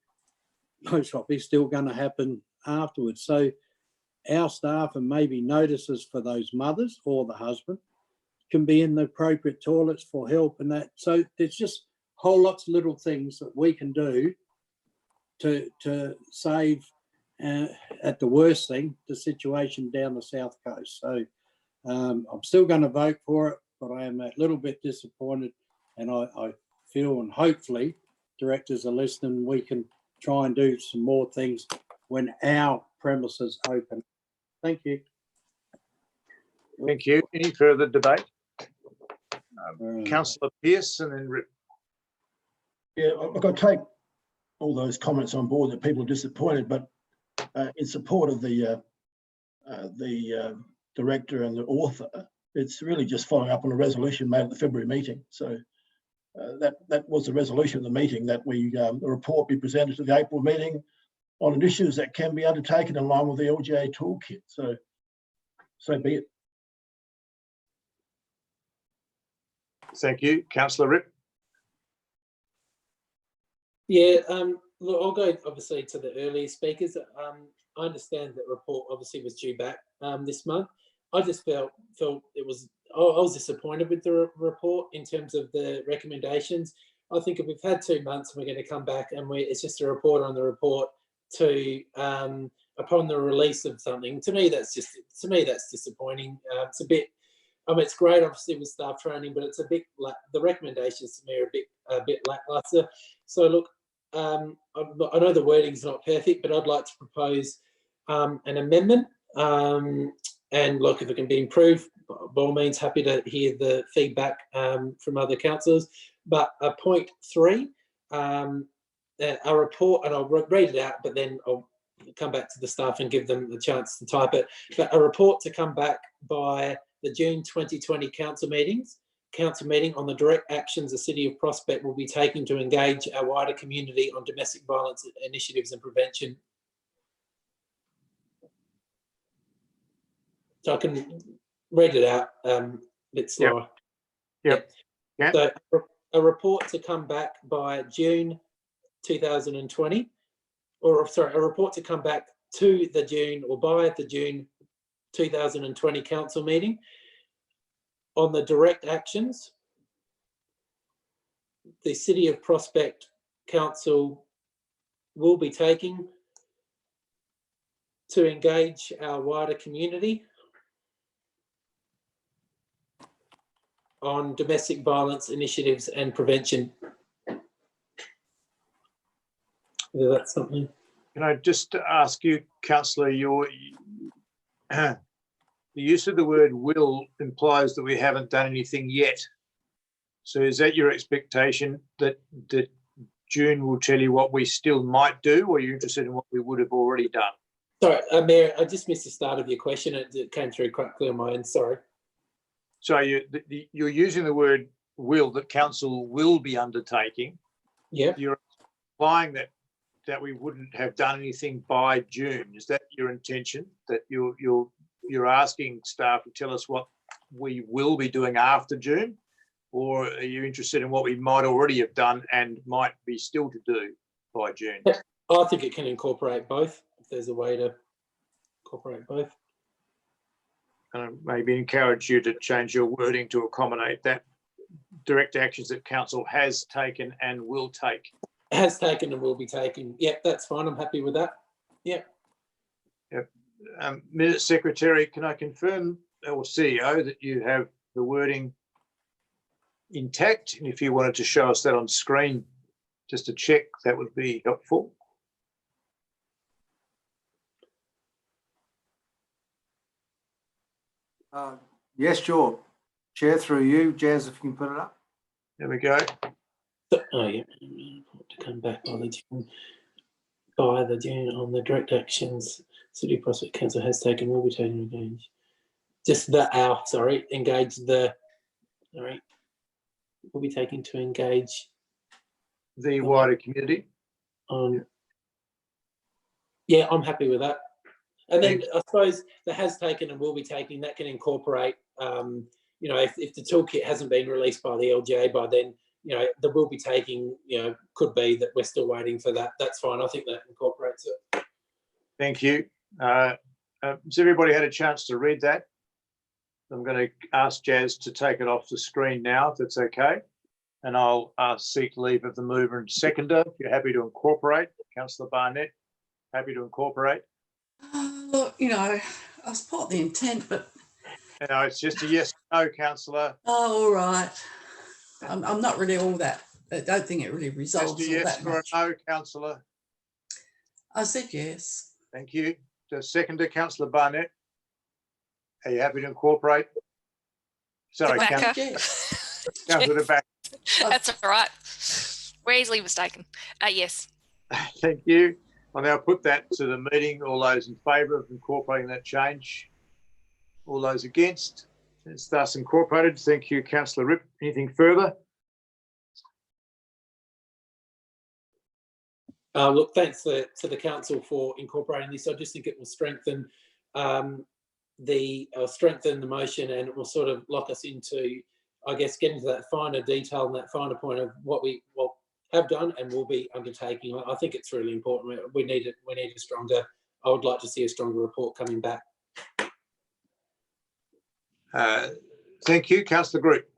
L: still going to happen afterwards. So our staff and maybe notices for those mothers or the husband can be in the appropriate toilets for help and that. So there's just whole lots of little things that we can do to save, at the worst thing, the situation down the South Coast. So I'm still going to vote for it, but I am a little bit disappointed, and I feel, and hopefully directors are listening, we can try and do some more things when our premises open. Thank you.
D: Thank you. Any further debate? Councillor Pearce and then Rip.
A: Yeah, look, I take all those comments on board that people are disappointed, but in support of the director and the author, it's really just following up on a resolution made at the February meeting. So that was the resolution of the meeting, that the report be presented to the April meeting on issues that can be undertaken in line with the LGA toolkit. So be it.
D: Thank you. Councillor Rip.
B: Yeah, look, I'll go obviously to the earlier speakers. I understand that report obviously was due back this month. I just felt it was, I was disappointed with the report in terms of the recommendations. I think if we've had 2 months and we're going to come back and it's just a report on the report to upon the release of something, to me that's disappointing. It's a bit, I mean, it's great obviously with staff training, but it's a bit like the recommendations to me are a bit lackluster. So look, I know the wording's not perfect, but I'd like to propose an amendment. And look, if it can be improved, by all means, happy to hear the feedback from other councillors. But point 3, a report, and I'll read it out, but then I'll come back to the staff and give them the chance to type it. But a report to come back by the June 2020 council meeting on the direct actions the City of Prospect will be taking to engage our wider community on domestic violence initiatives and prevention. So I can read it out a bit slower.
D: Yep.
B: So a report to come back by June 2020, or sorry, a report to come back to the June or by the June 2020 council meeting on the direct actions the City of Prospect Council will be taking to engage our wider community on domestic violence initiatives and prevention. Is that something?
D: Can I just ask you, Councillor, the use of the word will implies that we haven't done anything yet. So is that your expectation that June will tell you what we still might do, or are you interested in what we would have already done?
B: Sorry, Mayor, I just missed the start of your question. It came through quite clear on my end, sorry.
D: So you're using the word will, that council will be undertaking.
B: Yeah.
D: You're implying that we wouldn't have done anything by June. Is that your intention? That you're asking staff to tell us what we will be doing after June? Or are you interested in what we might already have done and might be still to do by June?
B: I think it can incorporate both, if there's a way to incorporate both.
D: And maybe encourage you to change your wording to accommodate that. Direct actions that council has taken and will take.
B: Has taken and will be taken. Yep, that's fine. I'm happy with that. Yep.
D: Yep. Minute Secretary, can I confirm, or CEO, that you have the wording intact? And if you wanted to show us that on screen, just to check, that would be helpful.
E: Yes, sure. Chair, through you, Jazz, if you can put it up.
D: There we go.
B: Oh yeah, to come back by the on the direct actions City Prospect Council has taken, will be taken engage. Just the engage the will be taken to engage
D: the wider community.
B: Yeah, I'm happy with that. And then I suppose the has taken and will be taking, that can incorporate, you know, if the toolkit hasn't been released by the LGA by then, you know, the will be taking, you know, could be that we're still waiting for that. That's fine. I think that incorporates it.
D: Thank you. Has everybody had a chance to read that? I'm going to ask Jazz to take it off the screen now, if that's okay. And I'll seek leave of the mover and seconder. If you're happy to incorporate, Councillor Barnett, happy to incorporate.
F: Look, you know, I support the intent, but
D: You know, it's just a yes or no, Councillor.
F: oh, all right. I'm not really all that. I don't think it really resolves
D: Just a yes
F: all that
D: or
F: much.
D: a no, Councillor.
F: I said yes.
D: Thank you. The seconder, Councillor Barnett. Are you happy to incorporate? Sorry, Councillor back.
C: That's all right. We're easily mistaken. Yes.
D: Thank you. I'll now put that to the meeting. All those in favour of incorporating that change? All those against? It's thus incorporated. Thank you, Councillor Ripp. Anything further?
B: Look, thanks to the council for incorporating this. I just think it will strengthen strengthen the motion, and it will sort of lock us into, I guess, getting to that finer detail and that finer point of what we have done and will be undertaking. I think it's really important. We need it. We need a stronger. I would like to see a stronger report coming back.
D: Thank you, Councillor Group.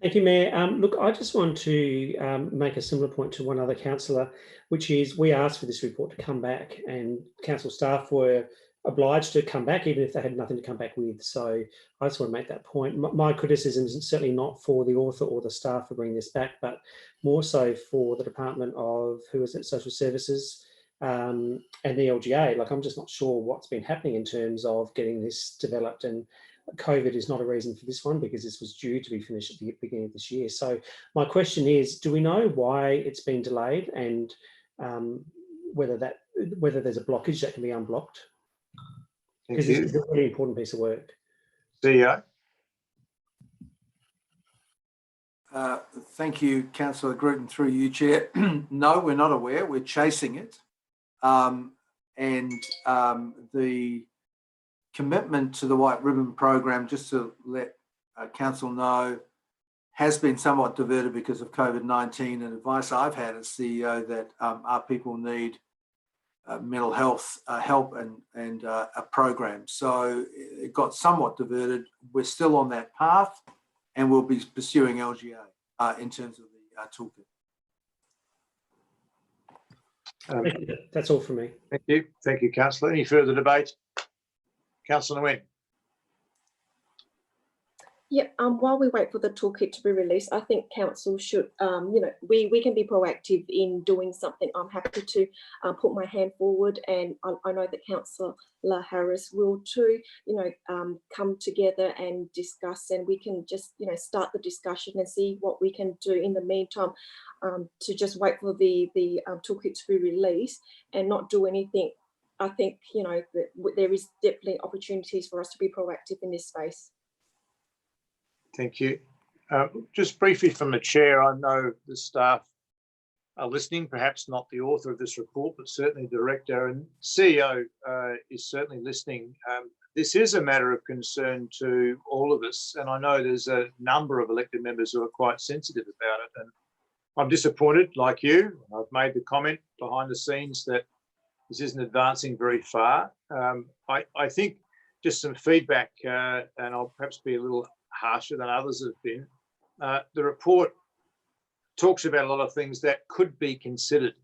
G: Thank you, Mayor. Look, I just want to make a similar point to one other councillor, which is we asked for this report to come back, and council staff were obliged to come back even if they had nothing to come back with. So I just want to make that point. My criticism is certainly not for the author or the staff for bringing this back, but more so for the Department of, who is it, Social Services and the LGA. Like, I'm just not sure what's been happening in terms of getting this developed, and COVID is not a reason for this one because this was due to be finished at the beginning of this year. So my question is, do we know why it's been delayed, and whether there's a blockage that can be unblocked? Because this is a really important piece of work.
D: CEO.
E: Thank you, Councillor Gruden, through you, Chair. No, we're not aware. We're chasing it. The commitment to the White Ribbon program, just to let Council know, has been somewhat diverted because of COVID-19, and advice I've had as CEO that our people need mental health help and a program. So it got somewhat diverted. We're still on that path, and we'll be pursuing LGA in terms of the toolkit.
G: That's all from me.
D: Thank you, Councillor. Any further debate? Councillor Nguyen.
J: Yeah, while we wait for the toolkit to be released, I think council should, you know, we can be proactive in doing something. I'm happy to put my hand forward, and I know that Councillor Harris will too, you know, come together and discuss, and we can just, you know, start the discussion and see what we can do in the meantime, to just wait for the toolkit to be released and not do anything. I think, you know, that there is definitely opportunities for us to be proactive in this space.
D: Thank you. Just briefly from the chair, I know the staff are listening, perhaps not the author of this report, but certainly the director and CEO is certainly listening. This is a matter of concern to all of us, and I know there's a number of elected members who are quite sensitive about it. And I'm disappointed, like you. I've made the comment behind the scenes that this isn't advancing very far. I think just some feedback, and I'll perhaps be a little harsher than others have been. The report talks about a lot of things that could be considered.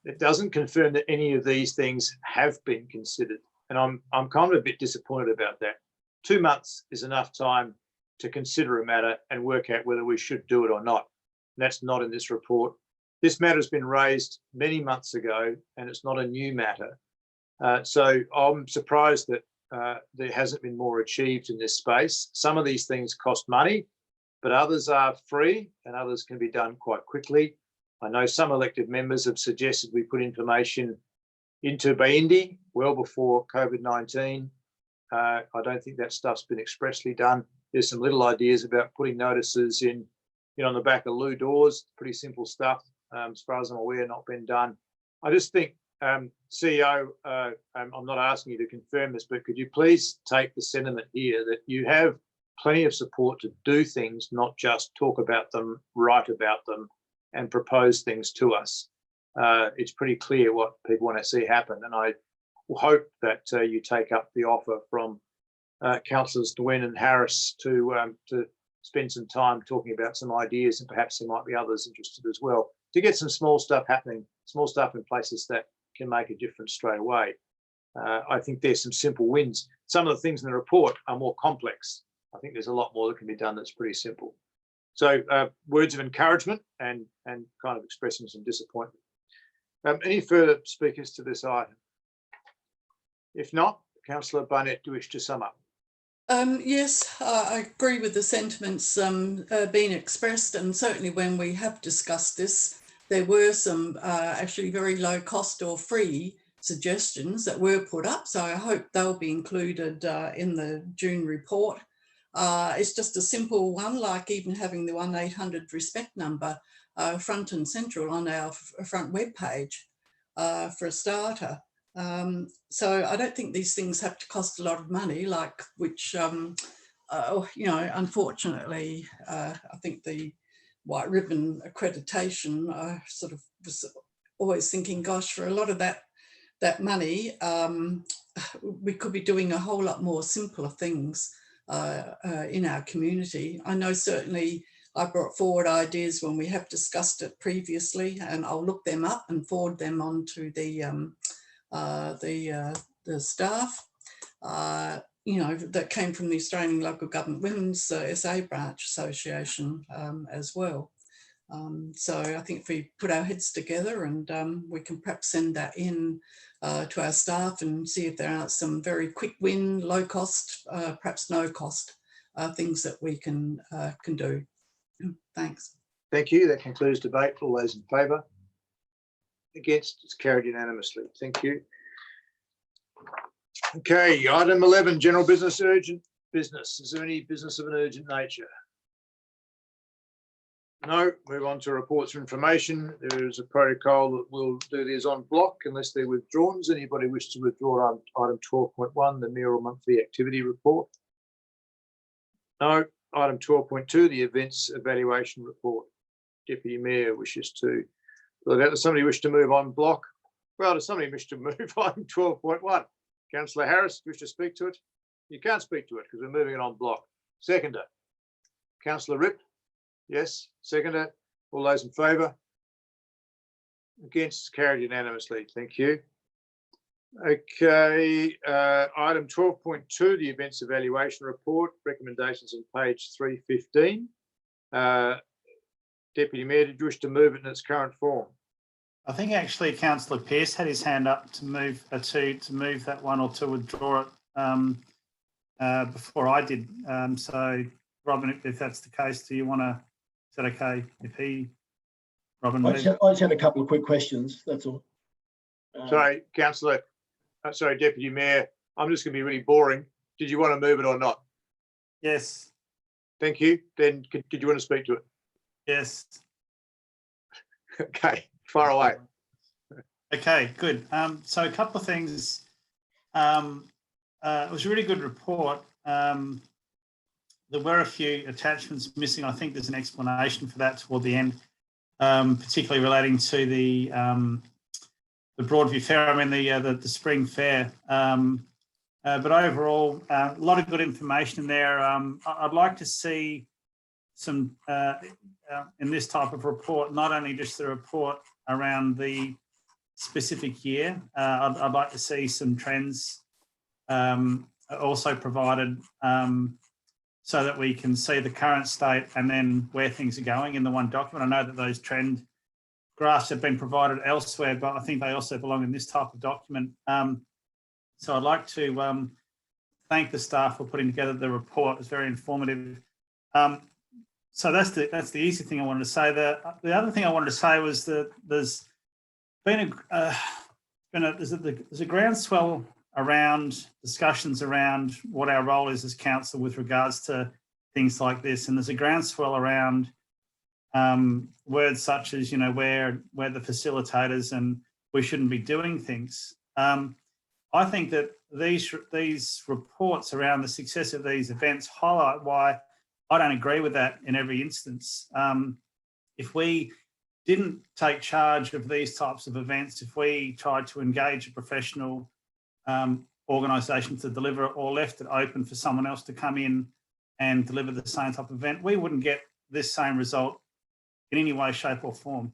D: It doesn't confirm that any of these things have been considered, and I'm kind of a bit disappointed about that. 2 months is enough time to consider a matter and work out whether we should do it or not. And that's not in this report. This matter has been raised many months ago, and it's not a new matter. So I'm surprised that there hasn't been more achieved in this space. Some of these things cost money, but others are free and others can be done quite quickly. I know some elected members have suggested we put information into Baindi well before COVID-19. I don't think that stuff's been expressly done. There's some little ideas about putting notices in, on the back of loo doors, pretty simple stuff. As far as I'm aware, not been done. I just think, CEO, I'm not asking you to confirm this, but could you please take the sentiment here that you have plenty of support to do things, not just talk about them, write about them, and propose things to us. It's pretty clear what people want to see happen, and I hope that you take up the offer from Councillors Nguyen and Harris to spend some time talking about some ideas, and perhaps there might be others interested as well, to get some small stuff happening, small stuff in places that can make a difference straight away. I think there's some simple wins. Some of the things in the report are more complex. I think there's a lot more that can be done that's pretty simple. So words of encouragement and kind of expressing some disappointment. Any further speakers to this item? If not, Councillor Barnett, do you wish to sum up?
F: Yes, I agree with the sentiments being expressed, and certainly when we have discussed this, there were some actually very low cost or free suggestions that were put up, so I hope they'll be included in the June report. It's just a simple one, like even having the 1-800 respect number front and central on our front web page for a starter. So I don't think these things have to cost a lot of money, like which, unfortunately, I think the white ribbon accreditation, I sort of was always thinking, gosh, for a lot of that money, we could be doing a whole lot more simpler things in our community. I know certainly I brought forward ideas when we have discussed it previously, and I'll look them up and forward them on to the staff, that came from the Australian Local Government Women's SA Branch Association as well. So I think if we put our heads together and we can perhaps send that in to our staff and see if there are some very quick win, low cost, perhaps no cost things that we can do. Thanks.
D: Thank you. That concludes debate. All those in favour? Against? It's carried unanimously. Thank you. Okay, item 11, general business, urgent business. Is there any business of an urgent nature? No. Move on to reports of information. There is a protocol that we'll do these on block unless they're withdrawn. Does anybody wish to withdraw on item 12.1, the mayoral monthly activity report? No. Item 12.2, the events evaluation report. Deputy Mayor wishes to. Does somebody wish to move on block? Well, does somebody wish to move on 12.1? Councillor Harris, wish to speak to it? You can't speak to it because we're moving it on block. Seconder. Councillor Ripp? Yes. Seconder. All those in favour? Against? Carried unanimously. Thank you. Okay. Item 12.2, the events evaluation report. Recommendations on page 315. Deputy Mayor, did you wish to move it in its current form?
I: I think actually Councillor Pearce had his hand up to move that one or to withdraw it before I did. So, Robin, if that's the case, do you want to? Is that okay? If he, Robin,
A: I just had a couple of quick questions. That's all.
D: Sorry, Councillor. Sorry, Deputy Mayor. I'm just going to be really boring. Did you want to move it or not?
I: Yes.
D: Thank you. Then, did you want to speak to it?
I: Yes.
D: Okay. Far away.
I: Okay, good. So a couple of things. It was a really good report. There were a few attachments missing. I think there's an explanation for that toward the end, particularly relating to the Broadview Fair. I mean the spring fair. But overall, a lot of good information in there. I'd like to see some in this type of report, not only just the report around the specific year. I'd like to see some trends also provided so that we can see the current state and then where things are going in the one document. I know that those trend graphs have been provided elsewhere, but I think they also belong in this type of document. So I'd like to thank the staff for putting together the report. It was very informative. So that's the easy thing I wanted to say. The other thing I wanted to say was that there's a groundswell around discussions around what our role is as council with regards to things like this, and there's a groundswell around words such as, you know, we're the facilitators and we shouldn't be doing things. I think that these reports around the success of these events highlight why I don't agree with that in every instance. If we didn't take charge of these types of events, if we tried to engage a professional organisation to deliver it or left it open for someone else to come in and deliver the same type of event, we wouldn't get this same result in any way, shape or form.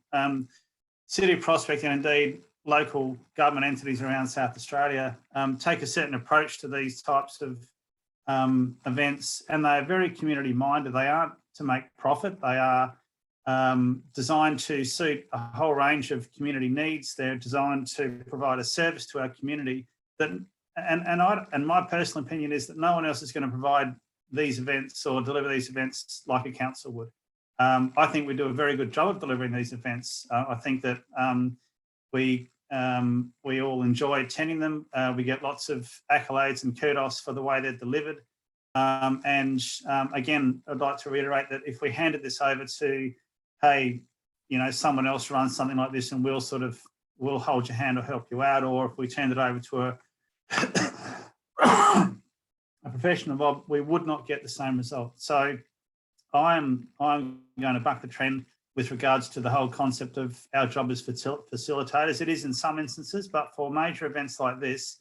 I: City of Prospect and indeed local government entities around South Australia take a certain approach to these types of events, and they are very community minded. They aren't to make profit. They are designed to suit a whole range of community needs. They're designed to provide a service to our community that, and my personal opinion is that no one else is going to provide these events or deliver these events like a council would. I think we do a very good job of delivering these events. I think that we all enjoy attending them. We get lots of accolades and kudos for the way they're delivered. Again, I'd like to reiterate that if we handed this over to, hey, you know, someone else runs something like this and we'll hold your hand or help you out, or if we turned it over to a professional, Bob, we would not get the same result. So I'm going to buck the trend with regards to the whole concept of our job as facilitators. It is in some instances, but for major events like this,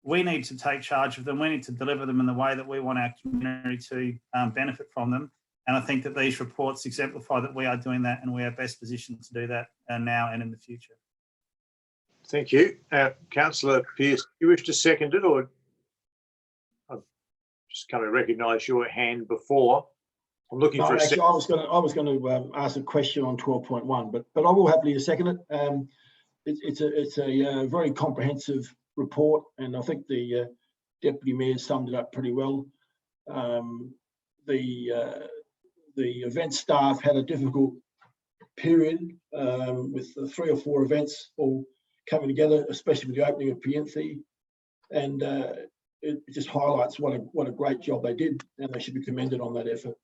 I: we need to take charge of them. We need to deliver them in the way that we want our community to benefit from them. And I think that these reports exemplify that we are doing that, and we are best positioned to do that now and in the future.
D: Thank you. Councillor Pearce, do you wish to second it, or I've just come to recognise your hand before? I'm looking for a second.
A: I was going to ask a question on 12.1, but I will happily second it. It's a very comprehensive report, and I think the Deputy Mayor summed it up pretty well. The event staff had a difficult period with the 3 or 4 events all coming together, especially with the opening of Pienthi, and it just highlights what a great job they did, and they should be commended on that effort.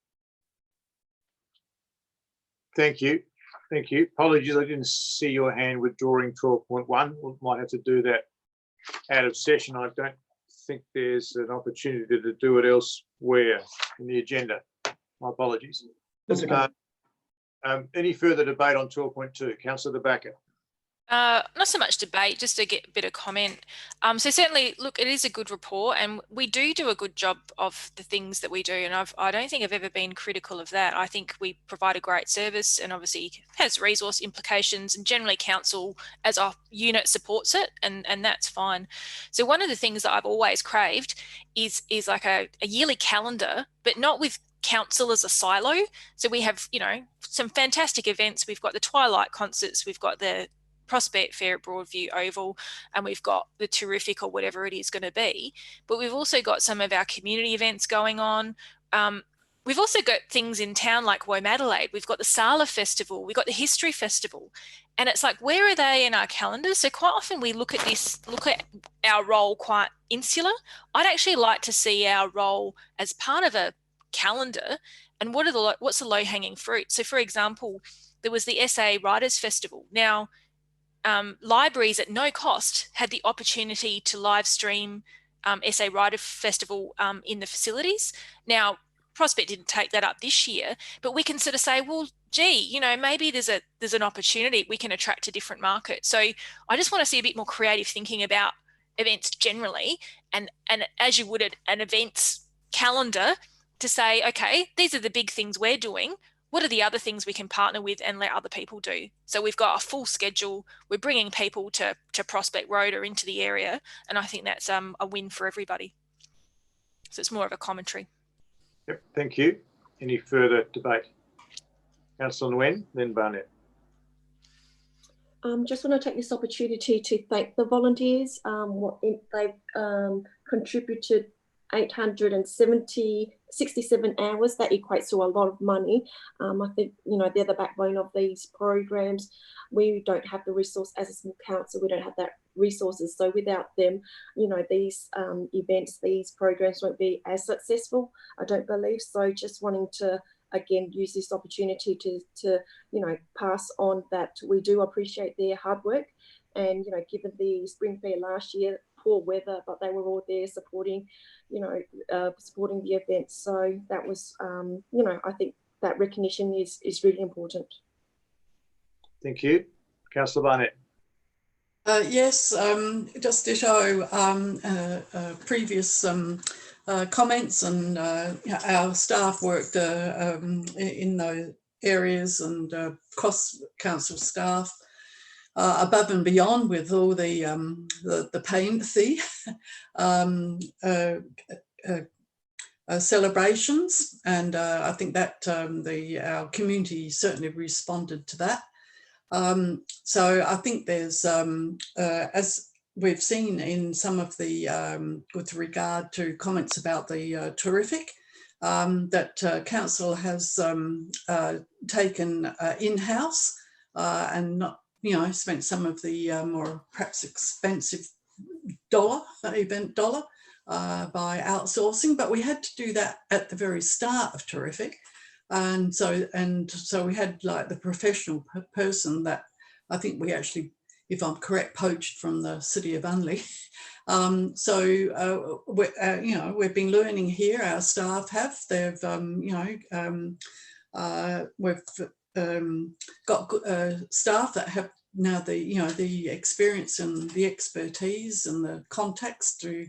D: Thank you. Thank you. Apologies, I didn't see your hand withdrawing 12.1. We might have to do that out of session. I don't think there's an opportunity to do it elsewhere in the agenda. My apologies.
A: That's okay.
D: Any further debate on 12.2? Councillor De Backer.
C: Not so much debate, just to get a bit of comment. So certainly, look, it is a good report, and we do a good job of the things that we do. And I don't think I've ever been critical of that. I think we provide a great service, and obviously has resource implications, and generally council as a unit supports it, and that's fine. So one of the things that I've always craved is like a yearly calendar, but not with council as a silo. So we have, you know, some fantastic events. We've got the Twilight concerts, we've got the Prospect Fair at Broadview Oval, and we've got the Terrific or whatever it is going to be. But we've also got some of our community events going on. We've also got things in town like Womadelaide. We've got the Sala Festival. We've got the History Festival. And it's like, where are they in our calendar? So quite often we look at our role quite insular. I'd actually like to see our role as part of a calendar, and what's the low-hanging fruit. So for example, there was the SA Writers Festival. Now, libraries at no cost had the opportunity to live stream SA Writer Festival in the facilities. Now, Prospect didn't take that up this year, but we can sort of say, well, gee, you know, maybe there's an opportunity we can attract a different market. So I just want to see a bit more creative thinking about events generally, and as you would at an events calendar, to say, okay, these are the big things we're doing. What are the other things we can partner with and let other people do? So we've got a full schedule. We're bringing people to Prospect Road or into the area, and I think that's a win for everybody. So it's more of a commentary.
D: Yep, thank you. Any further debate? Councillor Nguyen, then Barnett.
J: Just want to take this opportunity to thank the volunteers. They've contributed 867 hours. That equates to a lot of money. I think, you know, they're the backbone of these programs. We don't have the resource as a small council. We don't have that resources. So without them, you know, these events, these programs won't be as successful, I don't believe. So just wanting to, again, use this opportunity to you know, pass on that we do appreciate their hard work. And, you know, given the spring fair last year, poor weather, but they were all there supporting, you know, supporting the event. So that was, you know, I think that recognition is really important.
D: Thank you. Councillor Barnett.
F: Yes, just ditto previous comments, and our staff worked in those areas, and cross council staff above and beyond with all the empathy celebrations, and I think that our community certainly responded to that. So I think there's, as we've seen in some of the, with regard to comments about the terrific, that council has taken in-house and not, you know, spent some of the more perhaps expensive event dollar by outsourcing, but we had to do that at the very start of terrific. And so we had like the professional person that I think we actually, if I'm correct, poached from the city of Unley. You know, we've been learning here. Our staff have. They've you know, we've got staff that have now the, you know, the experience and the expertise and the contacts to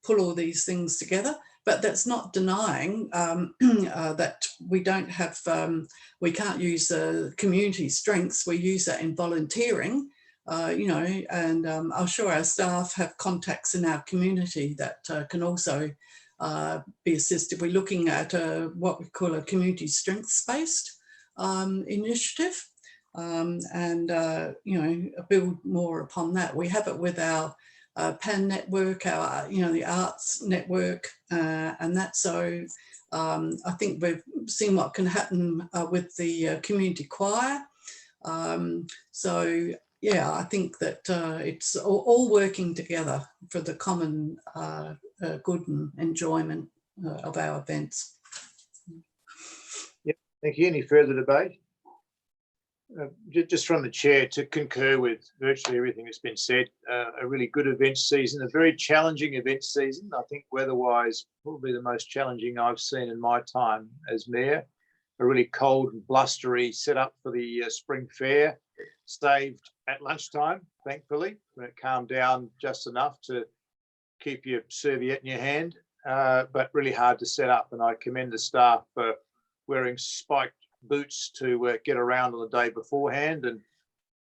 F: pull all these things together. But that's not denying that we don't have, we can't use community strengths. We use that in volunteering, you know, and I'm sure our staff have contacts in our community that can also be assisted. We're looking at what we call a community strengths-based initiative, and, you know, build more upon that. We have it with our PAN network, our, you know, the arts network, and that. So I think we've seen what can happen with the community choir. So yeah, I think that it's all working together for the common good and enjoyment of our events.
D: Yep. Thank you. Any further debate? Just from the chair to concur with virtually everything that's been said. A really good event season, a very challenging event season. I think weather-wise, probably the most challenging I've seen in my time as mayor. A really cold and blustery setup for the spring fair, saved at lunchtime, thankfully, when it calmed down just enough to keep your serviette in your hand, but really hard to set up. And I commend the staff for wearing spiked boots to get around on the day beforehand, and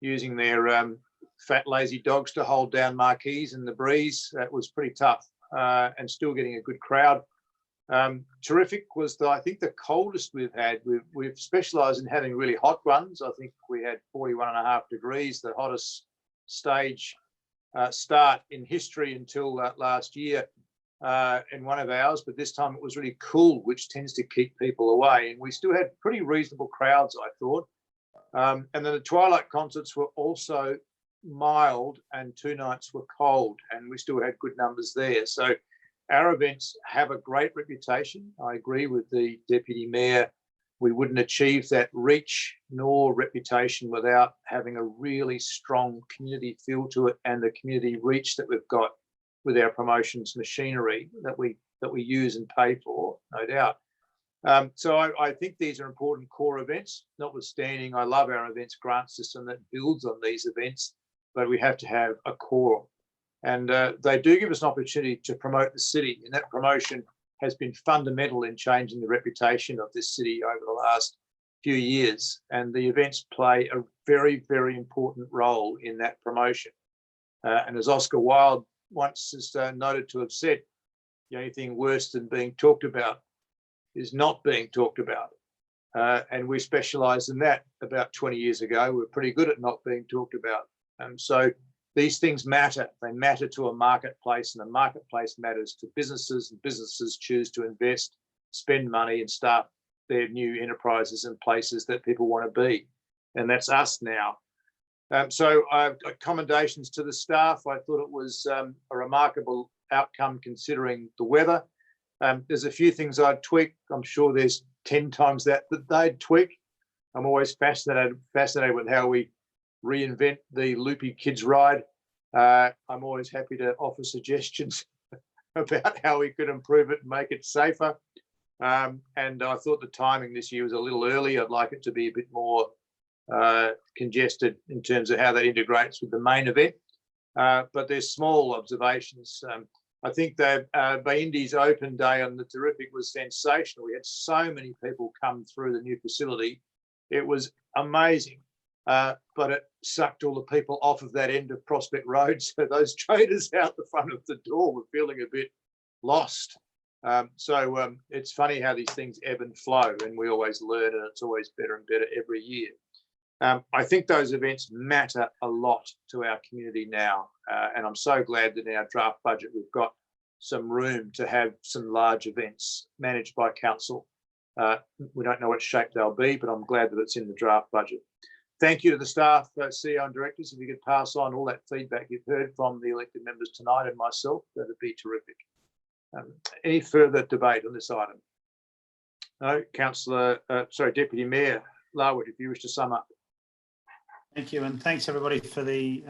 D: using their fat lazy dogs to hold down marquees in the breeze. That was pretty tough, and still getting a good crowd. Terrific was I think the coldest we've had. We've specialised in having really hot ones. I think we had 41.5 degrees, the hottest stage start in history until last year. In one of ours, but this time it was really cool, which tends to keep people away. And we still had pretty reasonable crowds, I thought. And then the twilight concerts were also mild, and 2 nights were cold, and we still had good numbers there. So our events have a great reputation. I agree with the Deputy Mayor. We wouldn't achieve that reach nor reputation without having a really strong community feel to it, and the community reach that we've got with our promotions machinery that we use and pay for, no doubt. So I think these are important core events. Notwithstanding, I love our events grant system that builds on these events, but we have to have a core. And they do give us an opportunity to promote the city, and that promotion has been fundamental in changing the reputation of this city over the last few years. And the events play a very, very important role in that promotion. And as Oscar Wilde once is noted to have said, the only thing worse than being talked about is not being talked about. And we specialised in that about 20 years ago. We're pretty good at not being talked about. So these things matter. They matter to a marketplace, and a marketplace matters to businesses, and businesses choose to invest, spend money, and start their new enterprises in places that people want to be. And that's us now. So commendations to the staff. I thought it was a remarkable outcome considering the weather. There's a few things I'd tweak. I'm sure there's 10 times that they'd tweak. I'm always fascinated with how we reinvent the loopy kids ride. I'm always happy to offer suggestions about how we could improve it and make it safer. And I thought the timing this year was a little early. I'd like it to be a bit more congested in terms of how that integrates with the main event. But there's small observations. I think that Baindi's open day on the Terrific was sensational. We had so many people come through the new facility. It was amazing. But it sucked all the people off of that end of Prospect Road. So those traders out the front of the door were feeling a bit lost. So it's funny how these things ebb and flow, and we always learn, and it's always better and better every year. I think those events matter a lot to our community now, and I'm so glad that in our draft budget we've got some room to have some large events managed by council. We don't know what shape they'll be, but I'm glad that it's in the draft budget. Thank you to the staff, CEO and directors. If you could pass on all that feedback you've heard from the elected members tonight and myself, that'd be terrific. Any further debate on this item? No, Deputy Mayor Larwood, if you wish to sum up.
I: Thank you, and thanks everybody for the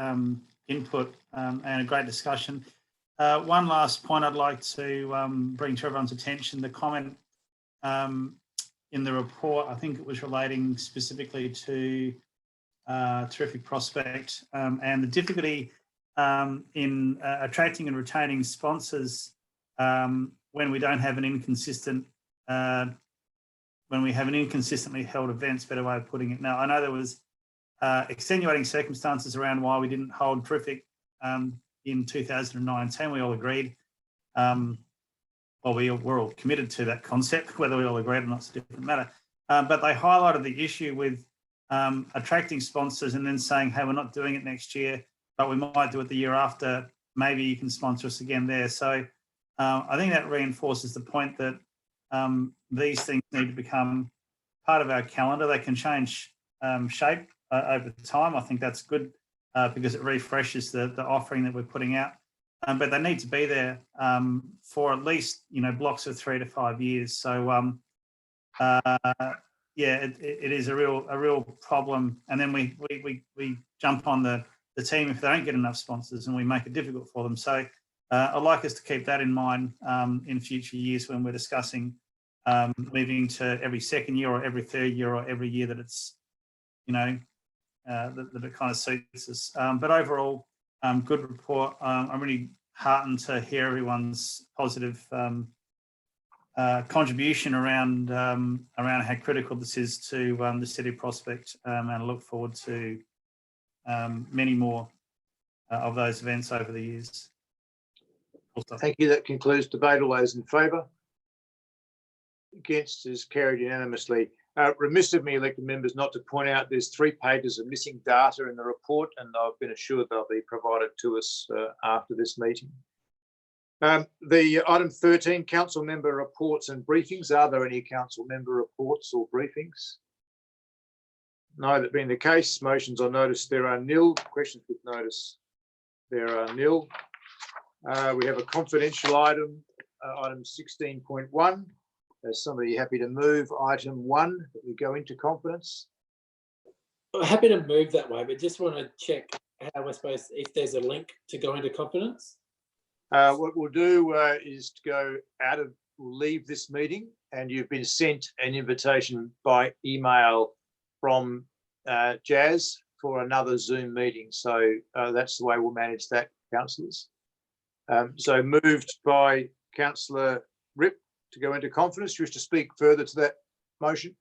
I: input and a great discussion. One last point I'd like to bring to everyone's attention, the comment in the report, I think it was relating specifically to Terrific Prospect and the difficulty in attracting and retaining sponsors when we don't have an inconsistent, when we have an inconsistently held events, better way of putting it. Now, I know there was extenuating circumstances around why we didn't hold Terrific in 2019. We all agreed. Well, we're all committed to that concept, whether we all agreed or not, it's a different matter. But they highlighted the issue with attracting sponsors and then saying, hey, we're not doing it next year, but we might do it the year after. Maybe you can sponsor us again there. So I think that reinforces the point that these things need to become part of our calendar. They can change shape over time. I think that's good because it refreshes the offering that we're putting out. But they need to be there for at least, blocks of 3 to 5 years. So yeah, it is a real problem. And then we jump on the team if they don't get enough sponsors, and we make it difficult for them. So I'd like us to keep that in mind in future years when we're discussing moving to every second year or every third year or every year that it's, that it kind of suits us. But overall, good report. I'm really heartened to hear everyone's positive contribution around how critical this is to the City of Prospect, and I look forward to many more of those events over the years.
D: Thank you. That concludes debate. All those in favour? Against is carried unanimously. Remiss of me, elected members, not to point out there's 3 pages of missing data in the report, and I've been assured they'll be provided to us after this meeting. The item 13, council member reports and briefings. Are there any council member reports or briefings? No, that being the case, motions on notice there are nil. Questions with notice there are nil. We have a confidential item, item 16.1. Is somebody happy to move item 1 that we go into confidence?
B: I'm happy to move that way, but just want to check how we're supposed, if there's a link to go into confidence.
D: What we'll do is to go we'll leave this meeting, and you've been sent an invitation by email from Jazz for another Zoom meeting. So that's the way we'll manage that, councillors. So moved by Councillor Ripp to go into confidence. Do you wish to speak further to that motion?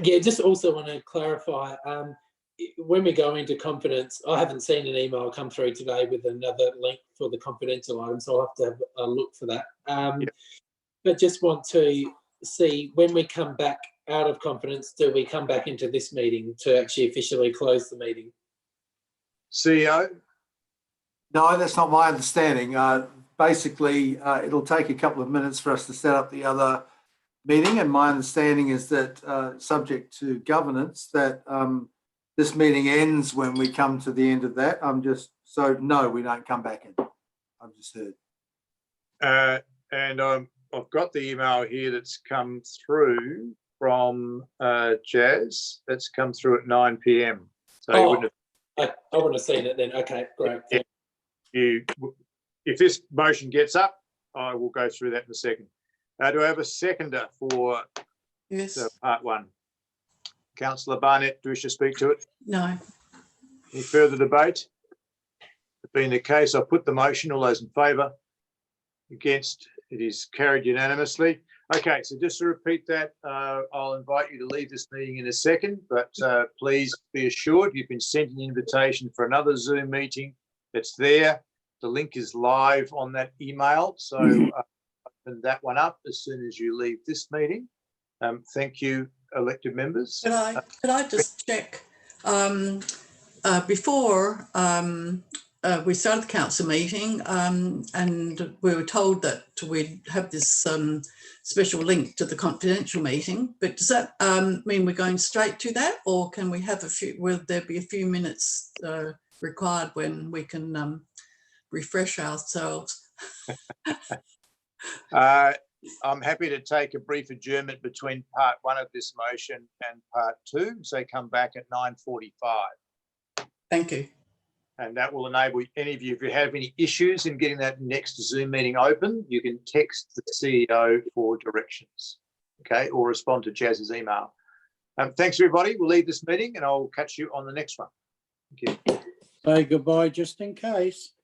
B: Yeah, just also want to clarify, when we go into confidence, I haven't seen an email come through today with another link for the confidential item, so I'll have to have a look for that. Yep. But just want to see, when we come back out of confidence, do we come back into this meeting to actually officially close the meeting?
D: CEO?
E: No, that's not my understanding. Basically, it'll take a couple of minutes for us to set up the other meeting, and my understanding is that, subject to governance, that this meeting ends when we come to the end of that. No, we don't come back in. I've just heard.
D: And I've got the email here that's come through from Jazz. That's come through at 9 p.m. So you wouldn't have,
B: I wouldn't have seen it then. Okay, great.
D: if this motion gets up, I will go through that in a second. Do I have a seconder for part one? Councillor Barnett, do you wish to speak to it?
F: No.
D: Any further debate? Being the case, I'll put the motion. All those in favour? Against? It is carried unanimously. Okay, so just to repeat that, I'll invite you to leave this meeting in a second, but please be assured you've been sent an invitation for another Zoom meeting. It's there. The link is live on that email, so open that one up as soon as you leave this meeting. Thank you, elected members.
F: Could I just check before we started the council meeting, and we were told that we'd have this special link to the confidential meeting, but does that mean we're going straight to that, or can we have will there be a few minutes required when we can refresh ourselves?
D: I'm happy to take a brief adjournment between part one of this motion and part two, so come back at 9:45.
F: Thank you.
D: And that will enable any of you, if you have any issues in getting that next Zoom meeting open, you can text the CEO for directions, okay, or respond to Jazz's email. Thanks, everybody. We'll leave this meeting and I'll catch you on the next one. Thank you.
L: Say goodbye just in case.